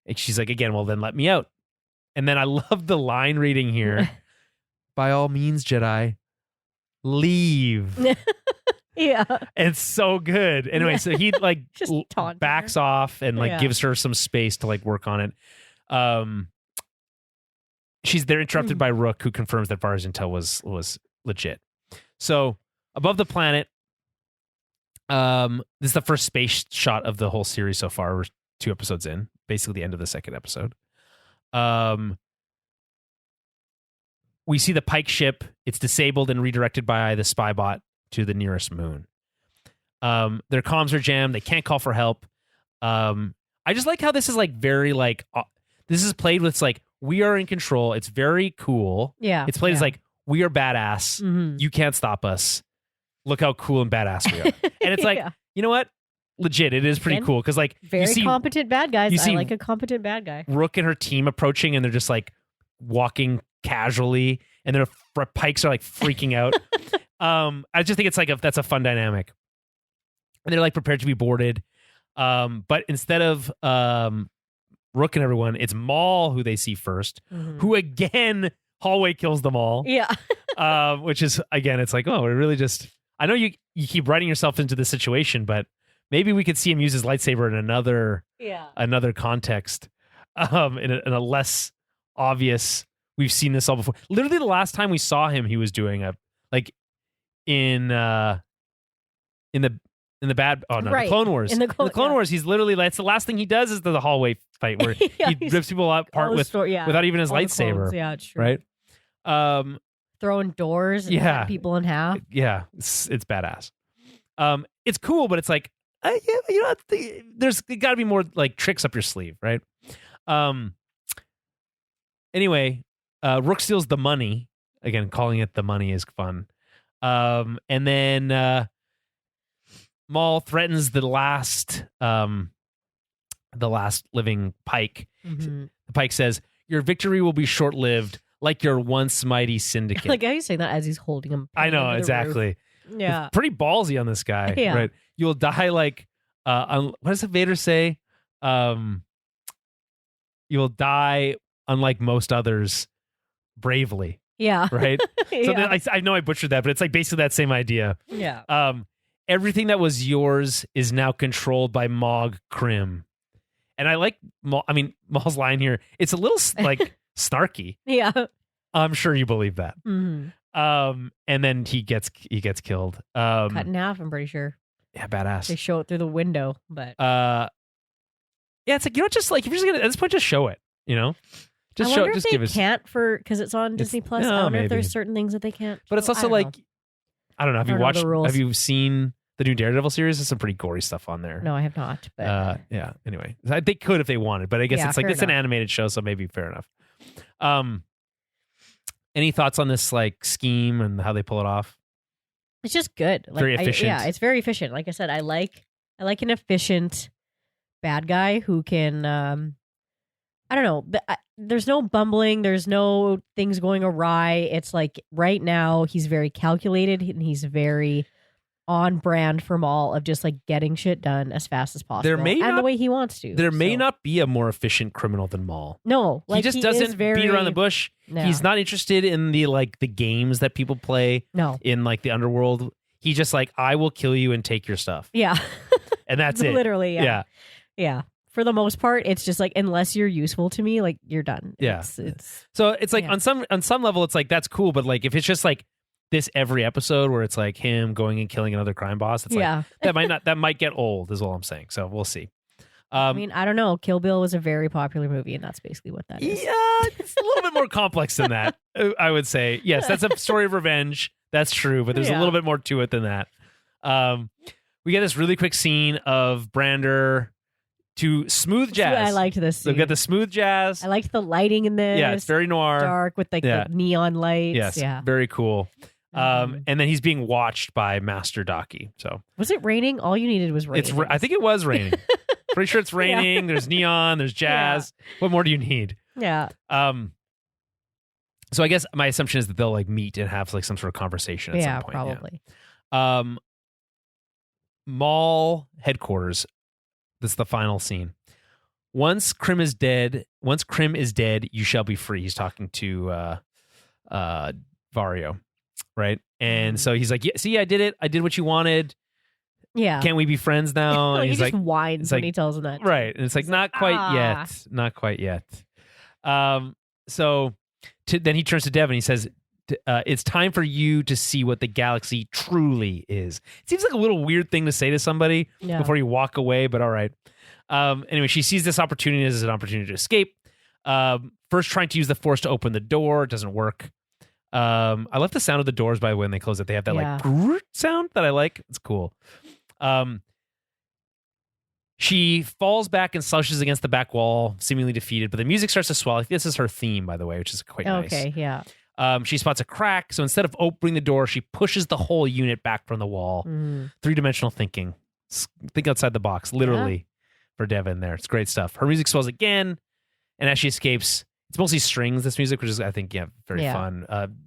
And she's like, again, well, then let me out. And then I love the line reading here. By all means, Jedi, leave. Yeah. It's so good. Anyway, so he, like, backs off and, like, gives her some space to, like, work on it. They're interrupted by Rook, who confirms that Var's intel was legit. So above the planet, this is the first space shot of the whole series so far. We're 2 episodes in, basically the end of the second episode. We see the Pike ship. It's disabled and redirected by the spy bot to the nearest moon. Their comms are jammed. They can't call for help. I just like how this is, like, very, like, this is played with, like, we are in control. It's very cool. Yeah. It's played as, like, we are badass. You can't stop us. Look how cool and badass we are. And it's like, you know what? Legit, it is pretty cool. Because, like, very competent bad guys. I like a competent bad guy. Rook and her team approaching, and they're just, like, walking casually, and their Pikes are, like, freaking out. I just think it's like that's a fun dynamic. And they're, like, prepared to be boarded. But instead of Rook and everyone, it's Maul who they see first, who again hallway kills them all. Yeah. Which is, again, it's like, oh, we're really just, I know you keep writing yourself into this situation, but maybe we could see him use his lightsaber in another context, in a less obvious. We've seen this all before. Literally, the last time we saw him, he was doing in the Clone Wars. In the Clone Wars, he's literally, that's the last thing he does is the hallway fight where he rips people apart without even his lightsaber. Yeah, it's true. Right? Throwing doors and cutting people in half. Yeah, it's badass. It's cool, but it's like, there's got to be more, like, tricks up your sleeve, right? Anyway, Rook steals the money. Again, calling it the money is fun. And then Maul threatens the last living Pike. The Pike says, "Your victory will be short-lived, like your once mighty syndicate." Like how you saying that as he's holding him. I know, exactly. Yeah, it's pretty ballsy on this guy. Yeah, right. You'll die like what does Vader say? you'll die, unlike most others, bravely. Yeah. Right? So Yeah. I know I butchered that, but it's like basically that same idea. Yeah. Everything that was yours is now controlled by Mog Krim. And I like Maul, Maul's line here. It's a little like snarky. Yeah. I'm sure you believe that. Mm-hmm. And then he gets killed. Cut in half, I'm pretty sure. Yeah, badass. They show it through the window, but Yeah, it's like, just like, if you're just gonna, at this point, just show it, Just I show wonder it, if just give they us. can't because it's on Disney Plus. I wonder if maybe. there's certain things that they can't. But it's show. also I don't like, know. I don't know. I don't know the rules. Have you seen the new Daredevil series? There's some pretty gory stuff on there. No, I have not. But Yeah. Anyway, they could if they wanted, but I guess Yeah, it's like fair it's an enough. animated show, so maybe fair enough. Any thoughts on this like scheme and how they pull it off? it's just good. Like, Very efficient. Yeah, it's very efficient. Like I said, I like an efficient bad guy who can. I don't know. There's no bumbling. There's no things going awry. It's like right now he's very calculated and he's very on brand for Maul of just like getting shit done as fast as possible. The way he wants to. There may not be a more efficient criminal than Maul. No, like he just is doesn't very, beat around the bush. Yeah. He's not interested in the games that people play No. in like the underworld. He just like, I will kill you and take your stuff. Yeah. And that's it. Literally. Yeah. Yeah. For the most part, it's just like, unless you're useful to me, like you're done. Yeah. It's So it's like Yeah. on some level, it's like, that's cool. But like, if it's just like this every episode where it's like him going and killing another crime boss, it's yeah. like, that might get old is all I'm saying. So we'll see. I mean, I don't know. Kill Bill was a very popular movie, and that's basically what that is. Yeah, it's a little bit more complex than that, I would say. Yes, that's a story of revenge. That's true, but there's a Yeah. little bit more to it than that. We get this really quick scene of Brander to smooth jazz. I liked this So scene. we got the smooth jazz. I liked the lighting in this. Yeah, it's very noir. dark with like Yeah. the neon lights. Yes, Yeah. very cool. Mhm. And then he's being watched by Master Daki. So Was it raining? All you needed was rain. I think it was raining. Pretty sure it's raining. There's neon. There's jazz. What more do you need? Yeah. So I guess my assumption is that they'll like meet and have like some sort of conversation at Yeah, some point. probably. Yeah. Maul headquarters. This is the final scene. Once Krim is dead, you shall be free. He's talking to Vario, right? And so he's like, "Yeah, see, I did it. I did what you wanted. Yeah. Can't we be friends now?" And he he's just like, whines it's when like- he tells him that. right. And it's like, He's not like, quite "Ah." yet. Not quite yet. So then he turns to Devin. He says, it's time for you to see what the galaxy truly is. It seems like a little weird thing to say to somebody Yeah. before you walk away, but all right. Anyway, she sees this opportunity as an opportunity to escape. First trying to use the Force to open the door. It doesn't work. I love the sound of the doors, by the way, when they close it. They have that Yeah. like grrrt sound that I like. It's cool. She falls back and slushes against the back wall, seemingly defeated, but the music starts to swell. I think this is her theme, by the way, which is quite nice. Okay, yeah. She spots a crack, so instead of opening the door, she pushes the whole unit back from the wall. Mm. Three-dimensional thinking. Think outside the box, literally, for Devin there. It's great stuff. Her music swells again, and as she escapes, it's mostly strings, this music, which is, I think, very fun.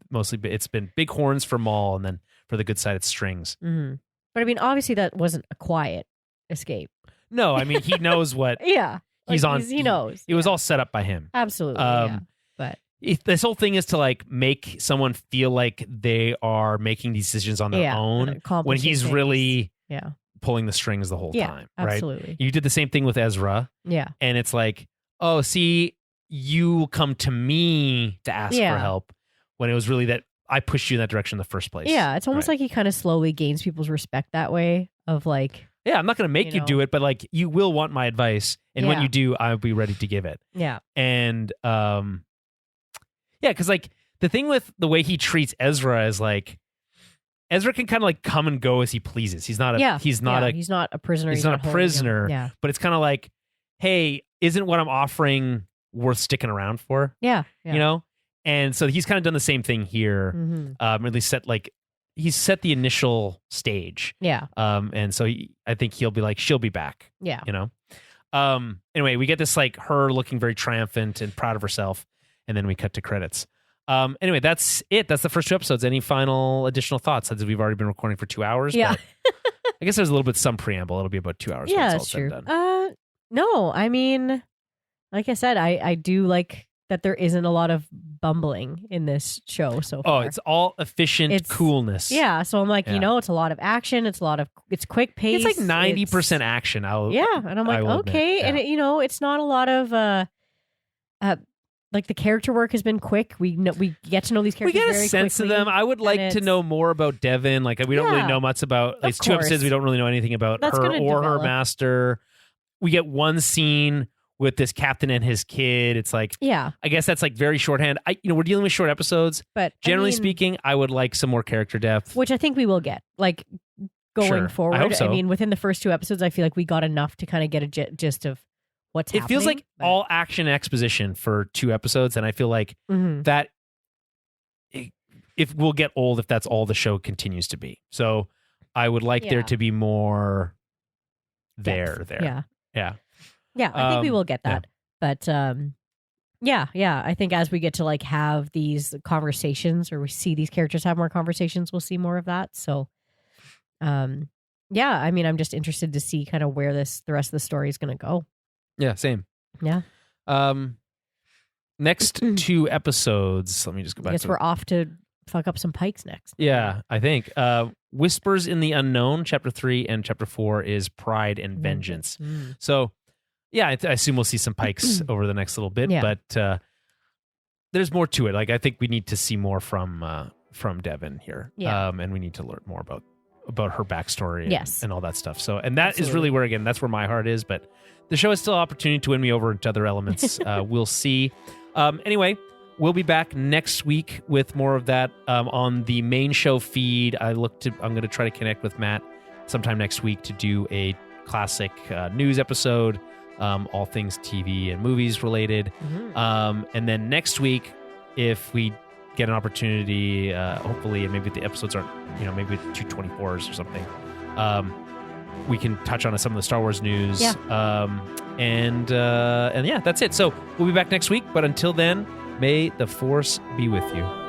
Mostly, it's been big horns for Maul, and then for the good side, it's strings. Mm. But I mean, obviously that wasn't a quiet escape. No, I mean, he knows what Yeah. he's on. He knows. It was all set up by him. Absolutely. Yeah. But This whole thing is to like make someone feel like they are making these decisions on their own when accomplishing he's things. really Yeah. pulling the strings the whole time, right? Absolutely. You did the same thing with Ezra, Yeah. and it's like, oh, see, you come to me to ask for help when it was really that I pushed you in that direction in the first place. Yeah. It's almost like he kind of slowly gains people's respect that way of like, yeah, I'm not going to make you do it, but like you will want my advice, and when Yeah. you do, I'll be ready to give it. yeah. And because like the thing with the way he treats Ezra is like Ezra can kind of like come and go as he pleases. He's not a he's not a prisoner. he's not a holding him. prisoner. Yeah. But it's kind of like, hey, isn't what I'm offering worth sticking around for? Yeah. You know? And so he's kind of done the same thing here. Mm-hmm. Really he's set the initial stage. Yeah. And so I think he'll be like, she'll be back. Yeah. You know? Anyway, we get this like her looking very triumphant and proud of herself, and then we cut to credits. Anyway, that's it. That's the first 2 episodes. Any final additional thoughts? Since we've already been recording for 2 hours. Yeah. But I guess there's a little bit some preamble. It'll be about 2 hours. Yeah, when it's that's all said true. and done. No, I mean, like I said, I do like that there isn't a lot of bumbling in this show so far. Oh, it's all efficient coolness. Yeah, so I'm like, it's a lot of action. It's quick pace. It's like 90% action. And I'm like, okay, and it's not a lot of like the character work has been quick. We get to know these characters. We get a very sense quickly, of them. I would like to know more about Devin. Like we don't really know much about. It's 2 episodes. We don't really know anything about her or her master. We get one scene with this captain and his kid. It's like, I guess that's like very shorthand. We're dealing with short episodes, but generally speaking, I would like some more character depth, which I think we will get. Like going forward, I hope so. I mean, within the first 2 episodes, I feel like we got enough to kind of get a gist of what's happening. It feels like all action exposition for 2 episodes, and I feel like that if we'll get old if that's all the show continues to be. So I would like there to be more there. Yeah, I think we will get that. But I think as we get to like have these conversations, or we see these characters have more conversations, we'll see more of that. So I mean, I'm just interested to see kind of where the rest of the story is going to go. Yeah, same. Yeah. Next 2 episodes. Let me just go back. I guess we're off to fuck up some pikes next. Yeah, I think. Whispers in the Unknown, Chapter 3, and Chapter 4 is Pride and Vengeance. So, yeah, I assume we'll see some pikes over the next little bit, but there's more to it. Like, I think we need to see more from Devin here. Yeah. And we need to learn more about her backstory and all that stuff. So, and that is really where, again, that's where my heart is, but the show has still an opportunity to win me over into other elements. We'll see. Anyway, we'll be back next week with more of that on the main show feed. I'm going to try to connect with Matt sometime next week to do a classic news episode, all things TV and movies related. And then next week, if we get an opportunity, hopefully, and maybe the episodes aren't, maybe 224s or something, we can touch on some of the Star Wars news. And yeah, that's it. So we'll be back next week. But until then, may the Force be with you.